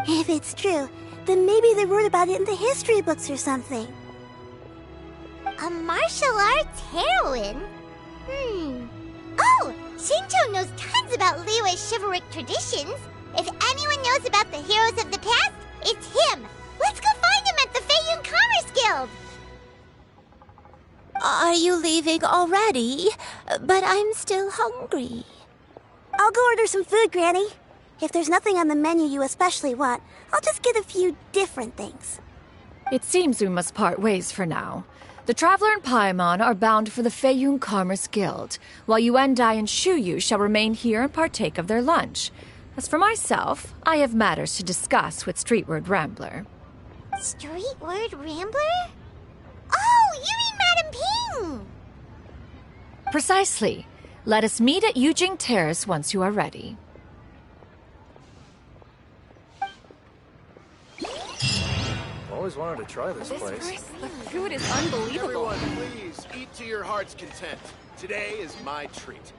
If it's true, then maybe they wrote about it in the history books or something. A martial arts heroine? Oh, Shincho knows tons about Liyue's chivalric traditions. If anyone knows about the heroes of the past, it's him. Let's go find him at the Feiyun Commerce Guild. Are you leaving already? But I'm still hungry. I'll go order some food, Granny. If there's nothing on the menu you especially want, I'll just get a few different things. It seems we must part ways for now. The Traveler and Paimon are bound for the Feiyun Commerce Guild, while Yuendai and Shuyu shall remain here and partake of their lunch. As for myself, I have matters to discuss with Streetward Rambler. Streetward Rambler? Oh, you mean Madame Ping! Precisely. Let us meet at Yujing Terrace once you are ready. Always wanted to try this place. The food is unbelievable. Everyone, please eat to your heart's content. Today is my treat.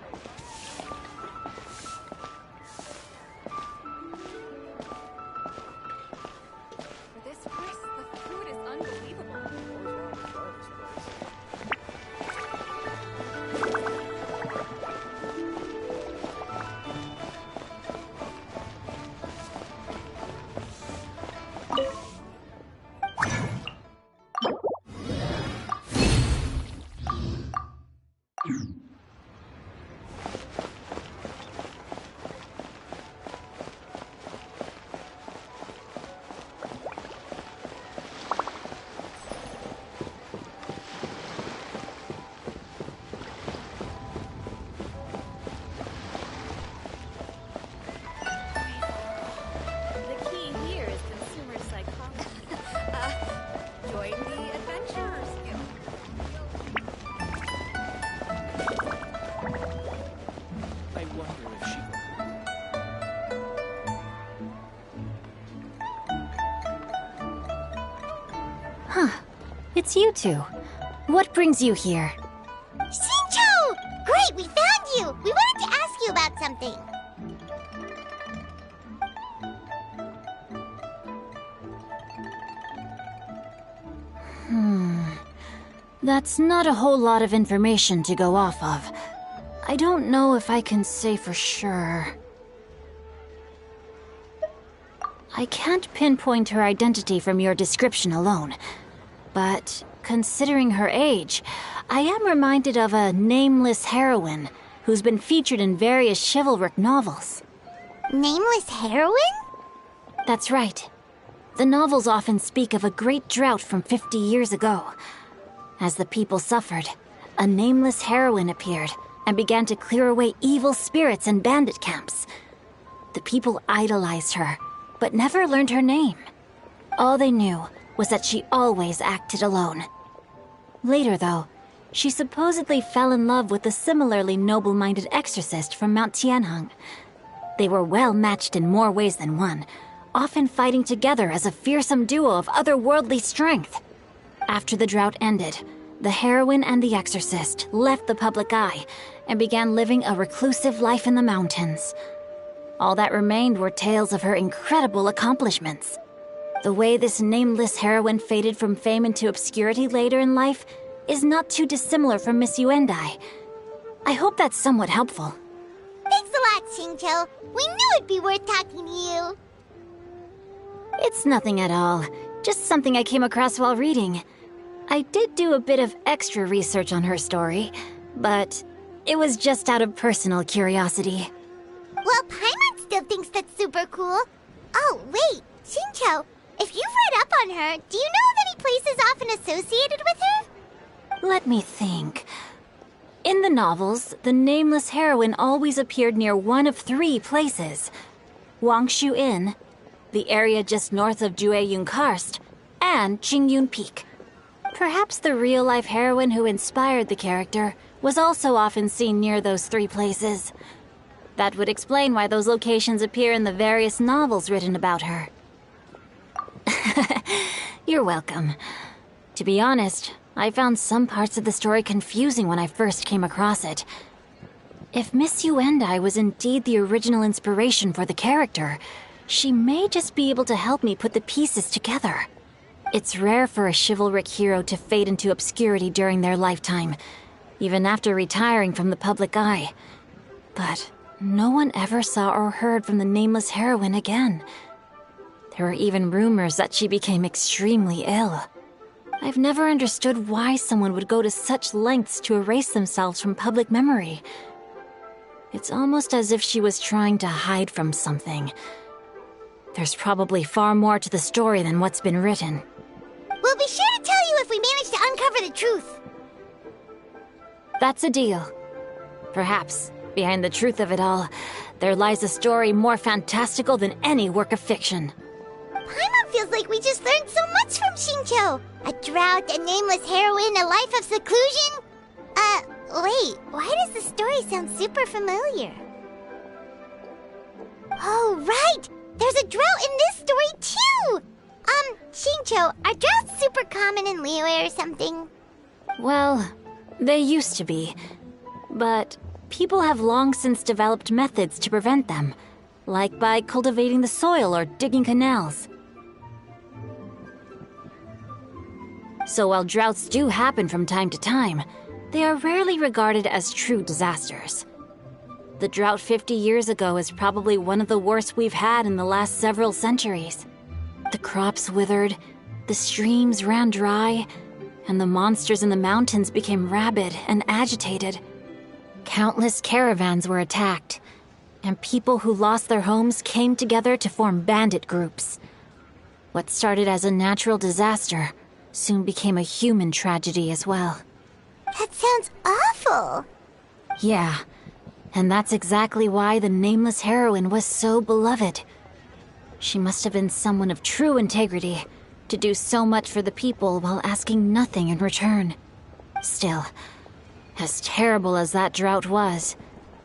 For this price, the food is unbelievable. It's you two. What brings you here? Shincho! Great, we found you! We wanted to ask you about something. That's not a whole lot of information to go off of. I don't know if I can say for sure. I can't pinpoint her identity from your description alone. But considering her age, I am reminded of a nameless heroine who's been featured in various chivalric novels. Nameless heroine? That's right. The novels often speak of a great drought from 50 years ago. As the people suffered, a nameless heroine appeared and began to clear away evil spirits in bandit camps. The people idolized her, but never learned her name. All they knew was that she always acted alone. Later, though, she supposedly fell in love with a similarly noble-minded exorcist from Mount Tianheng. They were well matched in more ways than one, often fighting together as a fearsome duo of otherworldly strength. After the drought ended, the heroine and the exorcist left the public eye and began living a reclusive life in the mountains. All that remained were tales of her incredible accomplishments. The way this nameless heroine faded from fame into obscurity later in life is not too dissimilar from Miss Yuendai. I hope that's somewhat helpful. Thanks a lot, Shincho. We knew it'd be worth talking to you. It's nothing at all. Just something I came across while reading. I did do a bit of extra research on her story, but it was just out of personal curiosity. Well, Paimon still thinks that's super cool. Oh, wait, Shincho, if you've read up on her, do you know of any places often associated with her? Let me think. In the novels, the nameless heroine always appeared near one of 3 places. Wangshu Inn, the area just north of Jueyun Karst, and Qingyun Peak. Perhaps the real-life heroine who inspired the character was also often seen near those 3 places. That would explain why those locations appear in the various novels written about her. You're welcome. To be honest, I found some parts of the story confusing when I first came across it. If Miss Yuendai was indeed the original inspiration for the character, she may just be able to help me put the pieces together. It's rare for a chivalric hero to fade into obscurity during their lifetime, even after retiring from the public eye. But no one ever saw or heard from the nameless heroine again. There were even rumors that she became extremely ill. I've never understood why someone would go to such lengths to erase themselves from public memory. It's almost as if she was trying to hide from something. There's probably far more to the story than what's been written. We'll be sure to tell you if we manage to uncover the truth. That's a deal. Perhaps, behind the truth of it all, there lies a story more fantastical than any work of fiction. Paimon feels like we just learned so much from Xingqiu. A drought, a nameless heroine, a life of seclusion. Wait, why does the story sound super familiar? Oh, right! There's a drought in this story, too! Xingqiu, are droughts super common in Liyue or something? Well, they used to be. But people have long since developed methods to prevent them, like by cultivating the soil or digging canals. So while droughts do happen from time to time, they are rarely regarded as true disasters. The drought 50 years ago is probably one of the worst we've had in the last several centuries. The crops withered, the streams ran dry, and the monsters in the mountains became rabid and agitated. Countless caravans were attacked, and people who lost their homes came together to form bandit groups. What started as a natural disaster soon became a human tragedy as well. That sounds awful. Yeah, and that's exactly why the nameless heroine was so beloved. She must have been someone of true integrity, to do so much for the people while asking nothing in return. Still, as terrible as that drought was,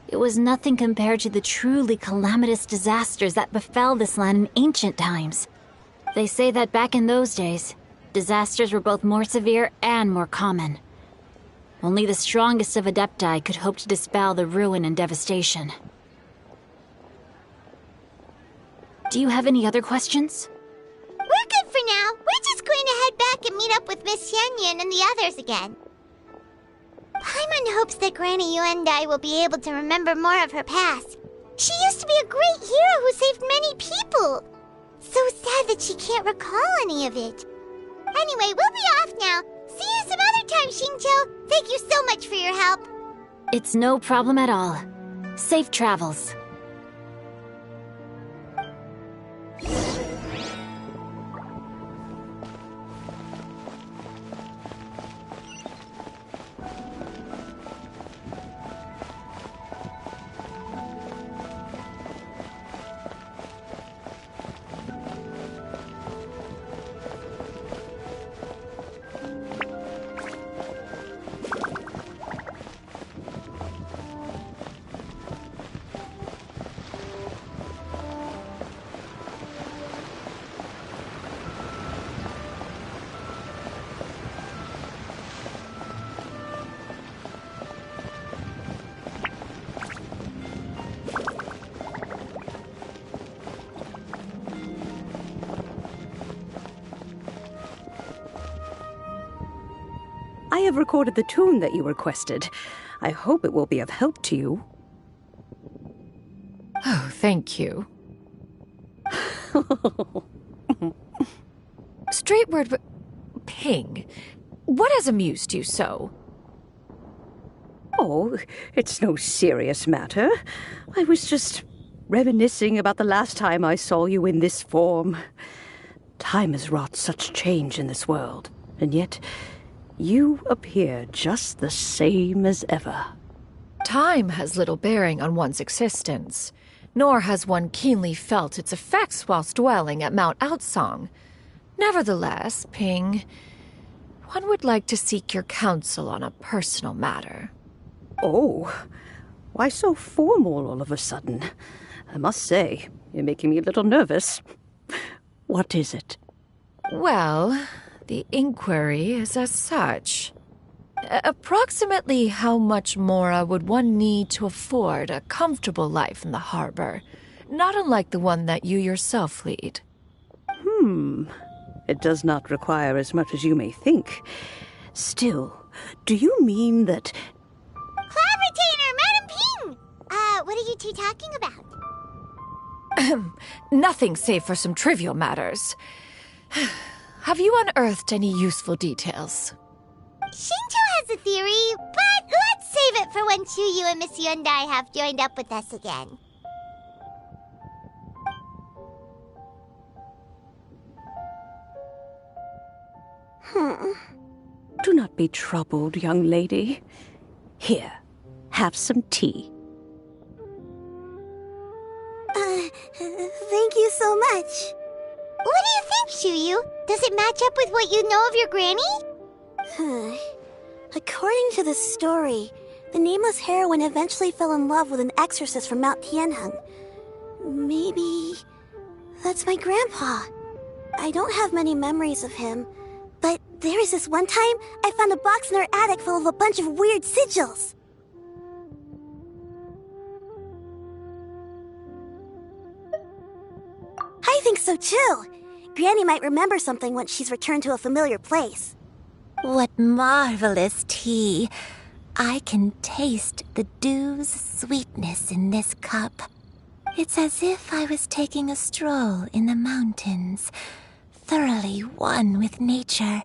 it was nothing compared to the truly calamitous disasters that befell this land in ancient times. They say that back in those days, disasters were both more severe and more common. Only the strongest of Adepti could hope to dispel the ruin and devastation. Do you have any other questions? We're good for now. We're just going to head back and meet up with Miss Xianyun and the others again. Paimon hopes that Granny Yuendai will be able to remember more of her past. She used to be a great hero who saved many people. So sad that she can't recall any of it. Anyway, we'll be off now. See you some other time, Xingqiu. Thank you so much for your help. It's no problem at all. Safe travels. I have recorded the tune that you requested. I hope it will be of help to you. Oh, thank you. Straight word, Ping. What has amused you so? Oh, it's no serious matter. I was just reminiscing about the last time I saw you in this form. Time has wrought such change in this world, and yet you appear just the same as ever. Time has little bearing on one's existence, nor has one keenly felt its effects whilst dwelling at Mount Outsong. Nevertheless, Ping, one would like to seek your counsel on a personal matter. Oh, why so formal all of a sudden? I must say, you're making me a little nervous. What is it? Well, the inquiry is as such. Approximately how much more would one need to afford a comfortable life in the harbor, not unlike the one that you yourself lead? It does not require as much as you may think. Still, do you mean that... Clavitainer, Madam Ping! What are you two talking about? Nothing save for some trivial matters. Have you unearthed any useful details? Shinto has a theory, but let's save it for when Chuyu and Miss Yundai have joined up with us again. Do not be troubled, young lady. Here, have some tea. Thank you so much. What do you think, Chuyu? Does it match up with what you know of your granny? According to the story, the nameless heroine eventually fell in love with an exorcist from Mount Tianheng. Maybe that's my grandpa. I don't have many memories of him, but there was this one time I found a box in our attic full of a bunch of weird sigils. I think so too. Granny might remember something once she's returned to a familiar place. What marvelous tea. I can taste the dew's sweetness in this cup. It's as if I was taking a stroll in the mountains, thoroughly one with nature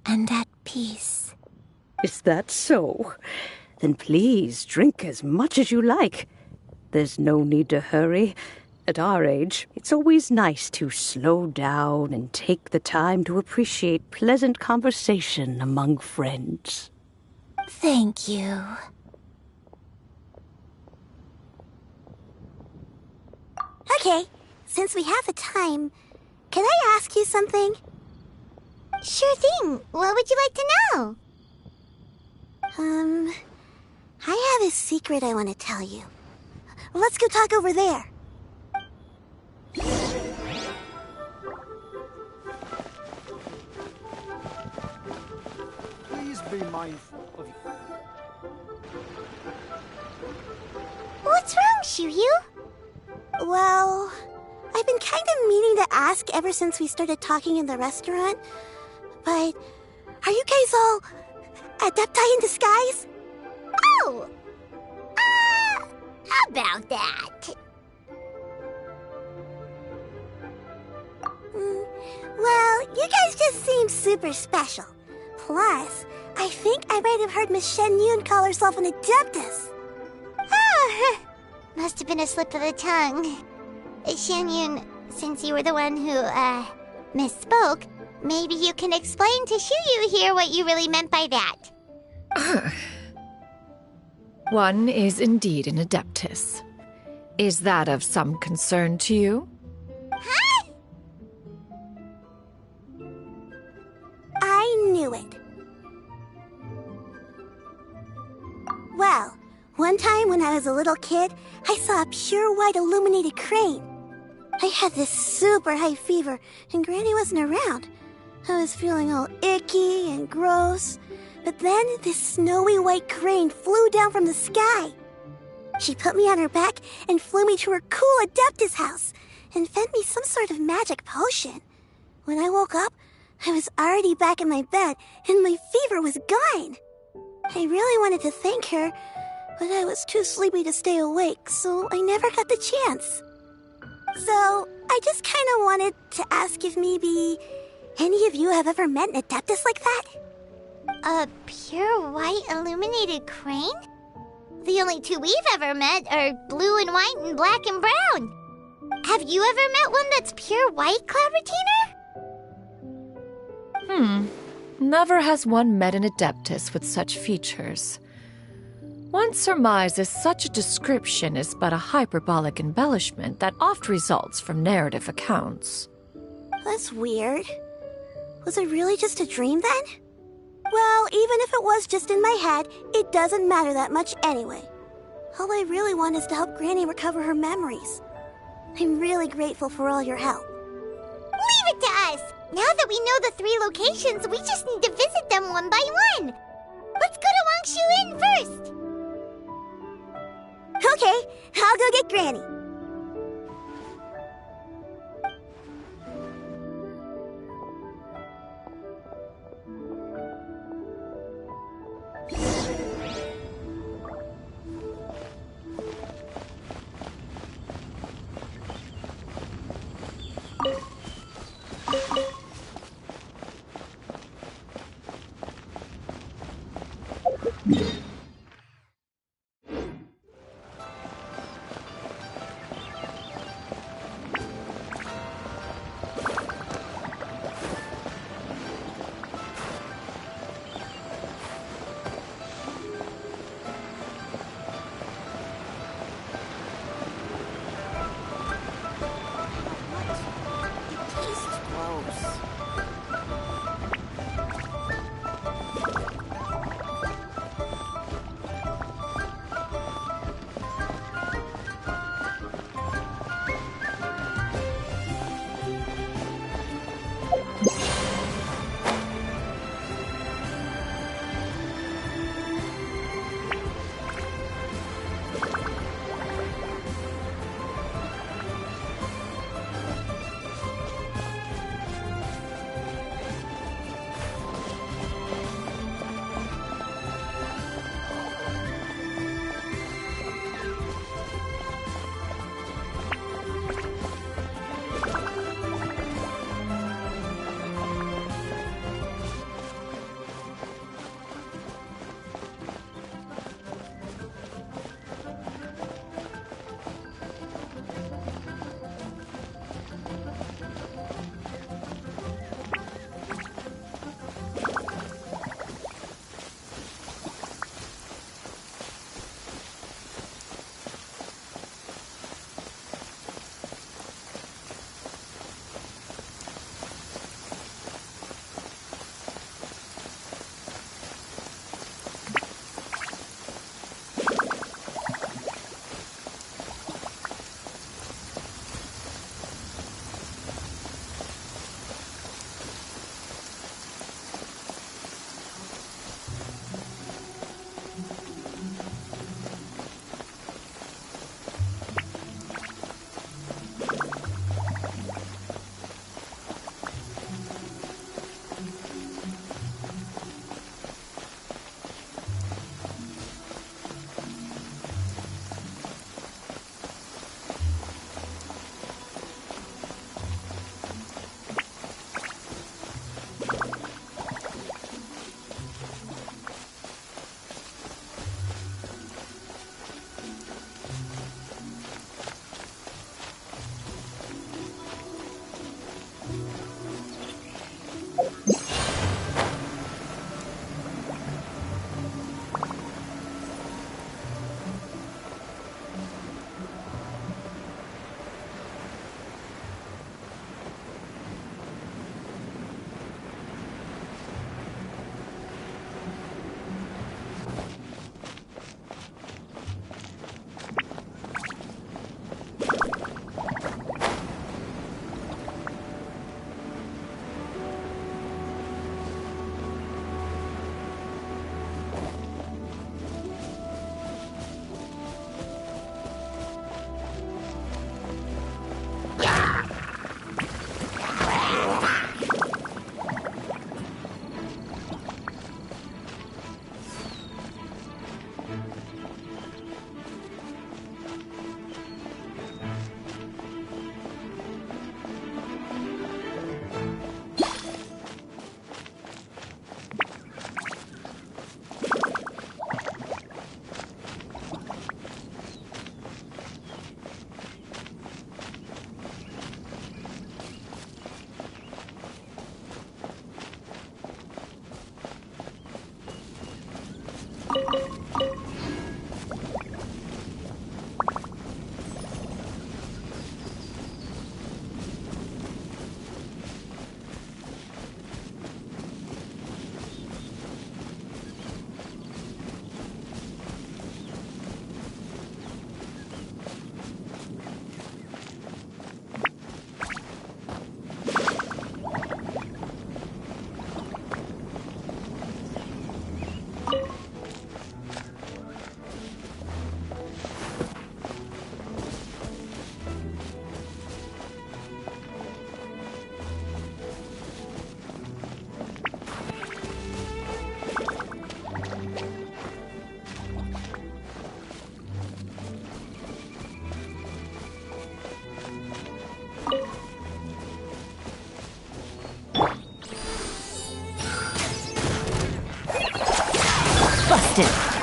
and at peace. Is that so? Then please drink as much as you like. There's no need to hurry. At our age, it's always nice to slow down and take the time to appreciate pleasant conversation among friends. Thank you. Okay, since we have the time, can I ask you something? Sure thing. What would you like to know? I have a secret I want to tell you. Let's go talk over there. Please be mindful of you. What's wrong, Chuyu? Well, I've been kind of meaning to ask ever since we started talking in the restaurant, but are you guys all adepti in disguise? Oh! About that. Well, you guys just seem super special. Plus, I think I might have heard Miss Shen Yun call herself an adeptus. Oh, must have been a slip of the tongue. Shen Yun, since you were the one who, misspoke, maybe you can explain to Chuyu here what you really meant by that. One is indeed an adeptus. Is that of some concern to you? Huh? I knew it. Well, one time when I was a little kid, I saw a pure white illuminated crane. I had this super high fever, and Granny wasn't around. I was feeling all icky and gross. But then this snowy white crane flew down from the sky. She put me on her back and flew me to her cool Adeptus house and fed me some sort of magic potion. When I woke up, I was already back in my bed and my fever was gone. I really wanted to thank her, but I was too sleepy to stay awake, so I never got the chance. So I just kind of wanted to ask if maybe any of you have ever met an Adeptus like that? A pure white illuminated crane? The only two we've ever met are blue and white and black and brown. Have you ever met one that's pure white, Clavitiner? Never has one met an adeptus with such features. One surmises such a description is but a hyperbolic embellishment that oft results from narrative accounts. That's weird. Was it really just a dream then? Well, even if it was just in my head, it doesn't matter that much anyway. All I really want is to help Granny recover her memories. I'm really grateful for all your help. Leave it to us! Now that we know the 3 locations, we just need to visit them one by one. Let's go to Wangshu Inn first. Okay, I'll go get Granny. tasted.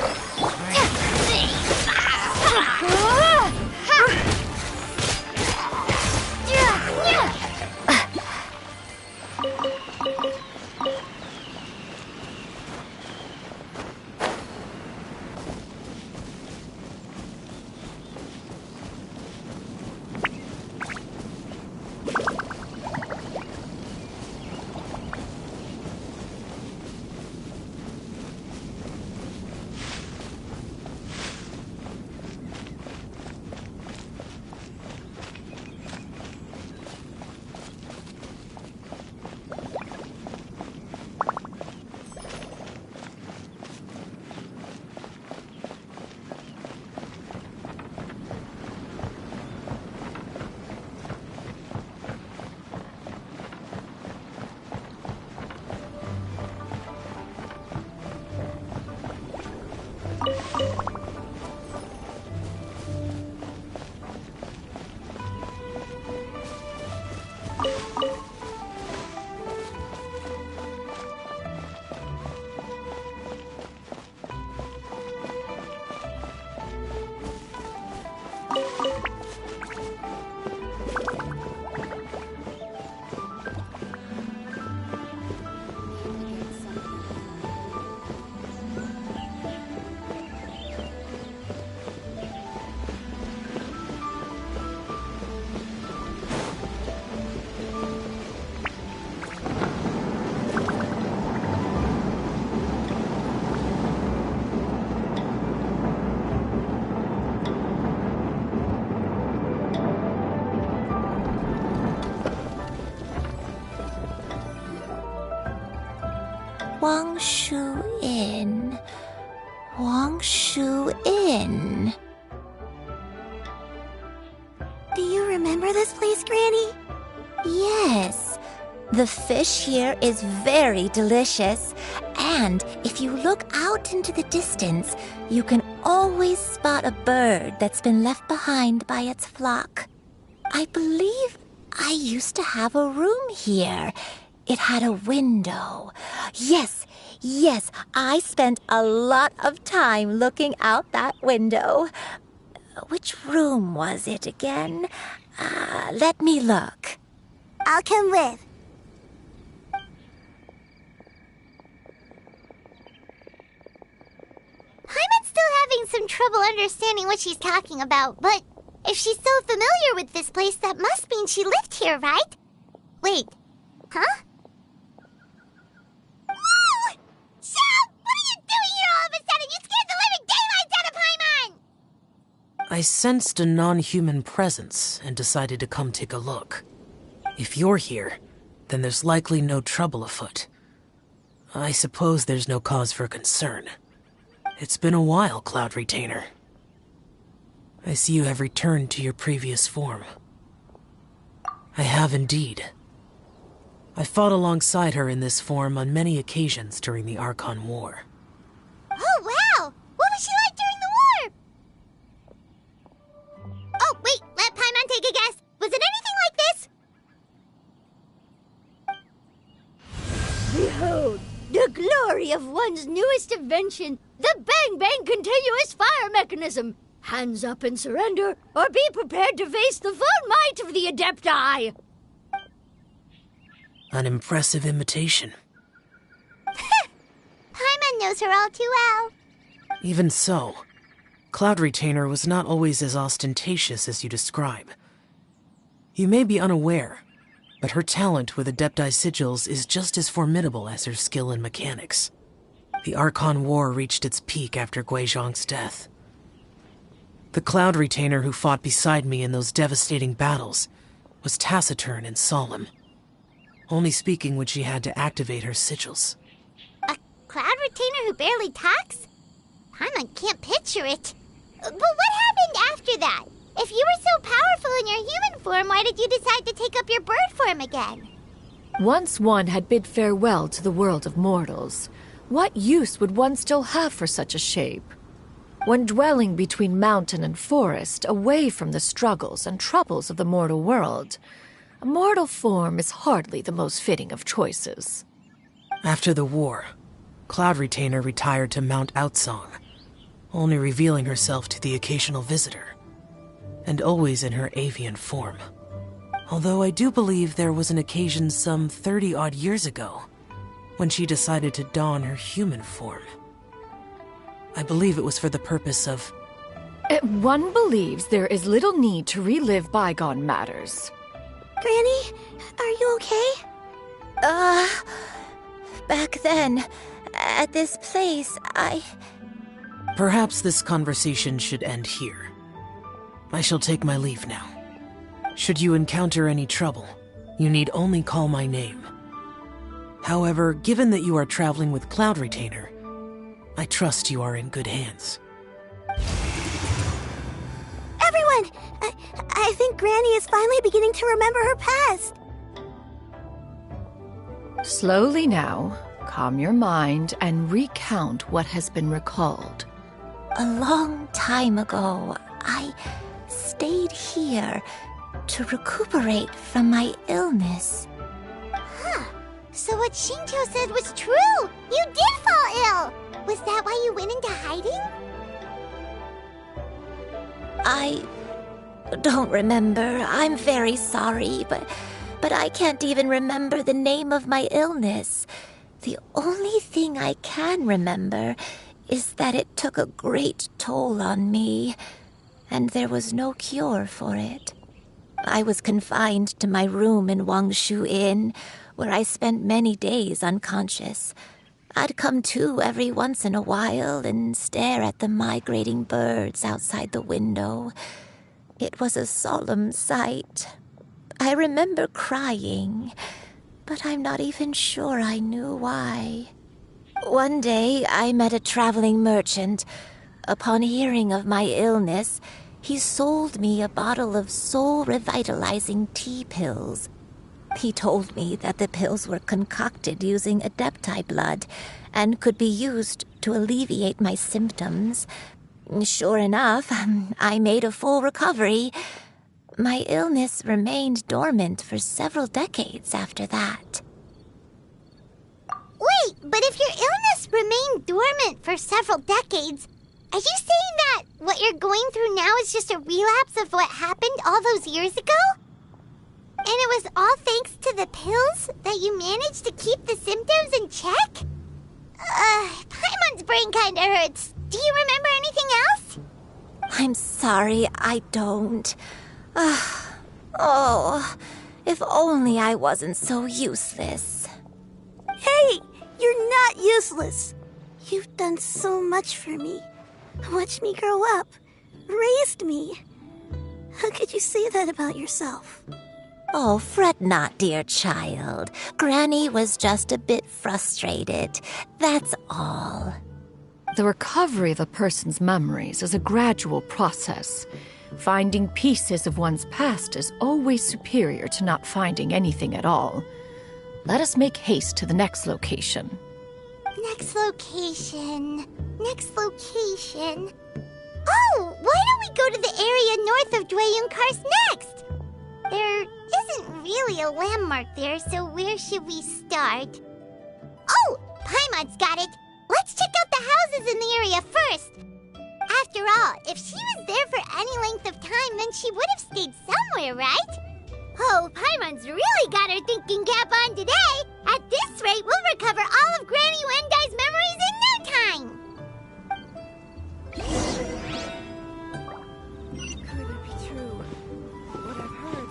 Wangshu Inn. Wangshu Inn. Do you remember this place, Granny? Yes. The fish here is very delicious. And if you look out into the distance, you can always spot a bird that's been left behind by its flock. I believe I used to have a room here. It had a window. Yes, I spent a lot of time looking out that window. Which room was it again? Let me look. I'll come with. Paimon's still having some trouble understanding what she's talking about, but if she's so familiar with this place, that must mean she lived here, right? Wait, huh? Whoa! Shao! What are you doing here all of a sudden? You scared the living daylights out of Paimon! I sensed a non-human presence and decided to come take a look. If you're here, then there's likely no trouble afoot. I suppose there's no cause for concern. It's been a while, Cloud Retainer. I see you have returned to your previous form. I have indeed. I fought alongside her in this form on many occasions during the Archon War. Oh, wow! What was she like during the war? Oh, wait, let Paimon take a guess. Was it anything like this? Behold, the glory of one's newest invention, the Bang Bang Continuous Fire Mechanism. Hands up and surrender, or be prepared to face the full might of the Adepti. An impressive imitation. Paimon knows her all too well. Even so, Cloud Retainer was not always as ostentatious as you describe. You may be unaware, but her talent with Adepti sigils is just as formidable as her skill in mechanics. The Archon War reached its peak after Guizhong's death. The Cloud Retainer who fought beside me in those devastating battles was taciturn and solemn, only speaking when she had to activate her sigils. A Cloud Retainer who barely talks? Paimon can't picture it. But what happened after that? If you were so powerful in your human form, why did you decide to take up your bird form again? Once one had bid farewell to the world of mortals, what use would one still have for such a shape? When dwelling between mountain and forest, away from the struggles and troubles of the mortal world, a mortal form is hardly the most fitting of choices. After the war, Cloud Retainer retired to Mount Outsong, only revealing herself to the occasional visitor, and always in her avian form. Although I do believe there was an occasion some 30-odd years ago when she decided to don her human form. I believe it was for the purpose of... One believes there is little need to relive bygone matters. Granny, are you okay? Back then, at this place, Perhaps this conversation should end here. I shall take my leave now. Should you encounter any trouble, you need only call my name. However, given that you are traveling with Cloud Retainer, I trust you are in good hands. Everyone! I think Granny is finally beginning to remember her past. Slowly now, calm your mind and recount what has been recalled. A long time ago, I stayed here to recuperate from my illness. Huh. So what Shinto said was true! You did fall ill! Was that why you went into hiding? I don't remember. I'm very sorry, but I can't even remember the name of my illness. The only thing I can remember is that it took a great toll on me, and there was no cure for it. I was confined to my room in Wangshu Inn, where I spent many days unconscious. I'd come to every once in a while and stare at the migrating birds outside the window. It was a solemn sight. I remember crying, but I'm not even sure I knew why. One day, I met a traveling merchant. Upon hearing of my illness, he sold me a bottle of soul-revitalizing tea pills. He told me that the pills were concocted using Adepti blood and could be used to alleviate my symptoms. Sure enough, I made a full recovery. My illness remained dormant for several decades after that. Wait, but if your illness remained dormant for several decades, are you saying that what you're going through now is just a relapse of what happened all those years ago? And it was all thanks to the pills that you managed to keep the symptoms in check? Paimon's brain kinda hurts. Do you remember anything else? I'm sorry, I don't. Oh, if only I wasn't so useless. Hey, you're not useless. You've done so much for me. Watched me grow up. Raised me. How could you say that about yourself? Oh, fret not, dear child. Granny was just a bit frustrated. That's all. The recovery of a person's memories is a gradual process. Finding pieces of one's past is always superior to not finding anything at all. Let us make haste to the next location. Next location. Next location. Oh, why don't we go to the area north of Dwayunkars next? There isn't really a landmark there, so where should we start? Oh, Paimon's got it. Let's check out the houses in the area first. After all, if she was there for any length of time, then she would have stayed somewhere, right? Oh, Paimon's really got her thinking cap on today. At this rate, we'll recover all of Granny Wendai's memories in no time. Could it be true? What I've heard.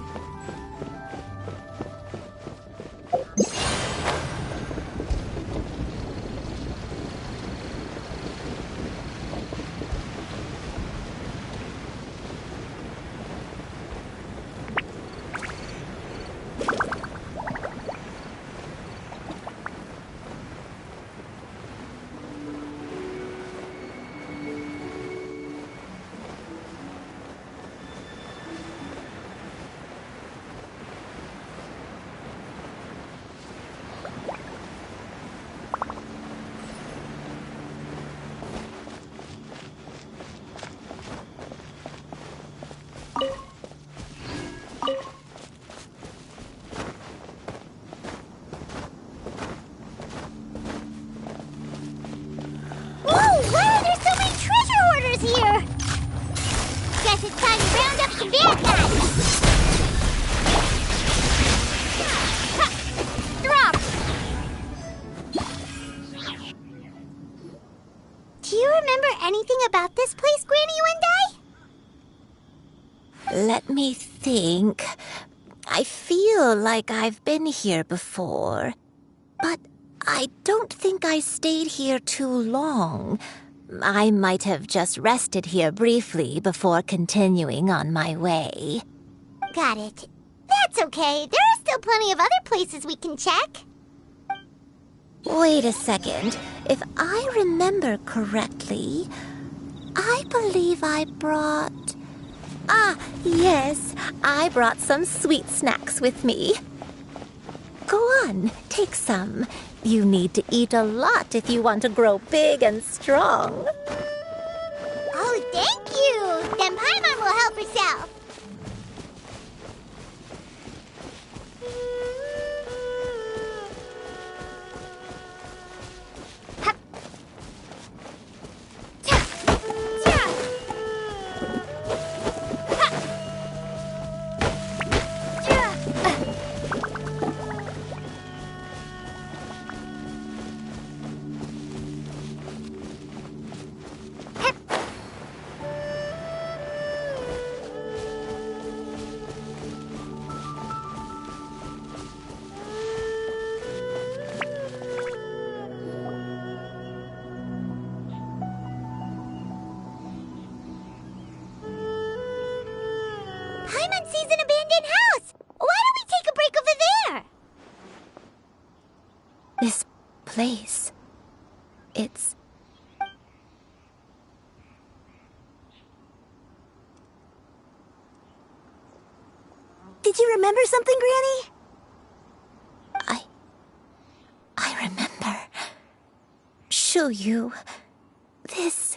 Bear gun! Drop! Do you remember anything about this place, Granny Wendai? Let me think. I feel like I've been here before, but I don't think I stayed here too long. I might have just rested here briefly before continuing on my way. Got it. That's okay. There are still plenty of other places we can check. Wait a second. If I remember correctly, I believe I brought... Ah, yes. I brought some sweet snacks with me. Go on, take some. You need to eat a lot if you want to grow big and strong. Oh, thank you! Then Paimon will help herself. Paimon sees an abandoned house! Why don't we take a break over there? This place... it's... Did you remember something, Granny? I remember. Shuyu, this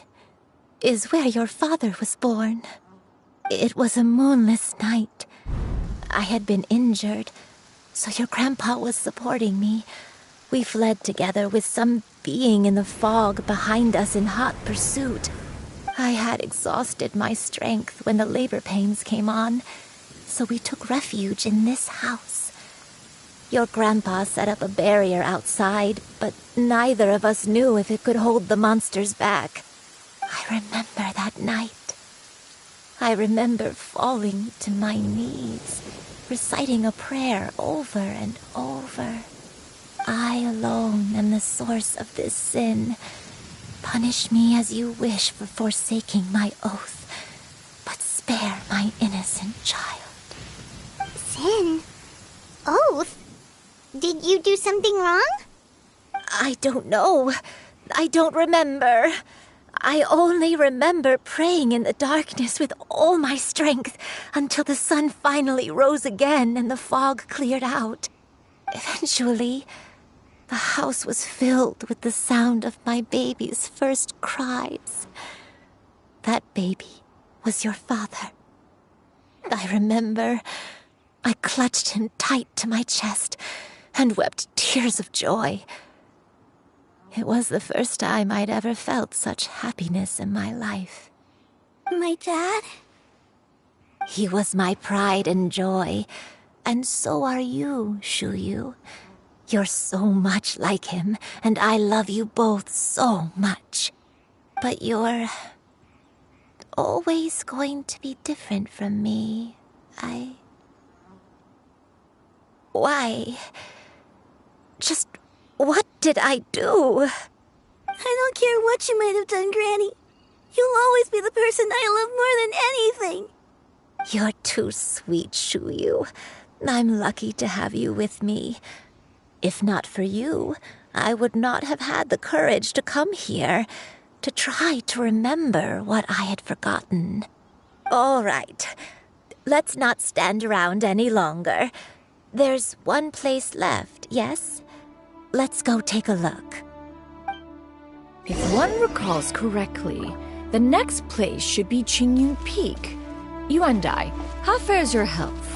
is where your father was born. It was a moonless night. I had been injured, so your grandpa was supporting me. We fled together with some being in the fog behind us in hot pursuit. I had exhausted my strength when the labor pains came on, so we took refuge in this house. Your grandpa set up a barrier outside, but neither of us knew if it could hold the monsters back. I remember that night. I remember falling to my knees, reciting a prayer over and over. I alone am the source of this sin. Punish me as you wish for forsaking my oath, but spare my innocent child. Sin? Oath? Did you do something wrong? I don't know. I don't remember. I only remember praying in the darkness with all my strength until the sun finally rose again and the fog cleared out. Eventually, the house was filled with the sound of my baby's first cries. That baby was your father. I remember I clutched him tight to my chest and wept tears of joy. It was the first time I'd ever felt such happiness in my life. My dad? He was my pride and joy, and so are you, Shuyu. You're so much like him, and I love you both so much. But you're always going to be different from me. Why? Just what did I do? I don't care what you might have done, Granny. You'll always be the person I love more than anything. You're too sweet, Shuyu. I'm lucky to have you with me. If not for you, I would not have had the courage to come here, to try to remember what I had forgotten. All right, let's not stand around any longer. There's one place left, yes? Let's go take a look. If one recalls correctly, the next place should be Qingyu Peak. Yuandai, how fares your health?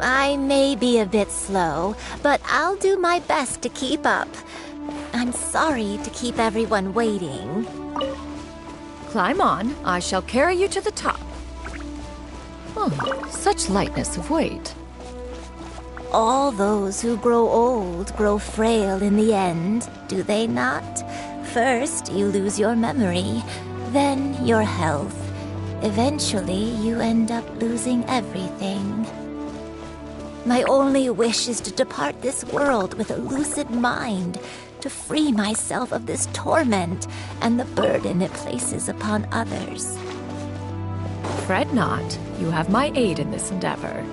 I may be a bit slow, but I'll do my best to keep up. I'm sorry to keep everyone waiting. Climb on. I shall carry you to the top. Oh, such lightness of weight. All those who grow old grow frail in the end, do they not? First, you lose your memory, then your health. Eventually, you end up losing everything. My only wish is to depart this world with a lucid mind, to free myself of this torment and the burden it places upon others. Fret not. You have my aid in this endeavor.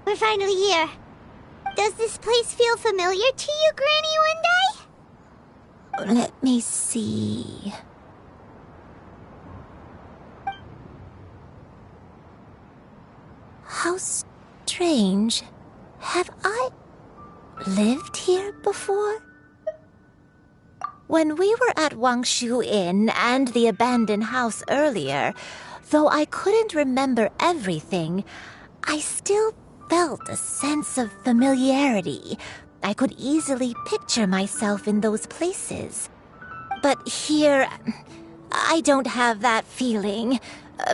We're finally here. Does this place feel familiar to you, Granny, one day? Let me see. How strange. Have I lived here before? When we were at Wangshu Inn and the abandoned house earlier, though I couldn't remember everything, I still felt a sense of familiarity. I could easily picture myself in those places. But here, I don't have that feeling.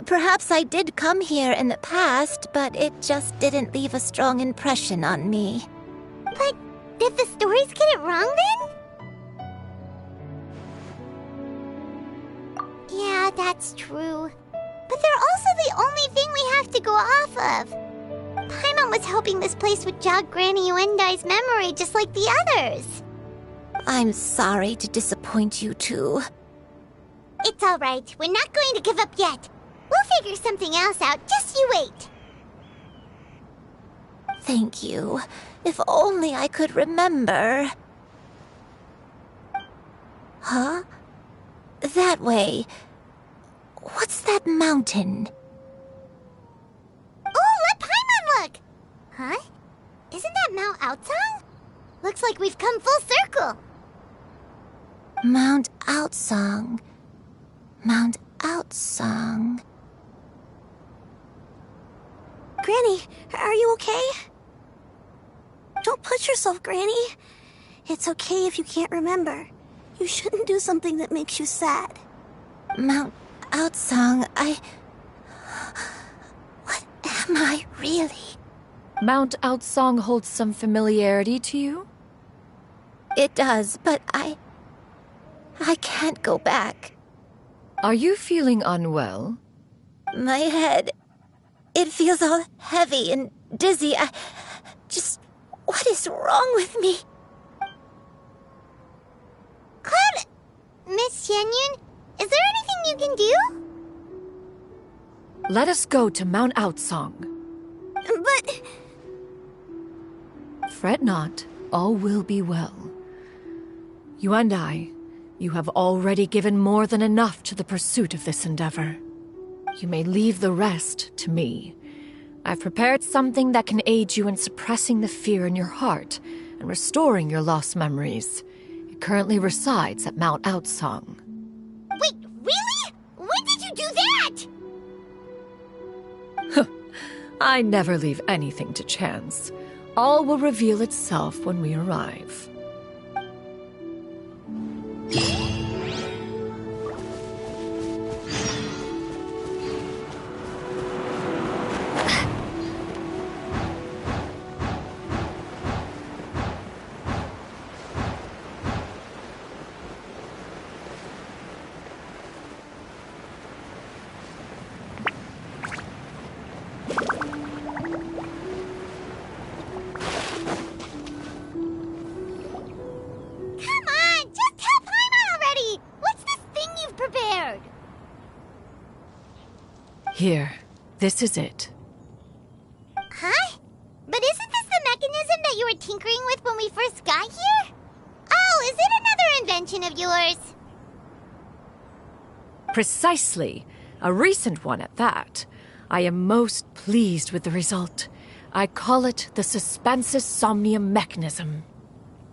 Perhaps I did come here in the past, but it just didn't leave a strong impression on me. But did the stories get it wrong then? Yeah, that's true. But they're also the only thing we have to go off of. Paimon was hoping this place would jog Granny Uendai's memory just like the others. I'm sorry to disappoint you too. It's all right. We're not going to give up yet. We'll figure something else out. Just you wait. Thank you. If only I could remember. Huh? That way. What's that mountain? Oh, let Paimon look! Huh? Isn't that Mount Outsong? Looks like we've come full circle. Mount Outsong. Mount Outsong. Granny, are you okay? Don't push yourself, Granny. It's okay if you can't remember. You shouldn't do something that makes you sad. Mount Outsong, What am I really? Mount Outsong holds some familiarity to you? It does, but I can't go back. Are you feeling unwell? My head, it feels all heavy and dizzy. What is wrong with me? Cloud, Miss Xianyun, is there anything you can do? Let us go to Mount Outsong. But... Fret not, all will be well. You and I, you have already given more than enough to the pursuit of this endeavor. You may leave the rest to me. I've prepared something that can aid you in suppressing the fear in your heart and restoring your lost memories. It currently resides at Mount Outsong. Wait, really? When did you do that? I never leave anything to chance. All will reveal itself when we arrive. Here, this is it. Huh? But isn't this the mechanism that you were tinkering with when we first got here? Oh, is it another invention of yours? Precisely. A recent one at that. I am most pleased with the result. I call it the Suspensus Somnium mechanism.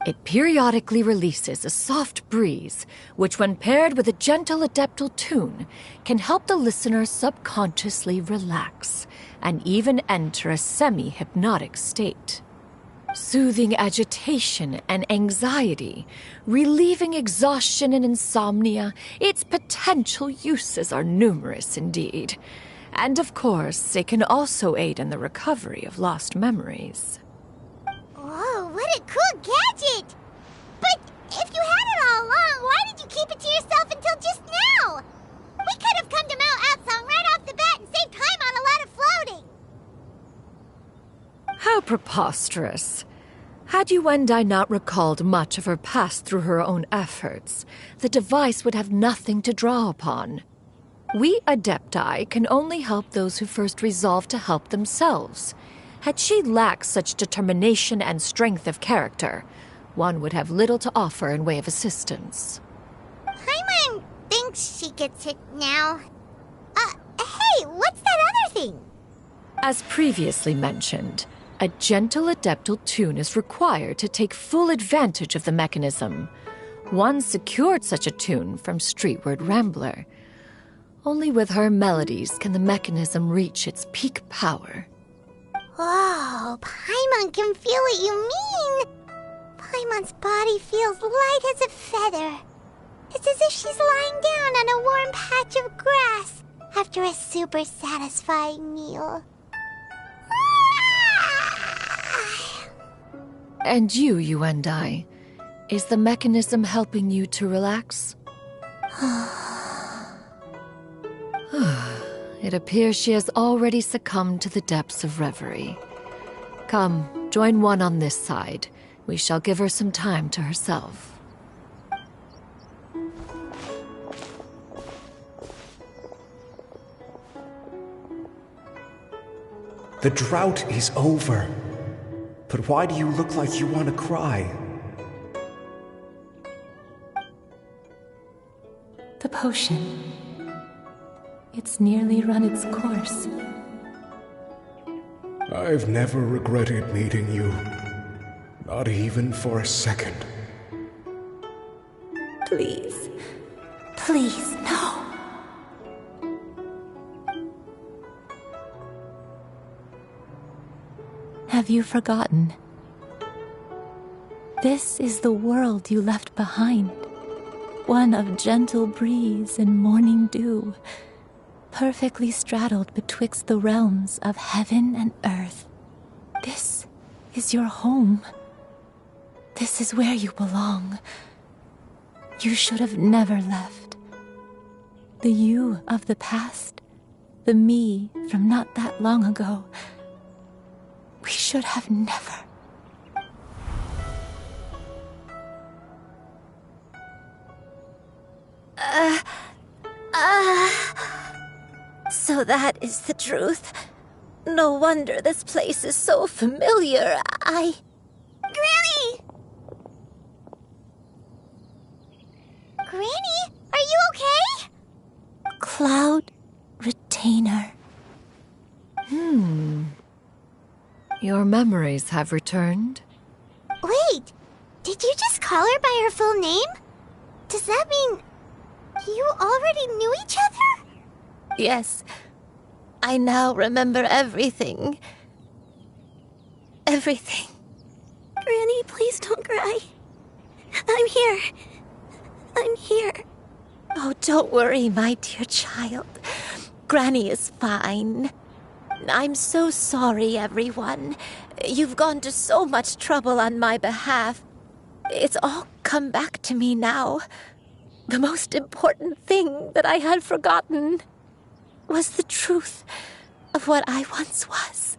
It periodically releases a soft breeze, which when paired with a gentle adeptal tune, can help the listener subconsciously relax and even enter a semi-hypnotic state. Soothing agitation and anxiety, relieving exhaustion and insomnia, its potential uses are numerous indeed. And of course, it can also aid in the recovery of lost memories. Whoa, what a cool gadget! But if you had it all along, why did you keep it to yourself until just now? We could have come to Mount Outsong right off the bat and saved time on a lot of floating. How preposterous. Had Yuendai not recalled much of her past through her own efforts, the device would have nothing to draw upon. We Adepti can only help those who first resolve to help themselves. Had she lacked such determination and strength of character, one would have little to offer in way of assistance. Paimon thinks she gets it now. Hey, what's that other thing? As previously mentioned, a gentle adeptal tune is required to take full advantage of the mechanism. One secured such a tune from Streetward Rambler. Only with her melodies can the mechanism reach its peak power. Whoa, Paimon can feel what you mean! Paimon's body feels light as a feather. It's as if she's lying down on a warm patch of grass after a super satisfying meal. And you and I, is the mechanism helping you to relax? It appears she has already succumbed to the depths of reverie. Come, join one on this side. We shall give her some time to herself. The drought is over. But why do you look like you want to cry? The potion. It's nearly run its course. I've never regretted meeting you. Not even for a second. Please. Please, no. Have you forgotten? This is the world you left behind. One of gentle breeze and morning dew, perfectly straddled betwixt the realms of heaven and earth. This is your home. This is where you belong. You should have never left. The you of the past, the me from not that long ago, we should have never. So that is the truth. No wonder this place is so familiar. Granny! Granny, are you okay? Cloud Retainer. Your memories have returned? Wait, did you just call her by her full name? Does that mean you already knew each other? Yes. I now remember everything. Everything. Granny, please don't cry. I'm here. I'm here. Oh, don't worry, my dear child. Granny is fine. I'm so sorry, everyone. You've gone to so much trouble on my behalf. It's all come back to me now. The most important thing that I had forgotten was the truth of what I once was.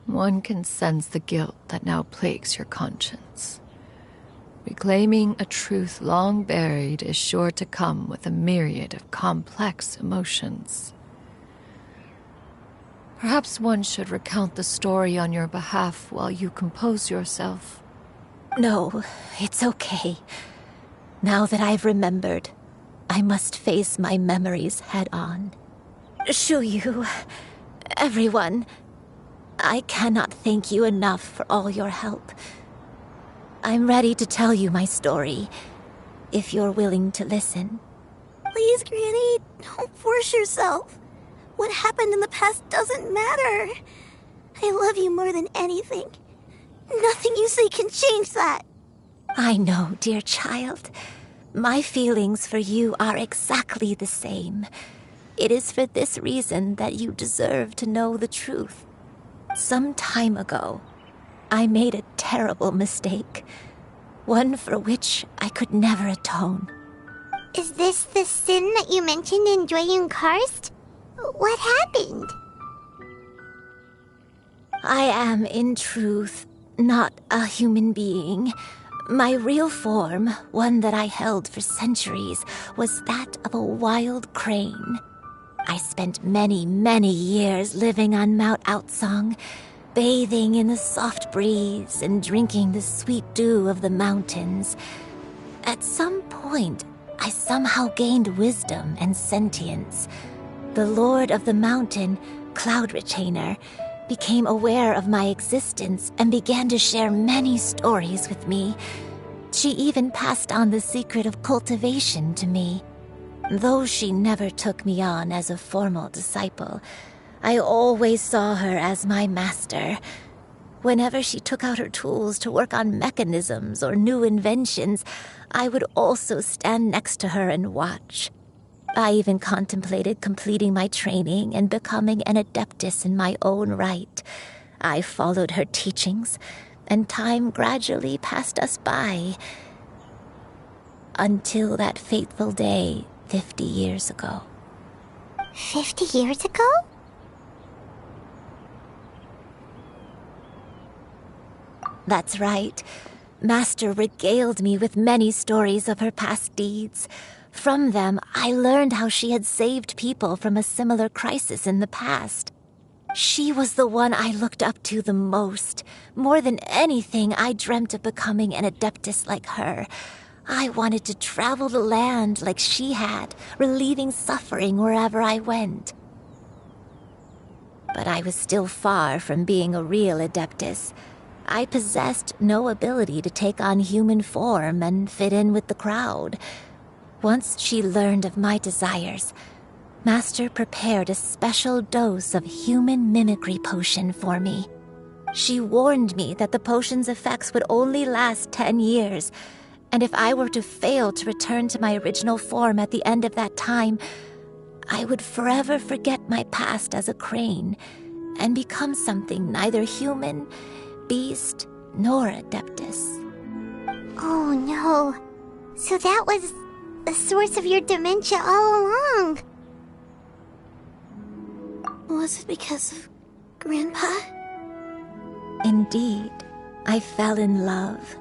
One can sense the guilt that now plagues your conscience. Reclaiming a truth long buried is sure to come with a myriad of complex emotions. Perhaps one should recount the story on your behalf while you compose yourself. No, it's okay. Now that I've remembered, I must face my memories head on. Shuyu, everyone, I cannot thank you enough for all your help. I'm ready to tell you my story, if you're willing to listen. Please, Granny, don't force yourself. What happened in the past doesn't matter. I love you more than anything. Nothing you say can change that. I know, dear child. My feelings for you are exactly the same. It is for this reason that you deserve to know the truth. Some time ago, I made a terrible mistake. One for which I could never atone. Is this the sin that you mentioned in Joyun Karst? What happened? I am, in truth, not a human being. My real form, one that I held for centuries, was that of a wild crane. I spent many, many years living on Mount Outsong, bathing in the soft breeze and drinking the sweet dew of the mountains. At some point, I somehow gained wisdom and sentience. The Lord of the Mountain, Cloud Retainer, became aware of my existence and began to share many stories with me. She even passed on the secret of cultivation to me. Though she never took me on as a formal disciple, I always saw her as my master. Whenever she took out her tools to work on mechanisms or new inventions, I would also stand next to her and watch. I even contemplated completing my training and becoming an adeptus in my own right. I followed her teachings, and time gradually passed us by. Until that fateful day 50 years ago. 50 years ago? That's right. Master regaled me with many stories of her past deeds. From them, I learned how she had saved people from a similar crisis in the past. She was the one I looked up to the most. More than anything, I dreamt of becoming an adeptus like her. I wanted to travel the land like she had, relieving suffering wherever I went. But I was still far from being a real adeptus. I possessed no ability to take on human form and fit in with the crowd. Once she learned of my desires, Master prepared a special dose of human mimicry potion for me. She warned me that the potion's effects would only last 10 years, and if I were to fail to return to my original form at the end of that time, I would forever forget my past as a crane and become something neither human, beast, nor adeptus. Oh no. So that was the source of your dementia all along. Was it because of Grandpa? Indeed, I fell in love.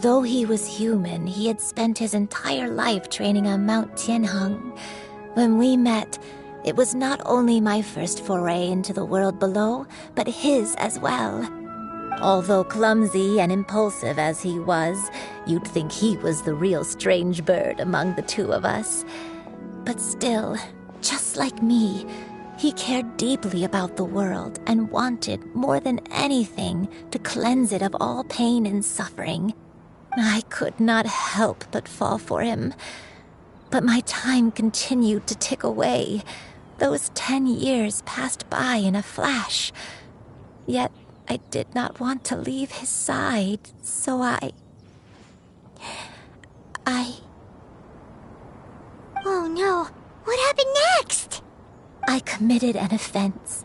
Though he was human, he had spent his entire life training on Mount Tianheng. When we met, it was not only my first foray into the world below, but his as well. Although clumsy and impulsive as he was, you'd think he was the real strange bird among the two of us. But still, just like me, he cared deeply about the world and wanted, more than anything, to cleanse it of all pain and suffering. I could not help but fall for him. But my time continued to tick away. Those 10 years passed by in a flash. Yet I did not want to leave his side, so I... Oh no, what happened next? I committed an offense.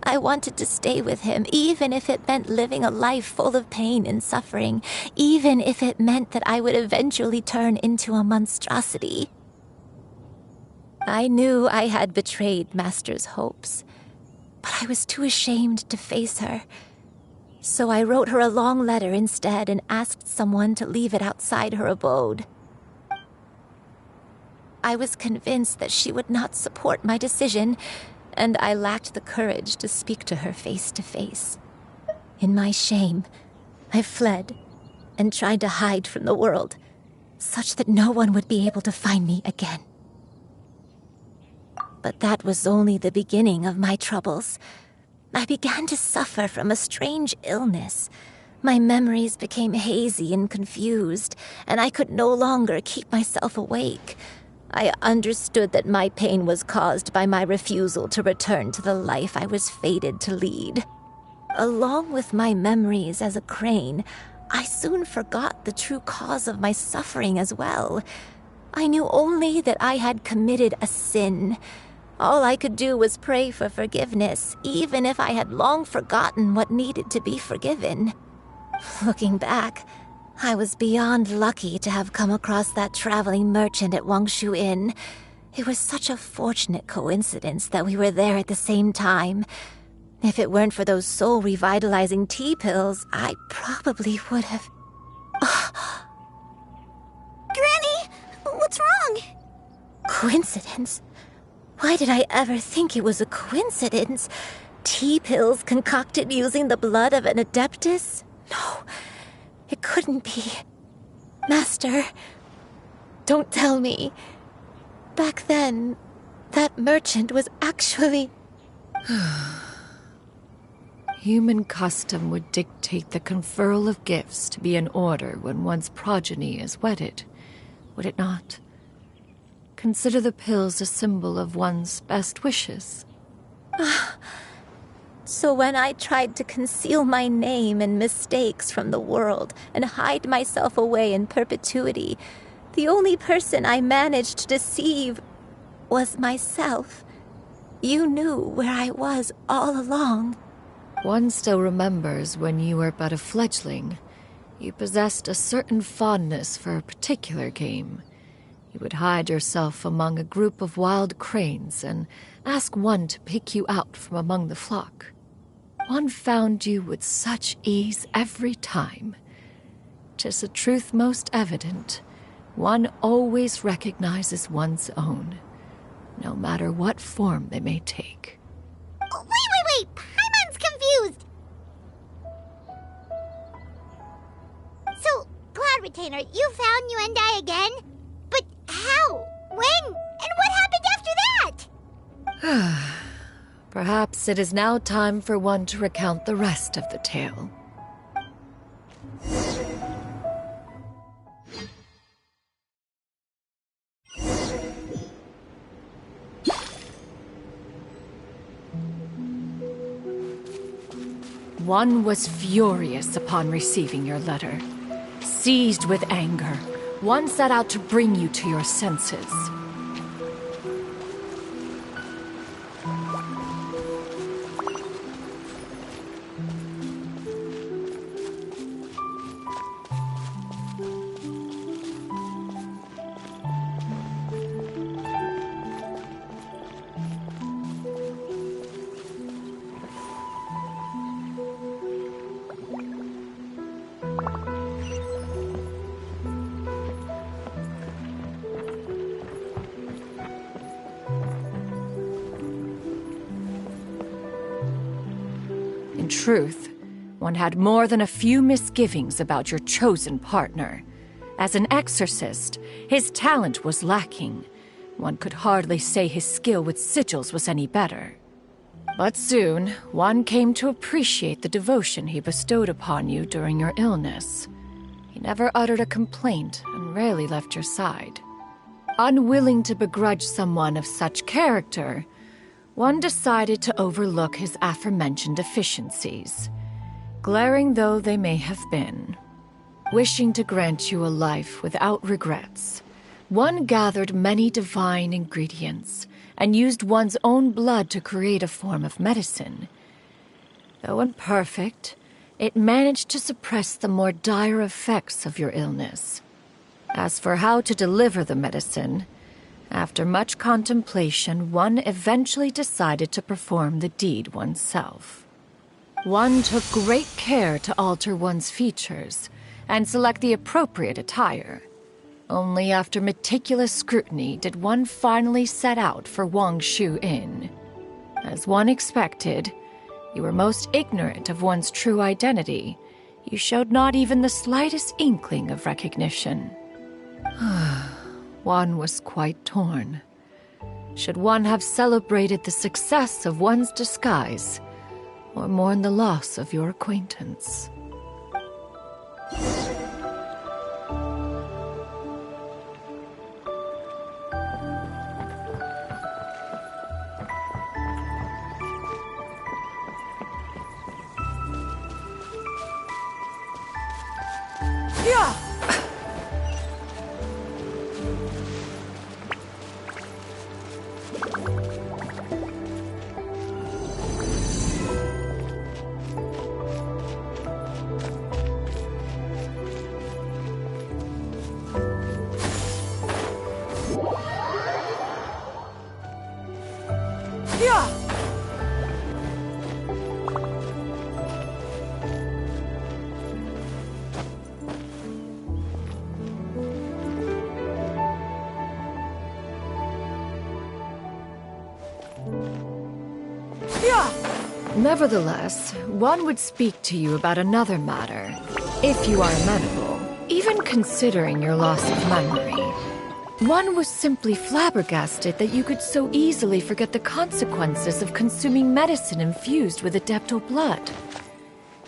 I wanted to stay with him, even if it meant living a life full of pain and suffering, even if it meant that I would eventually turn into a monstrosity. I knew I had betrayed Master's hopes, but I was too ashamed to face her. So I wrote her a long letter instead and asked someone to leave it outside her abode. I was convinced that she would not support my decision, and I lacked the courage to speak to her face to face. In my shame, I fled and tried to hide from the world, such that no one would be able to find me again. But that was only the beginning of my troubles. I began to suffer from a strange illness. My memories became hazy and confused, and I could no longer keep myself awake. I understood that my pain was caused by my refusal to return to the life I was fated to lead. Along with my memories as a crane, I soon forgot the true cause of my suffering as well. I knew only that I had committed a sin. All I could do was pray for forgiveness, even if I had long forgotten what needed to be forgiven. Looking back, I was beyond lucky to have come across that traveling merchant at Wangshu Inn. It was such a fortunate coincidence that we were there at the same time. If it weren't for those soul-revitalizing tea pills, I probably would have... Granny! What's wrong? Coincidence? Why did I ever think it was a coincidence? Tea pills concocted using the blood of an adeptus? No, it couldn't be. Master, don't tell me. Back then, that merchant was actually... Human custom would dictate the conferral of gifts to be in order when one's progeny is wedded, would it not? Consider the pills a symbol of one's best wishes. So when I tried to conceal my name and mistakes from the world and hide myself away in perpetuity, the only person I managed to deceive was myself. You knew where I was all along. One still remembers when you were but a fledgling. You possessed a certain fondness for a particular game. You would hide yourself among a group of wild cranes and ask one to pick you out from among the flock. One found you with such ease every time. 'Tis a truth most evident. One always recognizes one's own, no matter what form they may take. Wait! Paimon's confused! So, Cloud Retainer, you found Yuendai again? But how? When? And what happened after that? Perhaps it is now time for one to recount the rest of the tale. One was furious upon receiving your letter. Seized with anger, one set out to bring you to your senses. In truth, one had more than a few misgivings about your chosen partner. As an exorcist, his talent was lacking. One could hardly say his skill with sigils was any better. But soon, one came to appreciate the devotion he bestowed upon you during your illness. He never uttered a complaint and rarely left your side. Unwilling to begrudge someone of such character, one decided to overlook his aforementioned deficiencies, glaring though they may have been. Wishing to grant you a life without regrets, one gathered many divine ingredients and used one's own blood to create a form of medicine. Though imperfect, it managed to suppress the more dire effects of your illness. As for how to deliver the medicine, after much contemplation, one eventually decided to perform the deed oneself. One took great care to alter one's features and select the appropriate attire. Only after meticulous scrutiny did one finally set out for Wangshu Inn. As one expected, you were most ignorant of one's true identity. You showed not even the slightest inkling of recognition. One was quite torn. Should one have celebrated the success of one's disguise, or mourn the loss of your acquaintance? Yeah! Nevertheless, one would speak to you about another matter, if you are amenable, even considering your loss of memory. One was simply flabbergasted that you could so easily forget the consequences of consuming medicine infused with Adeptal blood.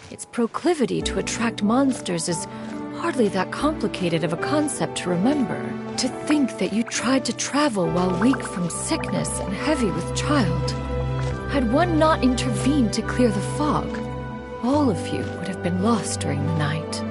Its proclivity to attract monsters is hardly that complicated of a concept to remember. To think that you tried to travel while weak from sickness and heavy with child. Had one not intervened to clear the fog, all of you would have been lost during the night.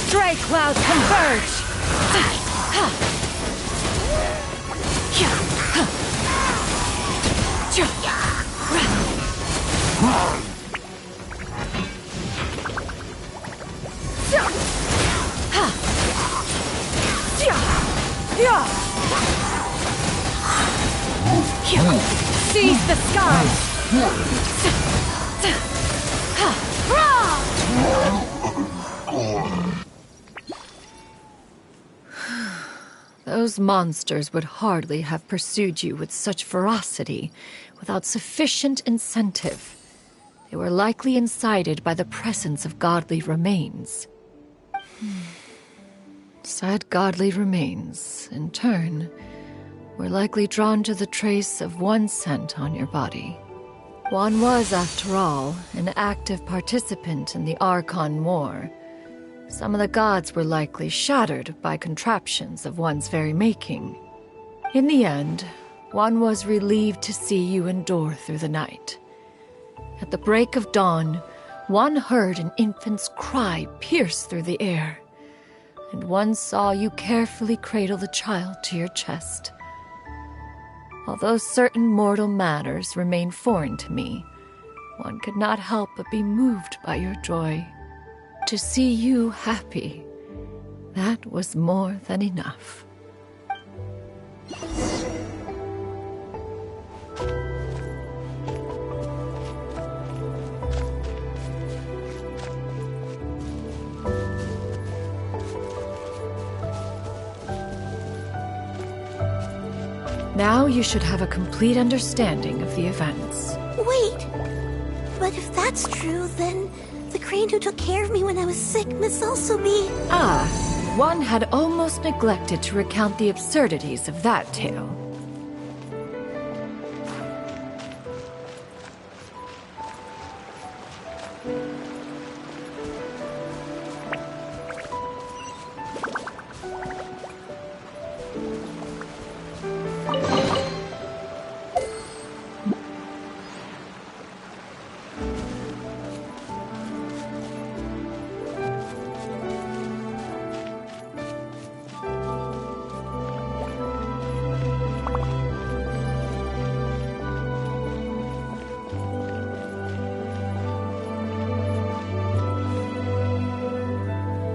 Stray clouds converge! Seize the skies! Those monsters would hardly have pursued you with such ferocity without sufficient incentive. They were likely incited by the presence of godly remains. Said godly remains, in turn, were likely drawn to the trace of one scent on your body. One was, after all, an active participant in the Archon War. Some of the gods were likely shattered by contraptions of one's very making. In the end, one was relieved to see you endure through the night. At the break of dawn, one heard an infant's cry pierce through the air, and one saw you carefully cradle the child to your chest. Although certain mortal matters remain foreign to me, one could not help but be moved by your joy. To see you happy, that was more than enough. Now you should have a complete understanding of the events. Wait! But if that's true, then the crane who took care of me when I was sick must also be... Ah, one had almost neglected to recount the absurdities of that tale.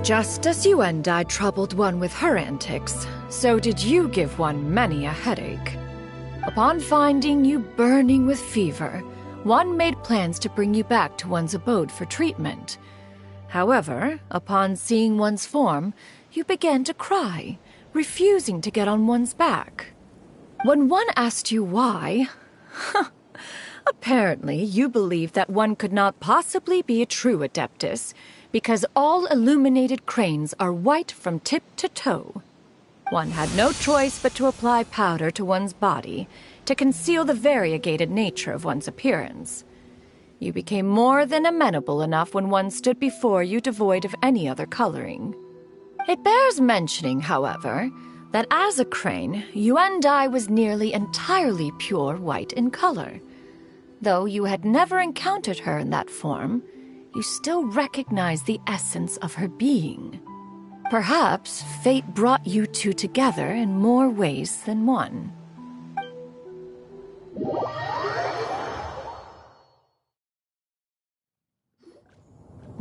Just as you and I troubled one with her antics, so did you give one many a headache. Upon finding you burning with fever, one made plans to bring you back to one's abode for treatment. However, upon seeing one's form, you began to cry, refusing to get on one's back. When one asked you why, apparently you believed that one could not possibly be a true Adeptus, because all illuminated cranes are white from tip to toe. One had no choice but to apply powder to one's body to conceal the variegated nature of one's appearance. You became more than amenable enough when one stood before you devoid of any other coloring. It bears mentioning, however, that as a crane, Yuendai was nearly entirely pure white in color. Though you had never encountered her in that form, you still recognize the essence of her being. Perhaps fate brought you two together in more ways than one.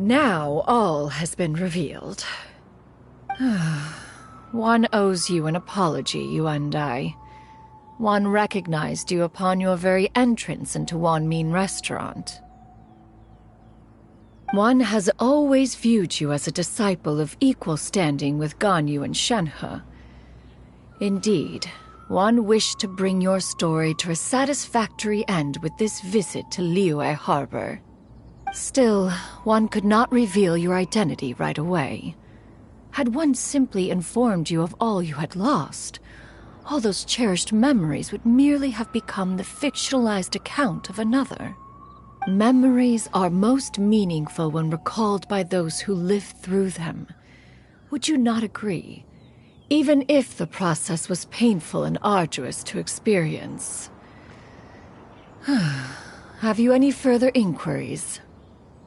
Now all has been revealed. One owes you an apology, Yuan Dai. One recognized you upon your very entrance into Wanmin Restaurant. One has always viewed you as a disciple of equal standing with Ganyu and Shenhe. Indeed, one wished to bring your story to a satisfactory end with this visit to Liyue Harbor. Still, one could not reveal your identity right away. Had one simply informed you of all you had lost, all those cherished memories would merely have become the fictionalized account of another. Memories are most meaningful when recalled by those who lived through them. Would you not agree? Even if the process was painful and arduous to experience. Have you any further inquiries?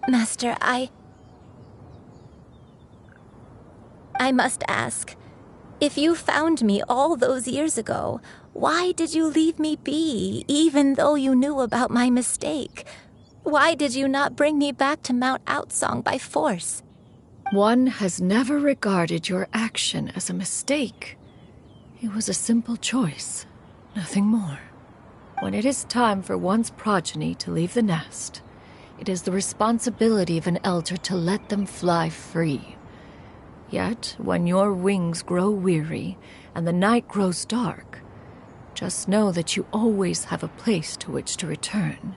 Master, I must ask. If you found me all those years ago, why did you leave me be, even though you knew about my mistake? Why did you not bring me back to Mount Outsong by force? One has never regarded your action as a mistake. It was a simple choice, nothing more. When it is time for one's progeny to leave the nest, it is the responsibility of an elder to let them fly free. Yet, when your wings grow weary and the night grows dark, just know that you always have a place to which to return.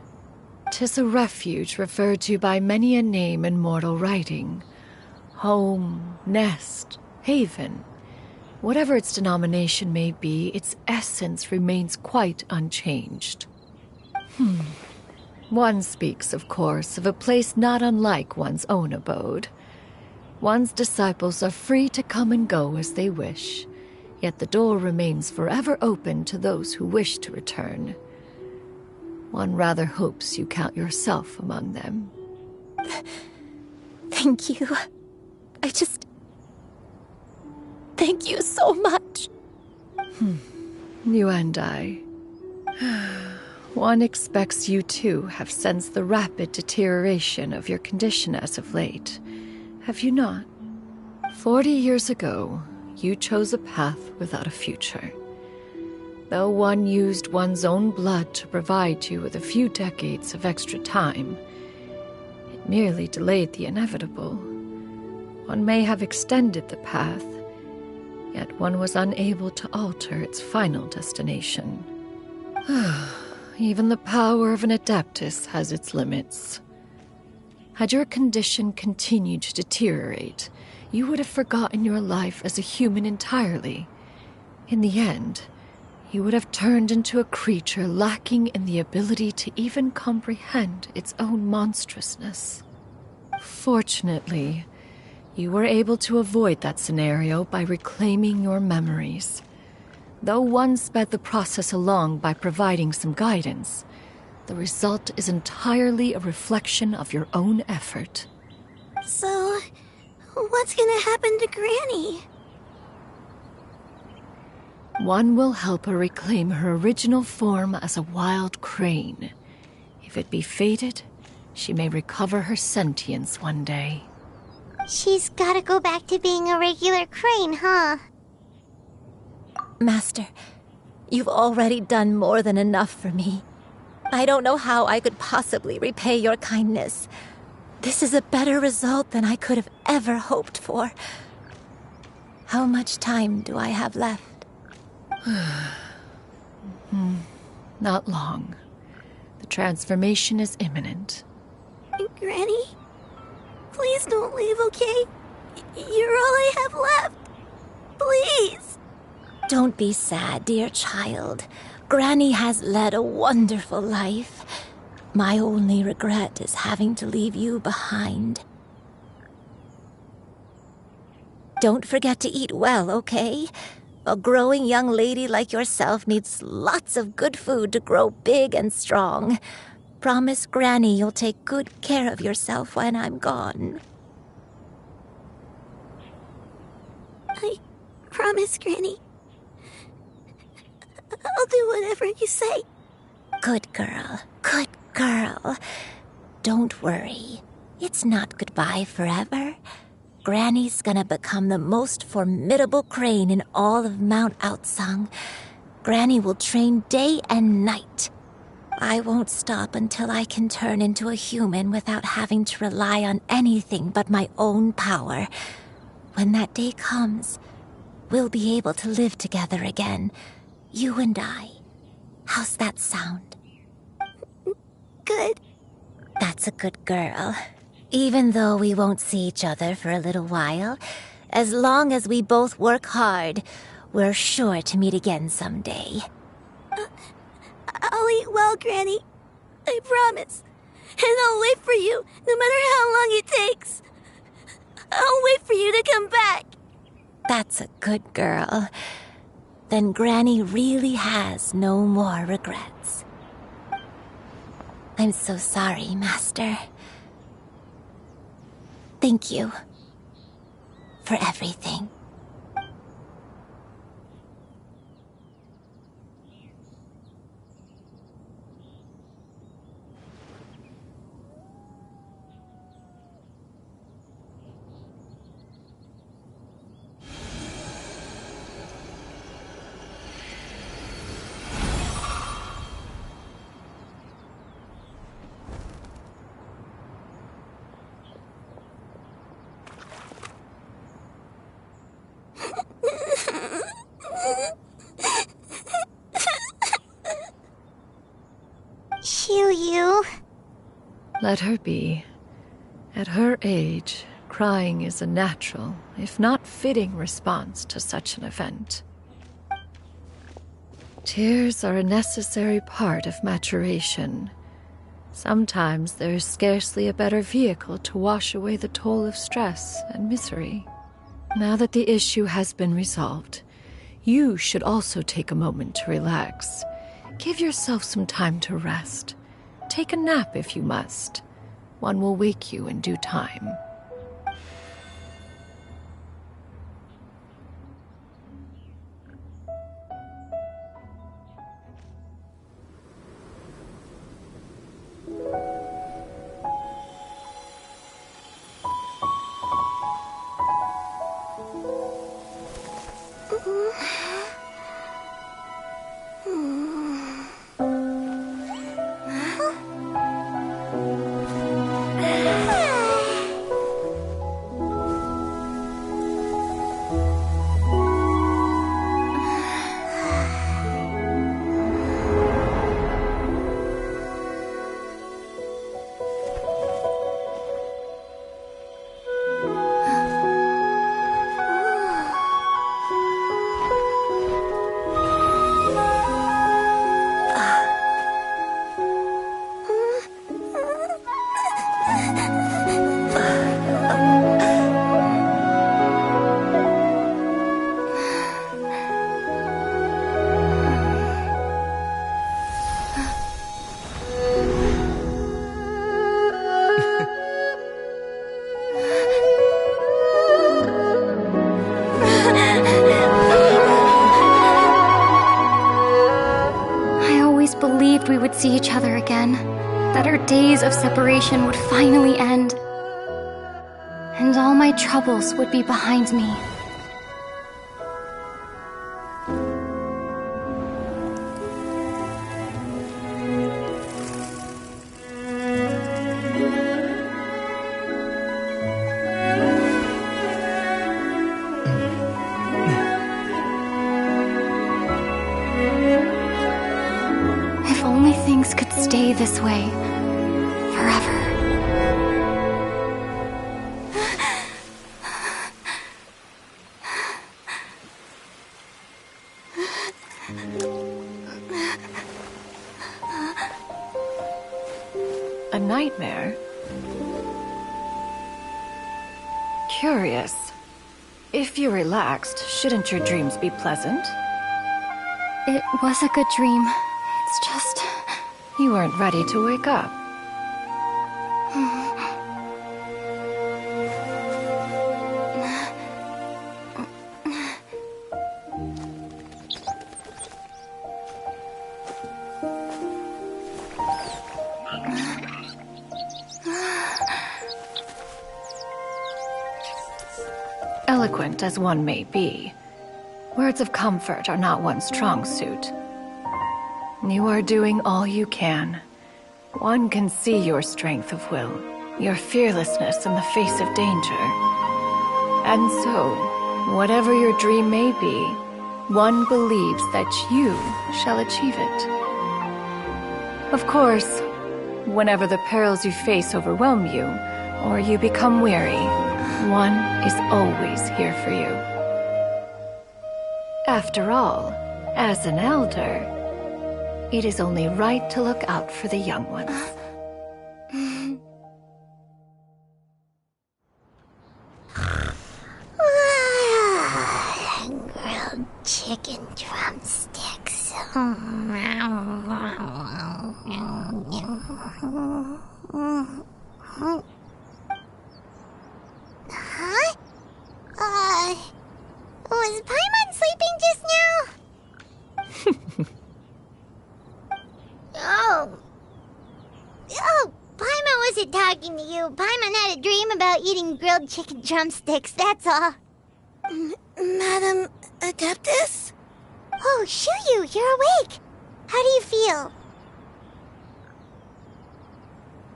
'Tis a refuge referred to by many a name in mortal writing. Home, nest, haven. Whatever its denomination may be, its essence remains quite unchanged. One speaks, of course, of a place not unlike one's own abode. One's disciples are free to come and go as they wish, yet the door remains forever open to those who wish to return. One rather hopes you count yourself among them. Thank you. Thank you so much. You and I. One expects you too have sensed the rapid deterioration of your condition as of late. Have you not? 40 years ago, you chose a path without a future. Though one used one's own blood to provide you with a few decades of extra time, it merely delayed the inevitable. One may have extended the path, yet one was unable to alter its final destination. Even the power of an adeptus has its limits. Had your condition continued to deteriorate, you would have forgotten your life as a human entirely. In the end, you would have turned into a creature lacking in the ability to even comprehend its own monstrousness. Fortunately, you were able to avoid that scenario by reclaiming your memories. Though one sped the process along by providing some guidance, the result is entirely a reflection of your own effort. So, what's gonna happen to Granny? One will help her reclaim her original form as a wild crane. If it be fated, she may recover her sentience one day. She's gotta go back to being a regular crane, huh? Master, you've already done more than enough for me. I don't know how I could possibly repay your kindness. This is a better result than I could have ever hoped for. How much time do I have left? Not long. The transformation is imminent. Granny? Please don't leave, okay? You're all I have left. Please. Don't be sad, dear child. Granny has led a wonderful life. My only regret is having to leave you behind. Don't forget to eat well, okay? A growing young lady like yourself needs lots of good food to grow big and strong. Promise Granny you'll take good care of yourself when I'm gone. I promise, Granny. I'll do whatever you say. Good girl. Good girl. Don't worry. It's not goodbye forever. Granny's gonna become the most formidable crane in all of Mount Outsung. Granny will train day and night. I won't stop until I can turn into a human without having to rely on anything but my own power. When that day comes, we'll be able to live together again. You and I. How's that sound? Good. That's a good girl. Even though we won't see each other for a little while, as long as we both work hard, we're sure to meet again someday. I'll eat well, Granny. I promise. And I'll wait for you, no matter how long it takes. I'll wait for you to come back. That's a good girl. Then Granny really has no more regrets. I'm so sorry, Master. Thank you for everything. Xiuyu. Let her be. At her age, crying is a natural, if not fitting, response to such an event. Tears are a necessary part of maturation. Sometimes there is scarcely a better vehicle to wash away the toll of stress and misery. Now that the issue has been resolved, you should also take a moment to relax. Give yourself some time to rest. Take a nap if you must. One will wake you in due time. We would see each other again, that our days of separation would finally end, and all my troubles would be behind me. Stay this way forever. A nightmare? Curious. If you're relaxed, shouldn't your dreams be pleasant? It was a good dream. It's just... You weren't ready to wake up. eloquent as one may be, words of comfort are not one's strong suit. You are doing all you can. One can see your strength of will, your fearlessness in the face of danger. And so, whatever your dream may be, one believes that you shall achieve it. Of course, whenever the perils you face overwhelm you, or you become weary, one is always here for you. After all, as an elder, it is only right to look out for the young ones. Grilled chicken drumsticks. Huh? Was Paimon sleeping just now? Oh, Paimon wasn't talking to you. Paimon had a dream about eating grilled chicken drumsticks, that's all. Madam Adeptus? Oh, Shuyu, you're awake. How do you feel?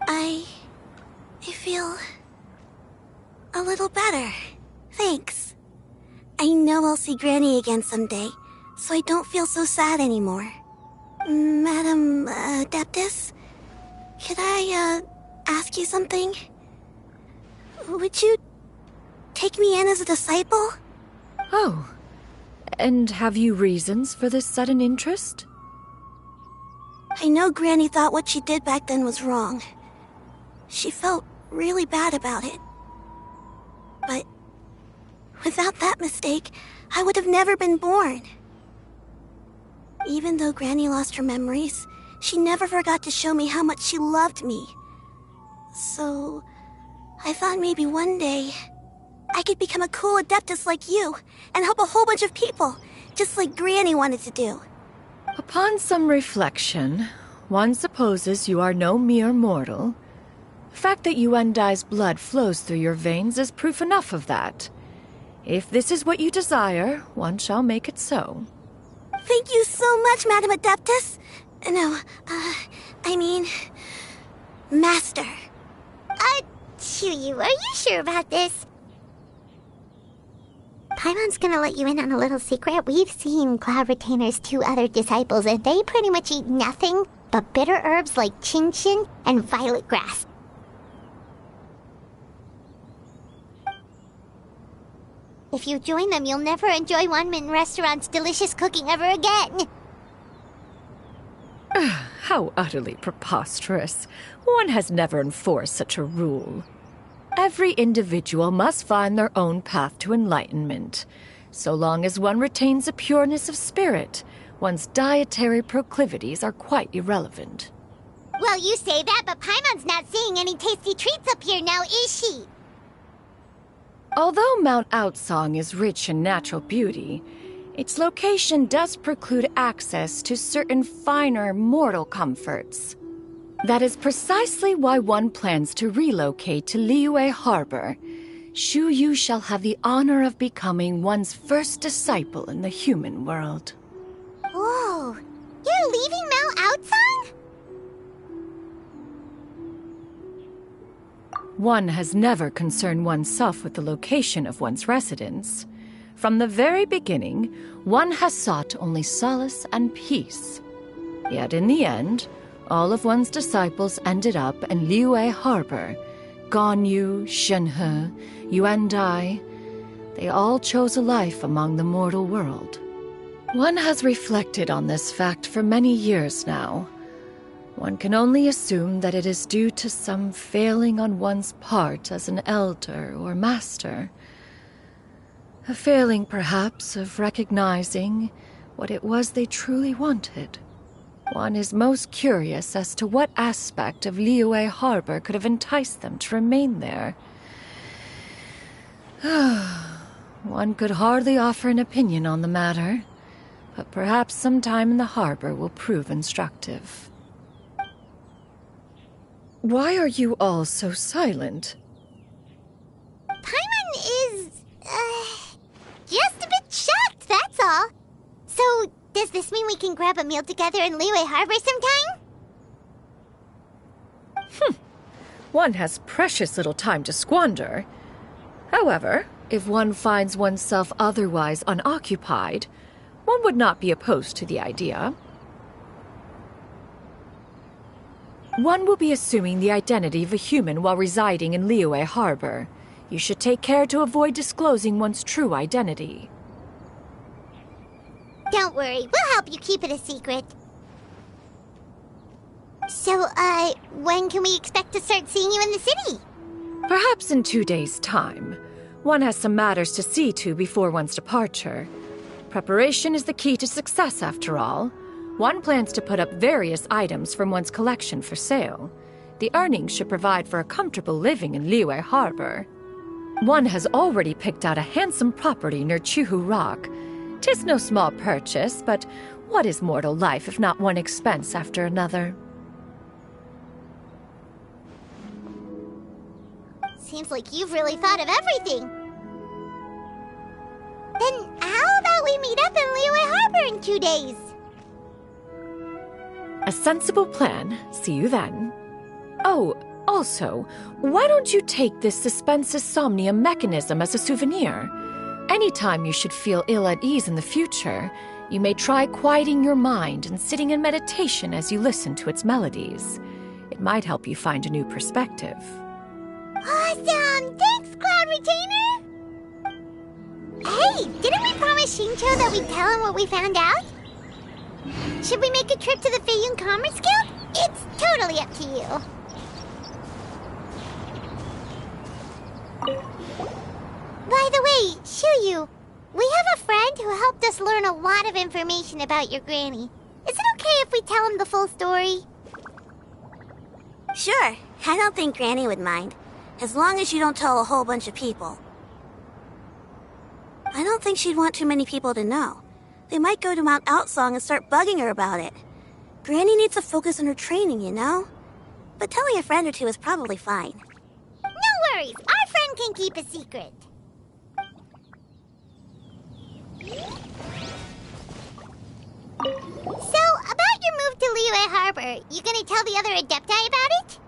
I feel a little better. Thanks. I know I'll see Granny again someday, so I don't feel so sad anymore. Madam Adeptus, could I ask you something? Would you take me in as a disciple? Oh, and have you reasons for this sudden interest? I know Granny thought what she did back then was wrong. She felt really bad about it. But without that mistake, I would have never been born. Even though Granny lost her memories, she never forgot to show me how much she loved me. So, I thought maybe one day I could become a cool Adeptus like you and help a whole bunch of people, just like Granny wanted to do. Upon some reflection, one supposes you are no mere mortal. The fact that Yuendai's blood flows through your veins is proof enough of that. If this is what you desire, one shall make it so. Thank you so much, Madam Adeptus. No, I mean, Master. Chuyu, are you sure about this? Paimon's gonna let you in on a little secret. We've seen Cloud Retainer's 2 other disciples, and they pretty much eat nothing but bitter herbs like chin-chin and violet grass. If you join them, you'll never enjoy Wanmin Restaurant's delicious cooking ever again. How utterly preposterous. One has never enforced such a rule. Every individual must find their own path to enlightenment. So long as one retains a pureness of spirit, one's dietary proclivities are quite irrelevant. Well, you say that, but Paimon's not seeing any tasty treats up here now, is she? Although Mount Outsong is rich in natural beauty, its location does preclude access to certain finer mortal comforts. That is precisely why one plans to relocate to Liyue Harbor. Shuyu shall have the honor of becoming one's first disciple in the human world. Whoa! You're leaving Mount Outsong? One has never concerned oneself with the location of one's residence. From the very beginning, one has sought only solace and peace. Yet in the end, all of one's disciples ended up in Liyue Harbor. Ganyu, Shenhe, Yuendai, they all chose a life among the mortal world. One has reflected on this fact for many years now. One can only assume that it is due to some failing on one's part as an elder or master. A failing, perhaps, of recognizing what it was they truly wanted. One is most curious as to what aspect of Liyue Harbor could have enticed them to remain there. One could hardly offer an opinion on the matter, but perhaps some time in the harbor will prove instructive. Why are you all so silent? Paimon is... can grab a meal together in Liyue Harbor sometime? One has precious little time to squander. However, if one finds oneself otherwise unoccupied, one would not be opposed to the idea. One will be assuming the identity of a human while residing in Liyue Harbor. You should take care to avoid disclosing one's true identity. Don't worry, we'll help you keep it a secret. So, when can we expect to start seeing you in the city? Perhaps in 2 days' time. One has some matters to see to before one's departure. Preparation is the key to success, after all. One plans to put up various items from one's collection for sale. The earnings should provide for a comfortable living in Liyue Harbor. One has already picked out a handsome property near Chuhu Rock. 'Tis no small purchase, but what is mortal life if not one expense after another? Seems like you've really thought of everything. Then how about we meet up in Liyue Harbor in 2 days? A sensible plan. See you then. Oh, also, why don't you take this suspensus somnium mechanism as a souvenir? Anytime you should feel ill at ease in the future, you may try quieting your mind and sitting in meditation as you listen to its melodies. It might help you find a new perspective. Awesome! Thanks, Cloud Retainer! Hey, didn't we promise Shincho that we'd tell him what we found out? Should we make a trip to the Feiyun Commerce Guild? It's totally up to you. By the way, Shuyu, we have a friend who helped us learn a lot of information about your granny. Is it okay if we tell him the full story? Sure, I don't think Granny would mind. As long as you don't tell a whole bunch of people. I don't think she'd want too many people to know. They might go to Mount Outsong and start bugging her about it. Granny needs to focus on her training, you know? But telling a friend or two is probably fine. No worries, our friend can keep a secret. So, about your move to Liyue Harbor, you gonna tell the other Adepti about it?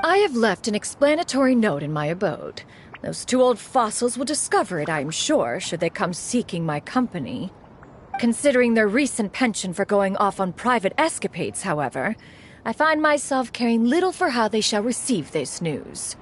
I have left an explanatory note in my abode. Those 2 old fossils will discover it, I am sure, should they come seeking my company. Considering their recent penchant for going off on private escapades, however, I find myself caring little for how they shall receive this news.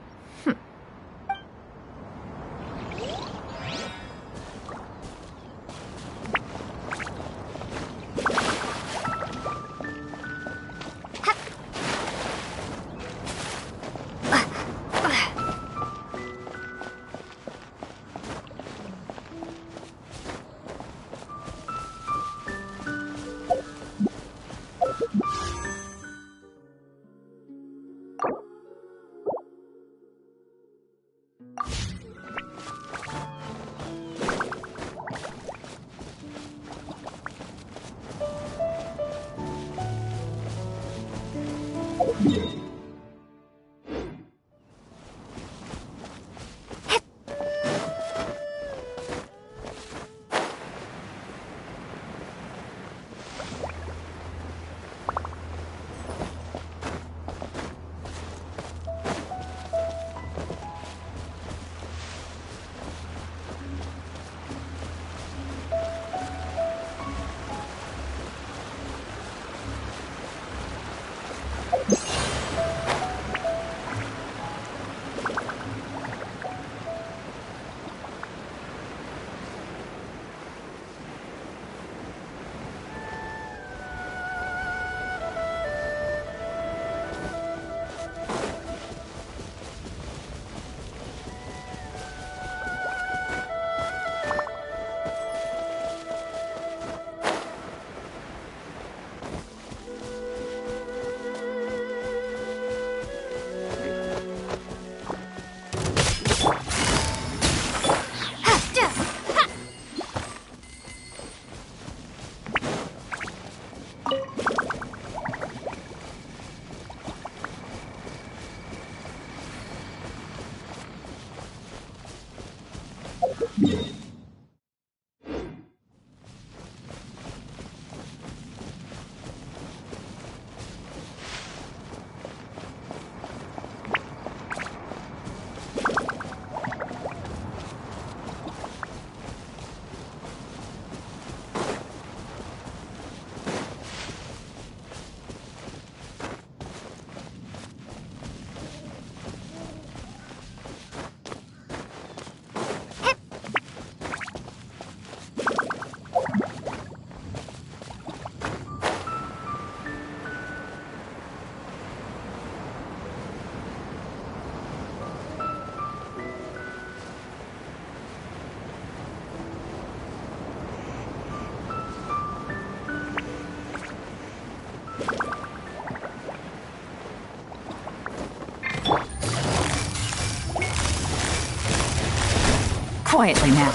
Quietly now.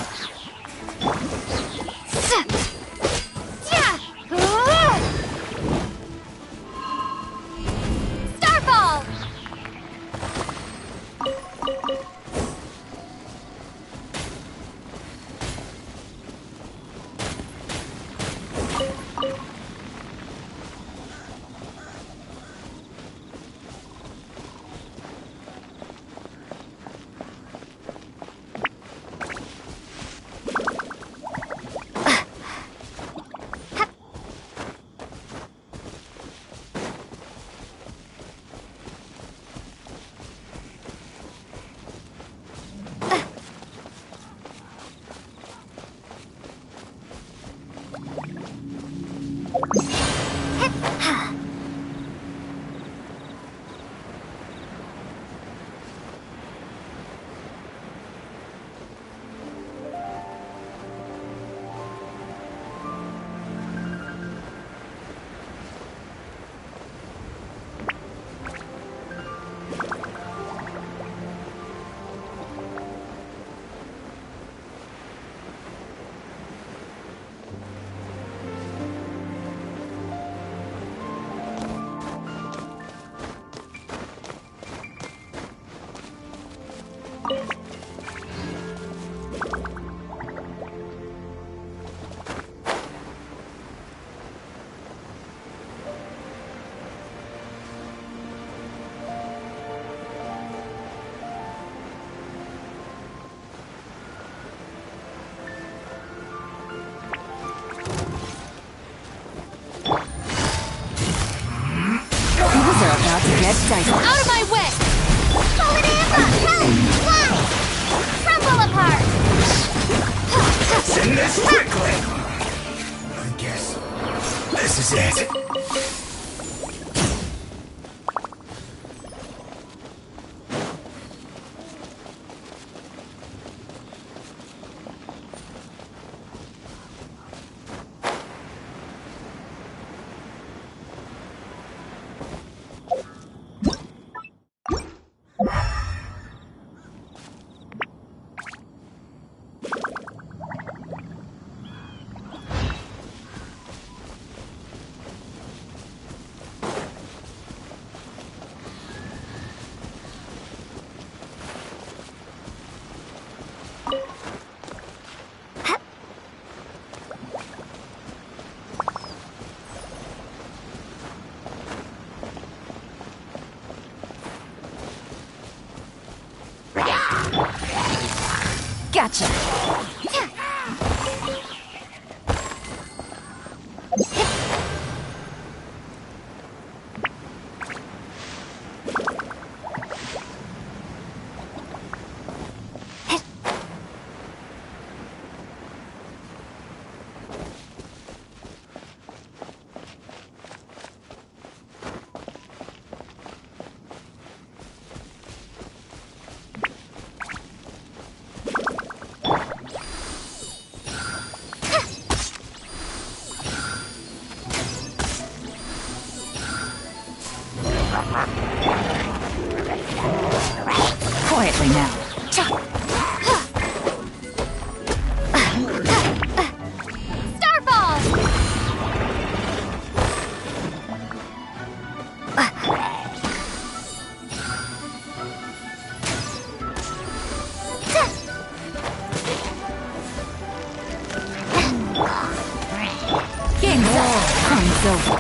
Starfall! Out of my way! Crumble apart! Send this quickly! I guess this is it. Gotcha. Quietly now. Starfall! Game's up. Time's over.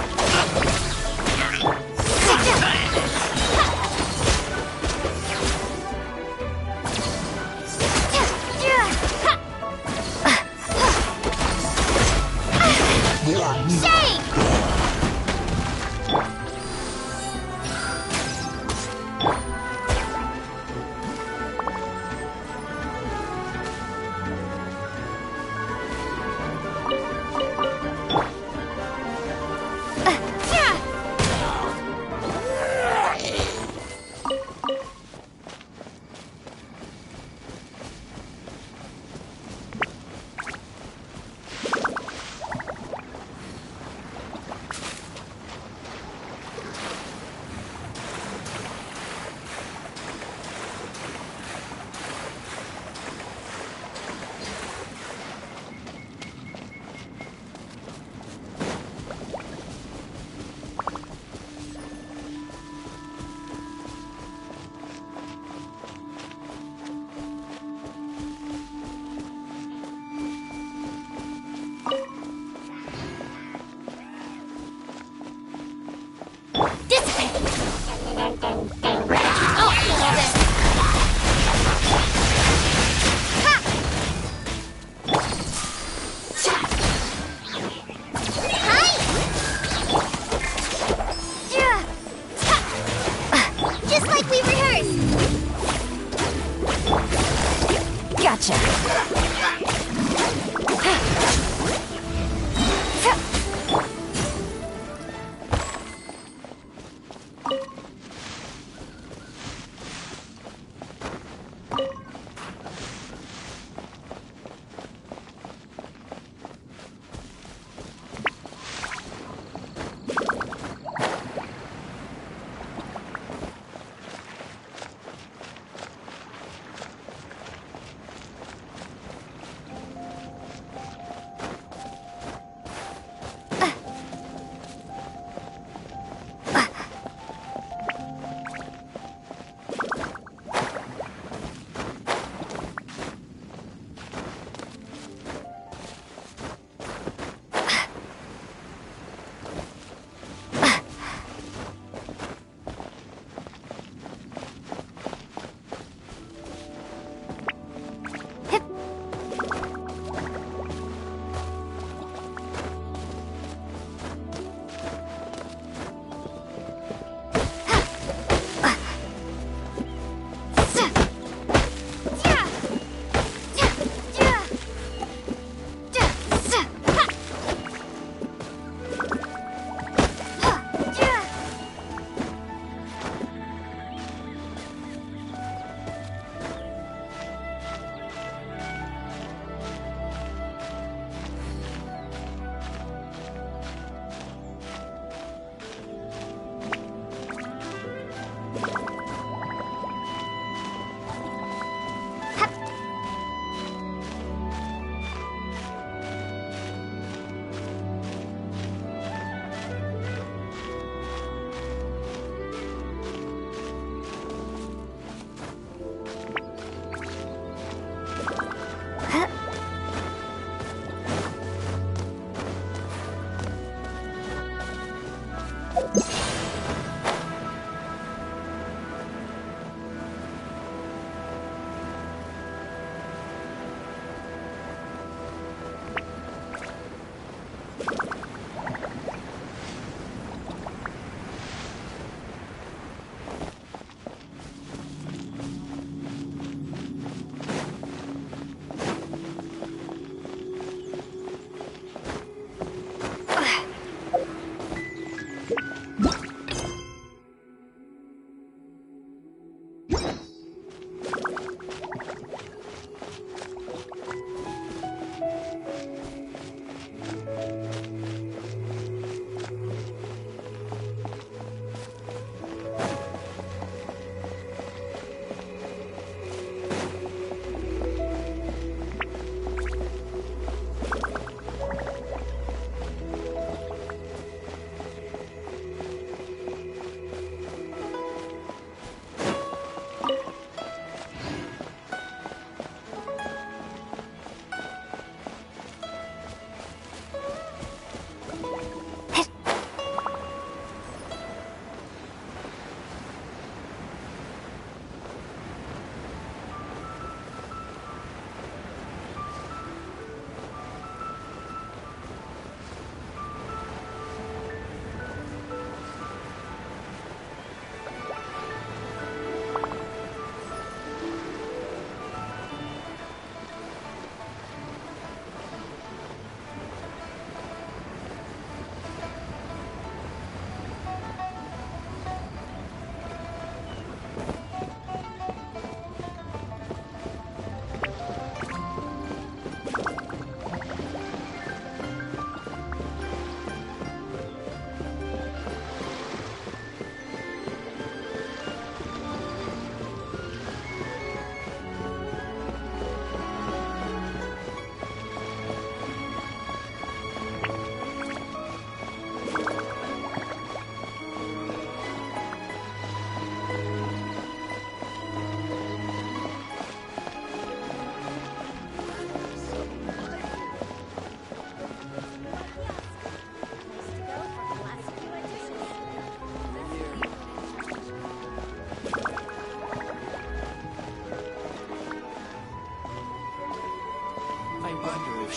Just like we rehearsed. Gotcha.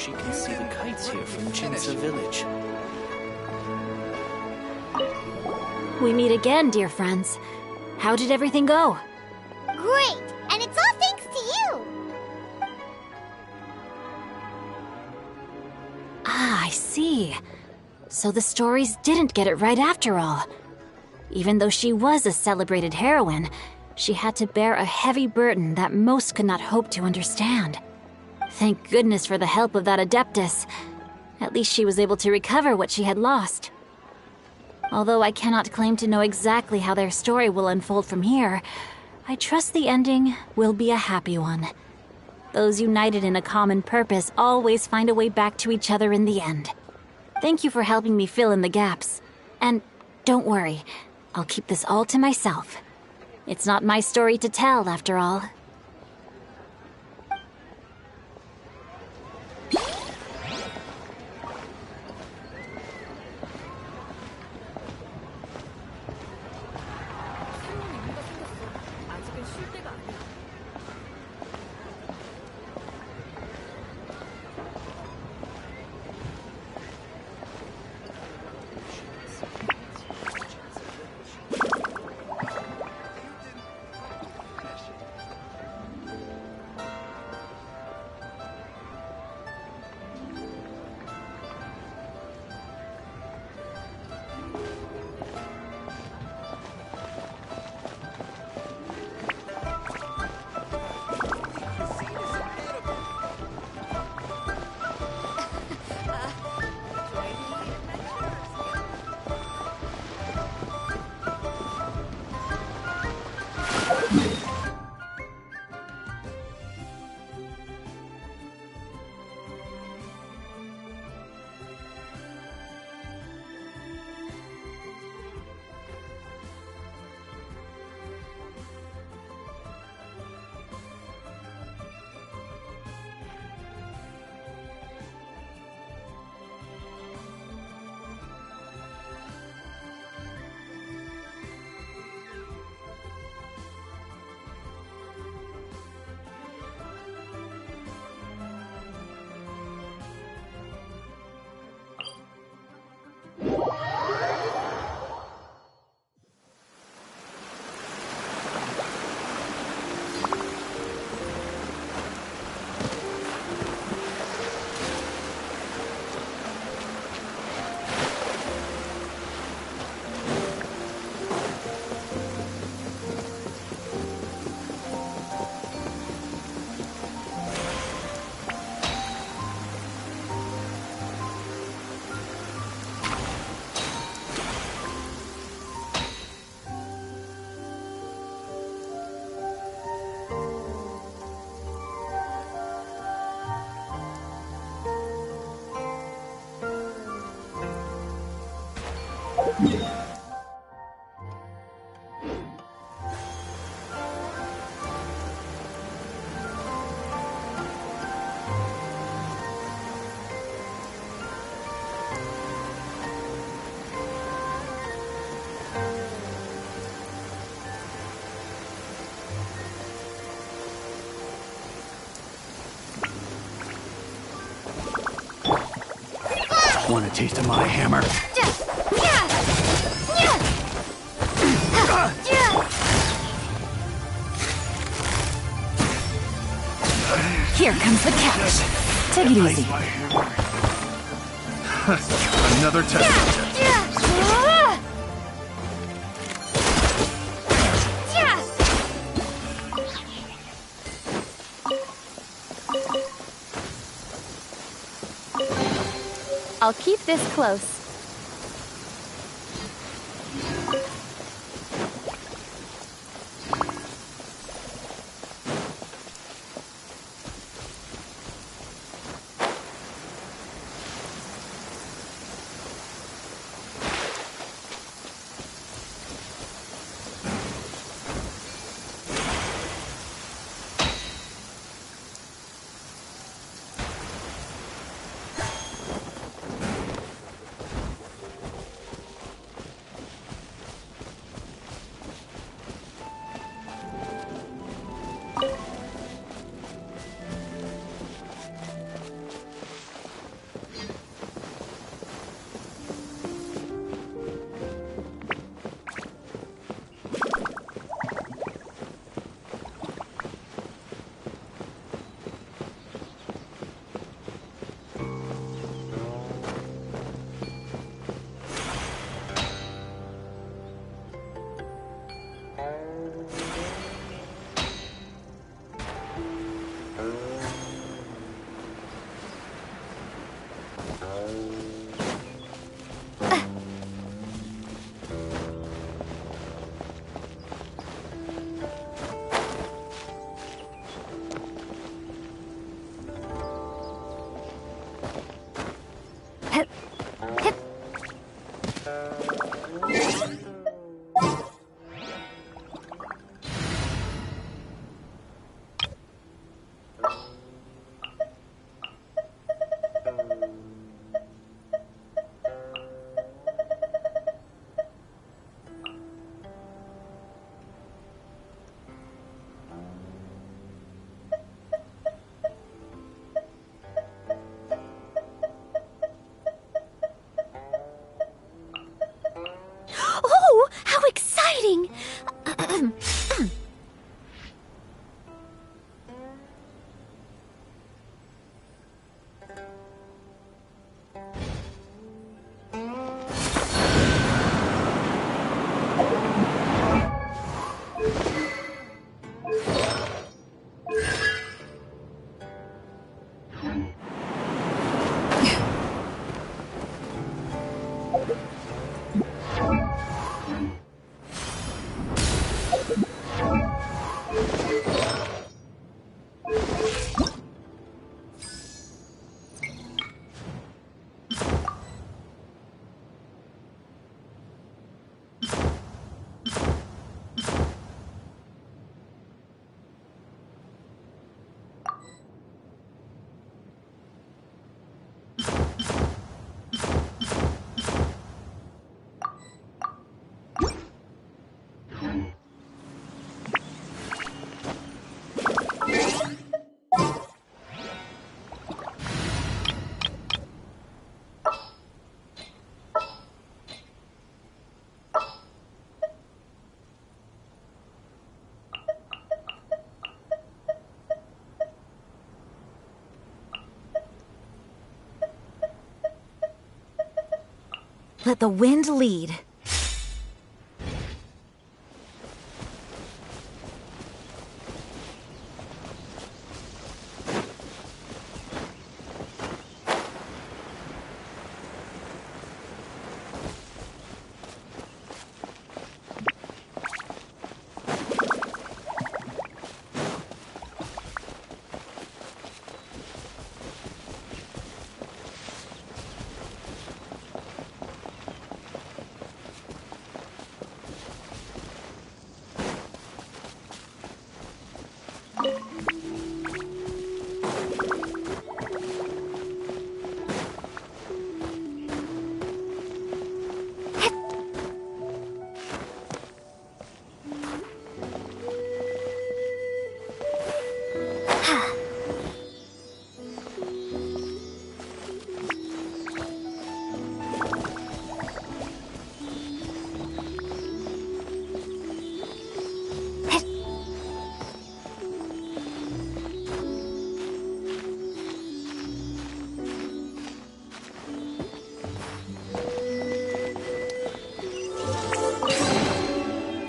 she can see the kites here from Jinsa village. We meet again, dear friends. How did everything go? Great! And it's all thanks to you! Ah, I see. So the stories didn't get it right after all. Even though she was a celebrated heroine, she had to bear a heavy burden that most could not hope to understand. Thank goodness for the help of that Adeptus. At least she was able to recover what she had lost. Although I cannot claim to know exactly how their story will unfold from here, I trust the ending will be a happy one. Those united in a common purpose always find a way back to each other in the end. Thank you for helping me fill in the gaps. And don't worry, I'll keep this all to myself. It's not my story to tell, after all. Want a taste of my hammer? Here comes the catch. Take it easy. Another test. I'll keep this close. Let the wind lead.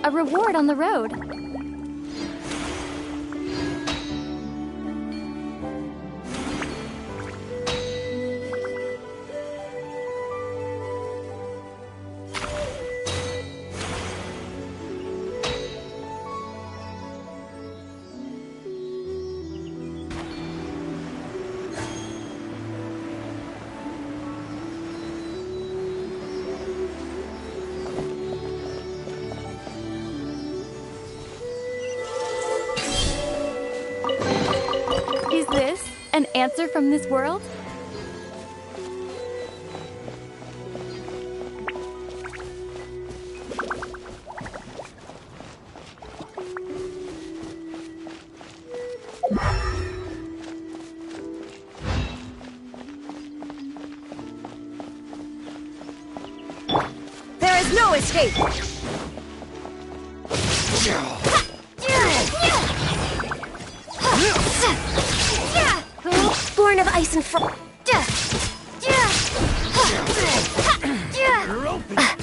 A reward on the road. Is this an answer from this world? There is no escape! Born of ice and frost. You're open. Good.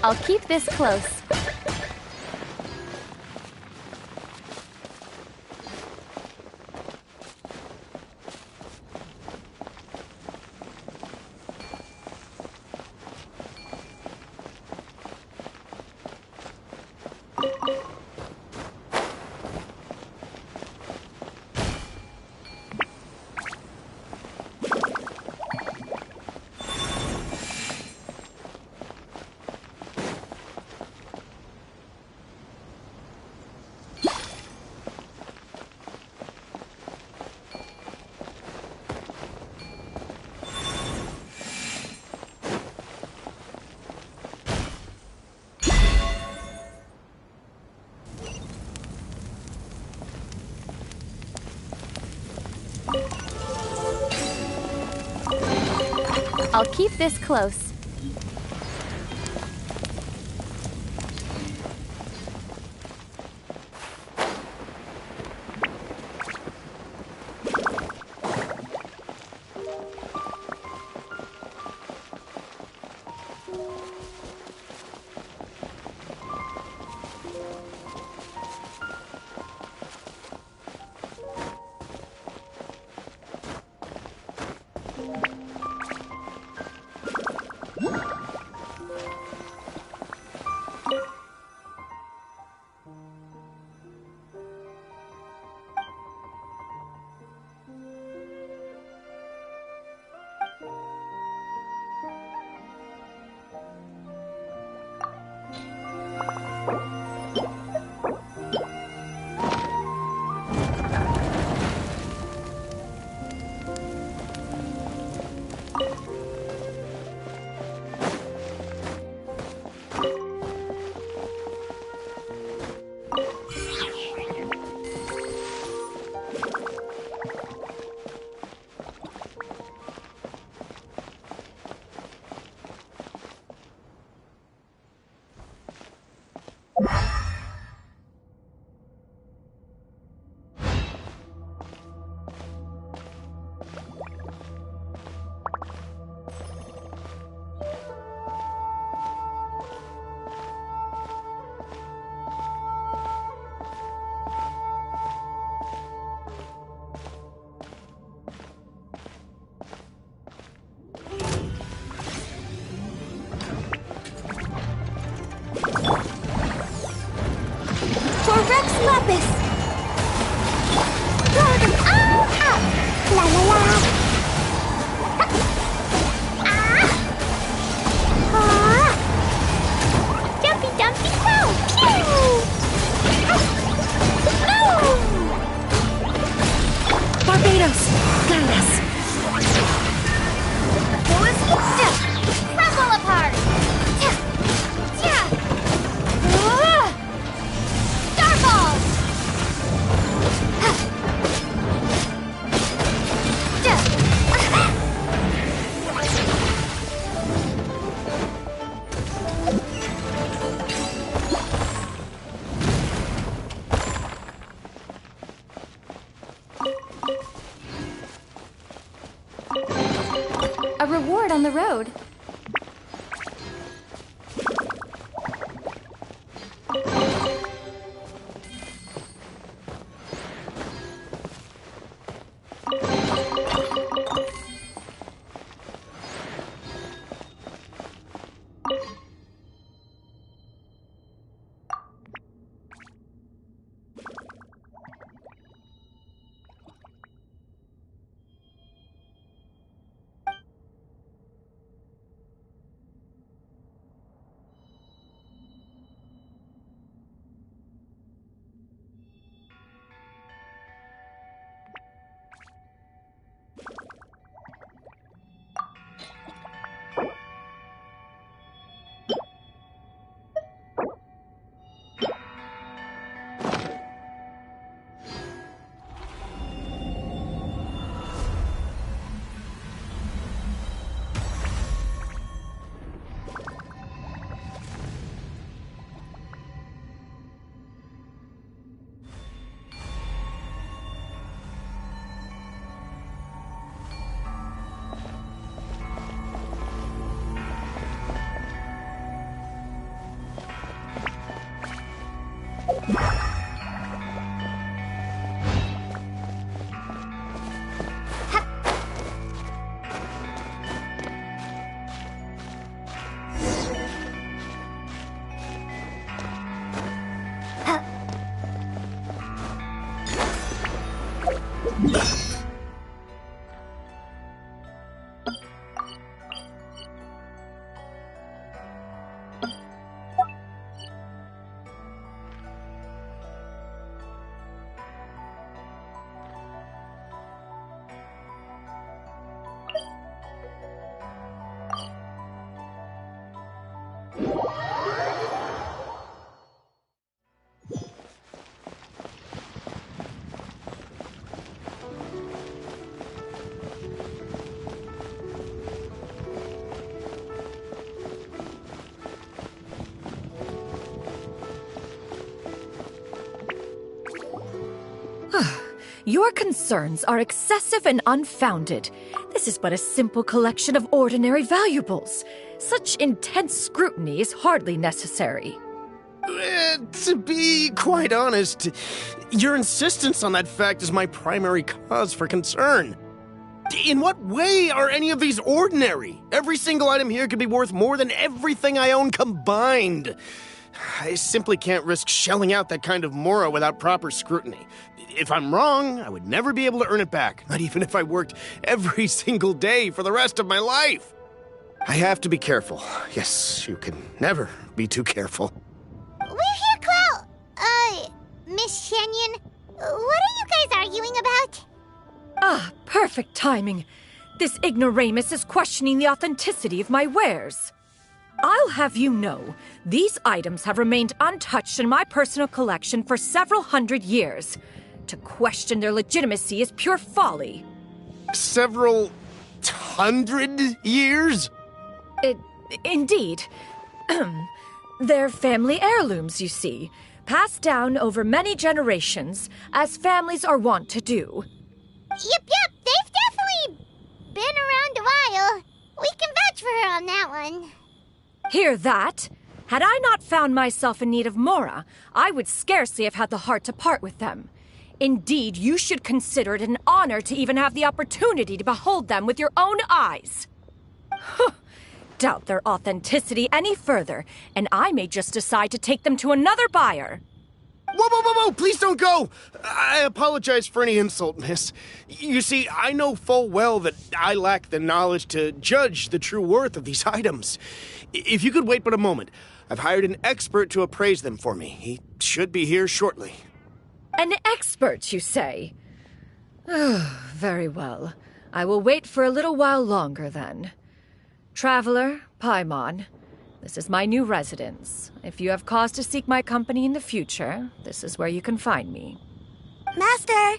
I'll keep this close. I'll keep this close. Lapis! Golden up! La la la! Dumpy dumpy crow! Barbados! Guide us! Crumble apart! Starfall! A reward on the road. Your concerns are excessive and unfounded. This is but a simple collection of ordinary valuables. Such intense scrutiny is hardly necessary. To be quite honest, your insistence on that fact is my primary cause for concern. In what way are any of these ordinary? Every single item here could be worth more than everything I own combined. I simply can't risk shelling out that kind of mora without proper scrutiny. If I'm wrong, I would never be able to earn it back, not even if I worked every single day for the rest of my life. I have to be careful. Yes, you can never be too careful. We're here, Clow. Miss Shenyan, what are you guys arguing about? Ah, perfect timing. This ignoramus is questioning the authenticity of my wares. I'll have you know, these items have remained untouched in my personal collection for several hundred years. To question their legitimacy is pure folly. Several hundred years? Indeed. They're family heirlooms, you see, passed down over many generations, as families are wont to do. Yep, they've definitely been around a while. We can vouch for her on that one. Hear that? Had I not found myself in need of mora, I would scarcely have had the heart to part with them. Indeed, you should consider it an honor to even have the opportunity to behold them with your own eyes. Doubt their authenticity any further, and I may just decide to take them to another buyer. Whoa, please don't go! I apologize for any insult, miss. You see, I know full well that I lack the knowledge to judge the true worth of these items. If you could wait but a moment, I've hired an expert to appraise them for me. He should be here shortly. An expert, you say? Very well. I will wait for a little while longer, then. Traveler, Paimon, this is my new residence. If you have cause to seek my company in the future, this is where you can find me. Master!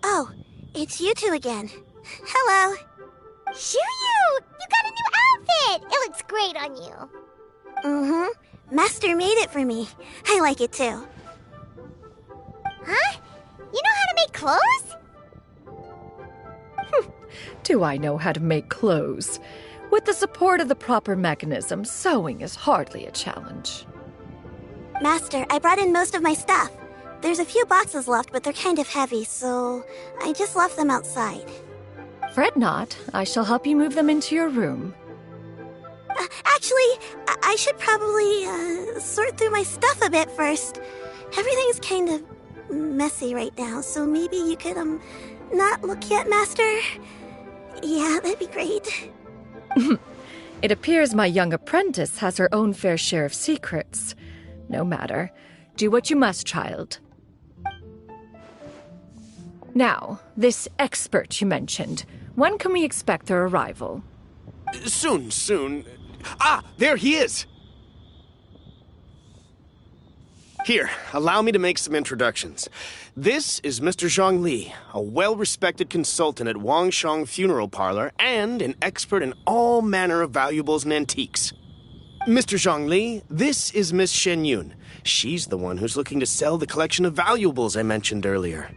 Oh, it's you two again. Hello. Shiryu! You got a new outfit! It looks great on you. Mm-hmm. Master made it for me. I like it too. Huh? You know how to make clothes? Do I know how to make clothes? With the support of the proper mechanism, sewing is hardly a challenge. Master, I brought in most of my stuff. There's a few boxes left, but they're kind of heavy, so I just left them outside. Fret not. I shall help you move them into your room. Actually, I should probably sort through my stuff a bit first. Everything's kind of messy right now, so maybe you could, not look yet, Master? Yeah, that'd be great. It appears my young apprentice has her own fair share of secrets. No matter. Do what you must, child. Now, this expert you mentioned, when can we expect their arrival? Soon. Ah, there he is! Here, allow me to make some introductions. This is Mr. Zhongli, a well-respected consultant at Wangshang Funeral Parlor and an expert in all manner of valuables and antiques. Mr. Zhongli, this is Miss Shenyun. She's the one who's looking to sell the collection of valuables I mentioned earlier.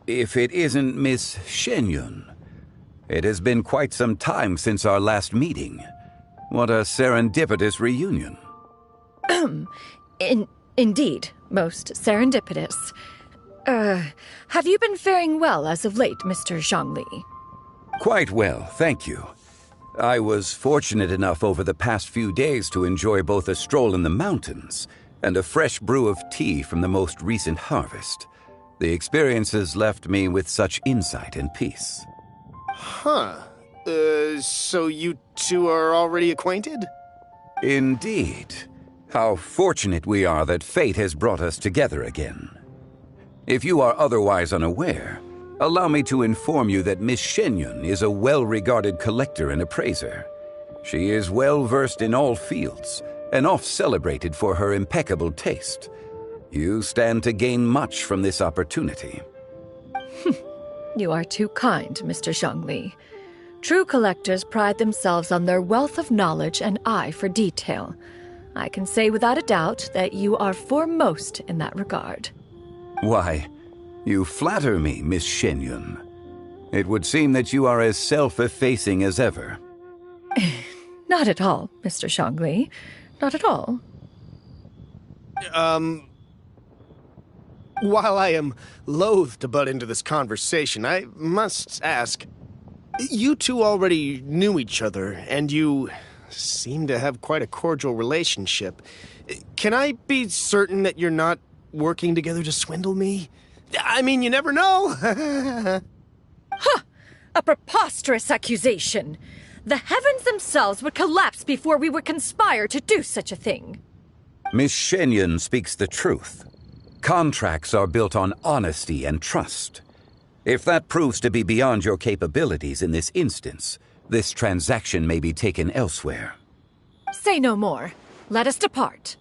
If it isn't Miss Shenyun. It has been quite some time since our last meeting. What a serendipitous reunion. Indeed, most serendipitous. Have you been faring well as of late, Mr. Zhongli? Quite well, thank you. I was fortunate enough over the past few days to enjoy both a stroll in the mountains and a fresh brew of tea from the most recent harvest. The experiences left me with such insight and peace. Huh. So you two are already acquainted? Indeed. How fortunate we are that fate has brought us together again. If you are otherwise unaware, allow me to inform you that Miss Shenyun is a well-regarded collector and appraiser. She is well-versed in all fields, and oft-celebrated for her impeccable taste. You stand to gain much from this opportunity. You are too kind, Mr. Zhongli. True collectors pride themselves on their wealth of knowledge and eye for detail. I can say without a doubt that you are foremost in that regard. Why, you flatter me, Miss Shenyun. It would seem that you are as self-effacing as ever. Not at all, Mr. Zhongli. Not at all. While I am loath to butt into this conversation, I must ask, you two already knew each other, and you seem to have quite a cordial relationship. Can I be certain that you're not working together to swindle me? I mean, you never know. Ha! A preposterous accusation. The heavens themselves would collapse before we would conspire to do such a thing. Miss Shenyun speaks the truth. Contracts are built on honesty and trust. If that proves to be beyond your capabilities in this instance, this transaction may be taken elsewhere. Say no more. Let us depart.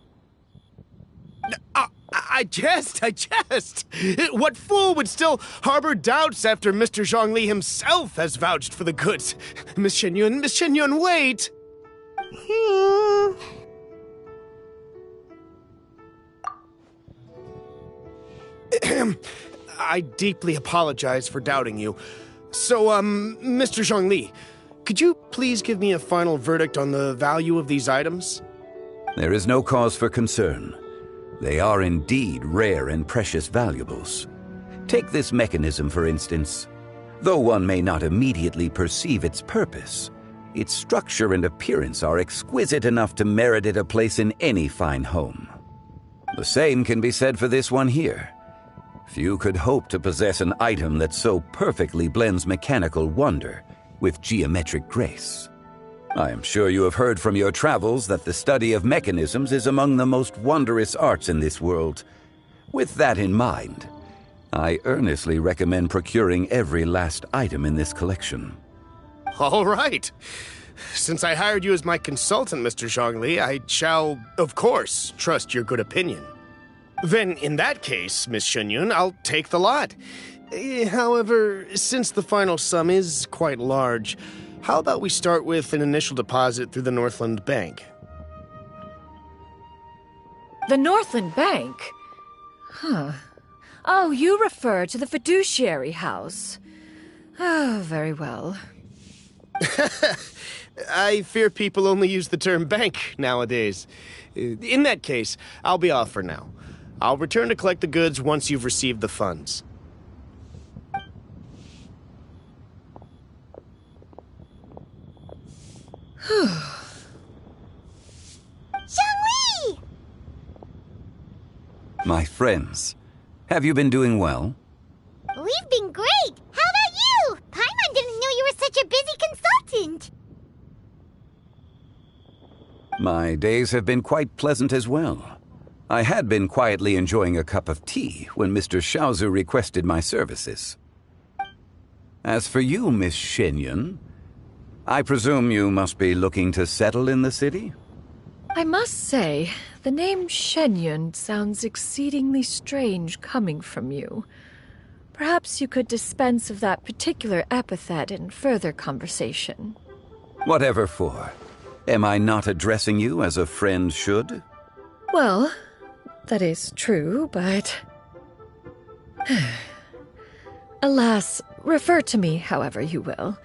I jest. What fool would still harbor doubts after Mr. Zhongli himself has vouched for the goods? Miss Shenyun, wait! I deeply apologize for doubting you. So, Mr. Zhongli, could you please give me a final verdict on the value of these items? There is no cause for concern. They are indeed rare and precious valuables. Take this mechanism, for instance. Though one may not immediately perceive its purpose, its structure and appearance are exquisite enough to merit it a place in any fine home. The same can be said for this one here. Few could hope to possess an item that so perfectly blends mechanical wonder with geometric grace. I am sure you have heard from your travels that the study of mechanisms is among the most wondrous arts in this world. With that in mind, I earnestly recommend procuring every last item in this collection. All right. Since I hired you as my consultant, Mr. Zhongli, I shall, of course, trust your good opinion. Then, in that case, Miss Shenyun, I'll take the lot. However, since the final sum is quite large, how about we start with an initial deposit through the Northland Bank? The Northland Bank? Huh. Oh, you refer to the fiduciary house. Oh, very well. I fear people only use the term bank nowadays. In that case, I'll be off for now. I'll return to collect the goods once you've received the funds. Zhongli! My friends, have you been doing well? We've been great! How about you? Paimon didn't know you were such a busy consultant! My days have been quite pleasant as well. I had been quietly enjoying a cup of tea when Mr. Xiaozu requested my services. As for you, Miss Shenyun, I presume you must be looking to settle in the city? I must say, the name Shenyun sounds exceedingly strange coming from you. Perhaps you could dispense of that particular epithet in further conversation. Whatever for. Am I not addressing you as a friend should? Well, that is true, but... Alas, refer to me however you will.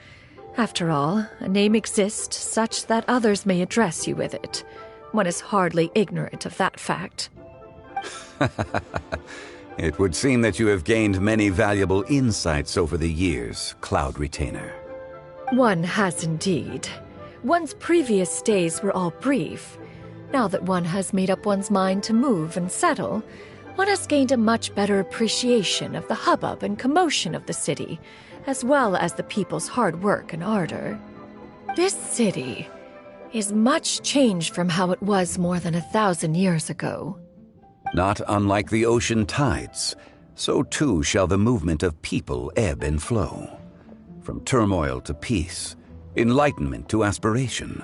After all, a name exists such that others may address you with it. One is hardly ignorant of that fact. It would seem that you have gained many valuable insights over the years, Cloud Retainer. One has indeed. One's previous stays were all brief. Now that one has made up one's mind to move and settle, one has gained a much better appreciation of the hubbub and commotion of the city, as well as the people's hard work and ardor. This city is much changed from how it was more than 1,000 years ago. Not unlike the ocean tides, so too shall the movement of people ebb and flow. From turmoil to peace, enlightenment to aspiration.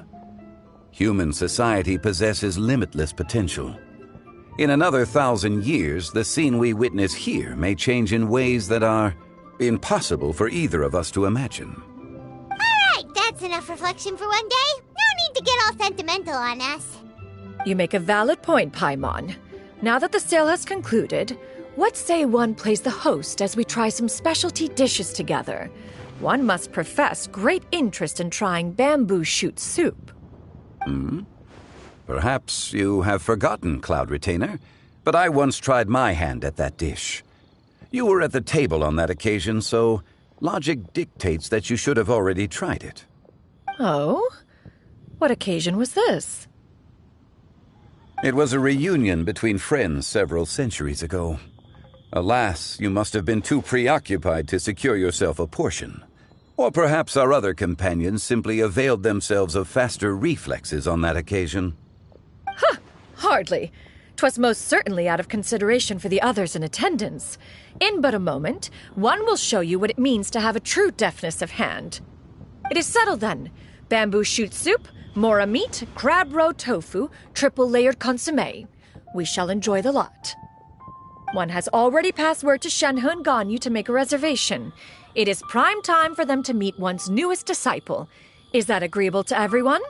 Human society possesses limitless potential. In another 1,000 years, the scene we witness here may change in ways that are impossible for either of us to imagine. Alright, that's enough reflection for one day. No need to get all sentimental on us. You make a valid point, Paimon. Now that the sale has concluded, what say one plays the host as we try some specialty dishes together? One must profess great interest in trying bamboo shoot soup. Perhaps you have forgotten, Cloud Retainer, but I once tried my hand at that dish. You were at the table on that occasion, so logic dictates that you should have already tried it. Oh? What occasion was this? It was a reunion between friends several centuries ago. Alas, you must have been too preoccupied to secure yourself a portion. Or perhaps our other companions simply availed themselves of faster reflexes on that occasion. Huh! Hardly. 'Twas most certainly out of consideration for the others in attendance. In but a moment, one will show you what it means to have a true deftness of hand. It is settled then. Bamboo shoot soup, mora meat, crab roe tofu, triple-layered consommé. We shall enjoy the lot. One has already passed word to Shenhe and Ganyu to make a reservation. It is prime time for them to meet one's newest disciple. Is that agreeable to everyone?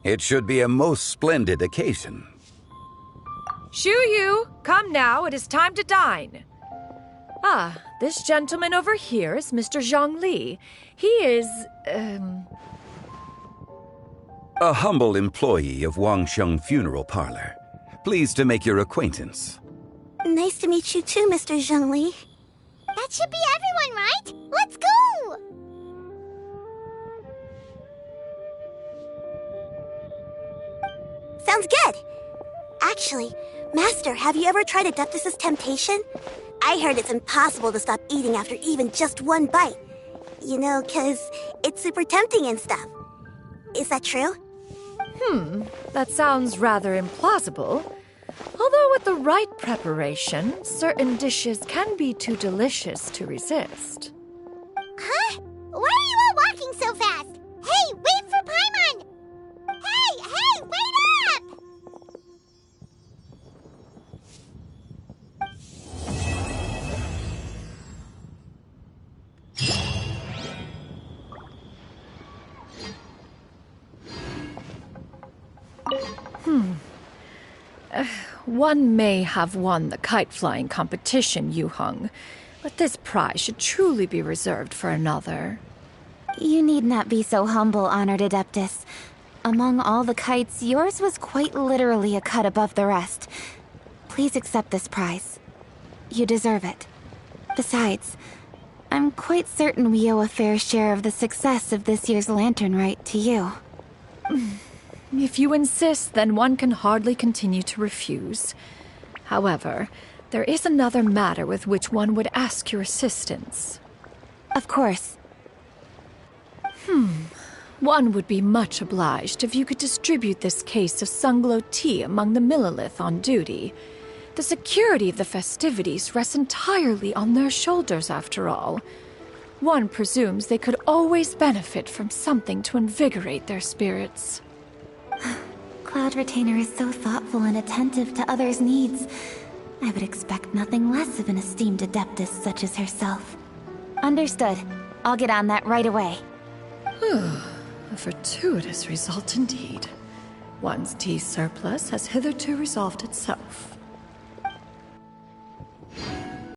It should be a most splendid occasion. Shu Yu, come now, it is time to dine. Ah, this gentleman over here is Mr. Zhang Li. He is, A humble employee of Wangsheng Funeral Parlor. Pleased to make your acquaintance. Nice to meet you too, Mr. Zhengli. That should be everyone, right? Let's go! Sounds good. Actually, Master, have you ever tried Adeptus' temptation? I heard it's impossible to stop eating after even just one bite. You know, 'cause it's super tempting and stuff. Is that true? That sounds rather implausible. Although with the right preparation, certain dishes can be too delicious to resist. Huh? Why are you all walking so fast? Hey, wait for Paimon! Hey, wait up! One may have won the kite-flying competition, Yu Heng, but this prize should truly be reserved for another. You need not be so humble, honored Adeptus. Among all the kites, yours was quite literally a cut above the rest. Please accept this prize. You deserve it. Besides, I'm quite certain we owe a fair share of the success of this year's lantern rite to you. If you insist, then one can hardly continue to refuse. However, there is another matter with which one would ask your assistance. Of course. One would be much obliged if you could distribute this case of Sunglow tea among the Millilith on duty. The security of the festivities rests entirely on their shoulders, after all. One presumes they could always benefit from something to invigorate their spirits. Cloud Retainer is so thoughtful and attentive to others' needs. I would expect nothing less of an esteemed Adeptus such as herself. Understood. I'll get on that right away. A fortuitous result indeed. One's tea surplus has hitherto resolved itself.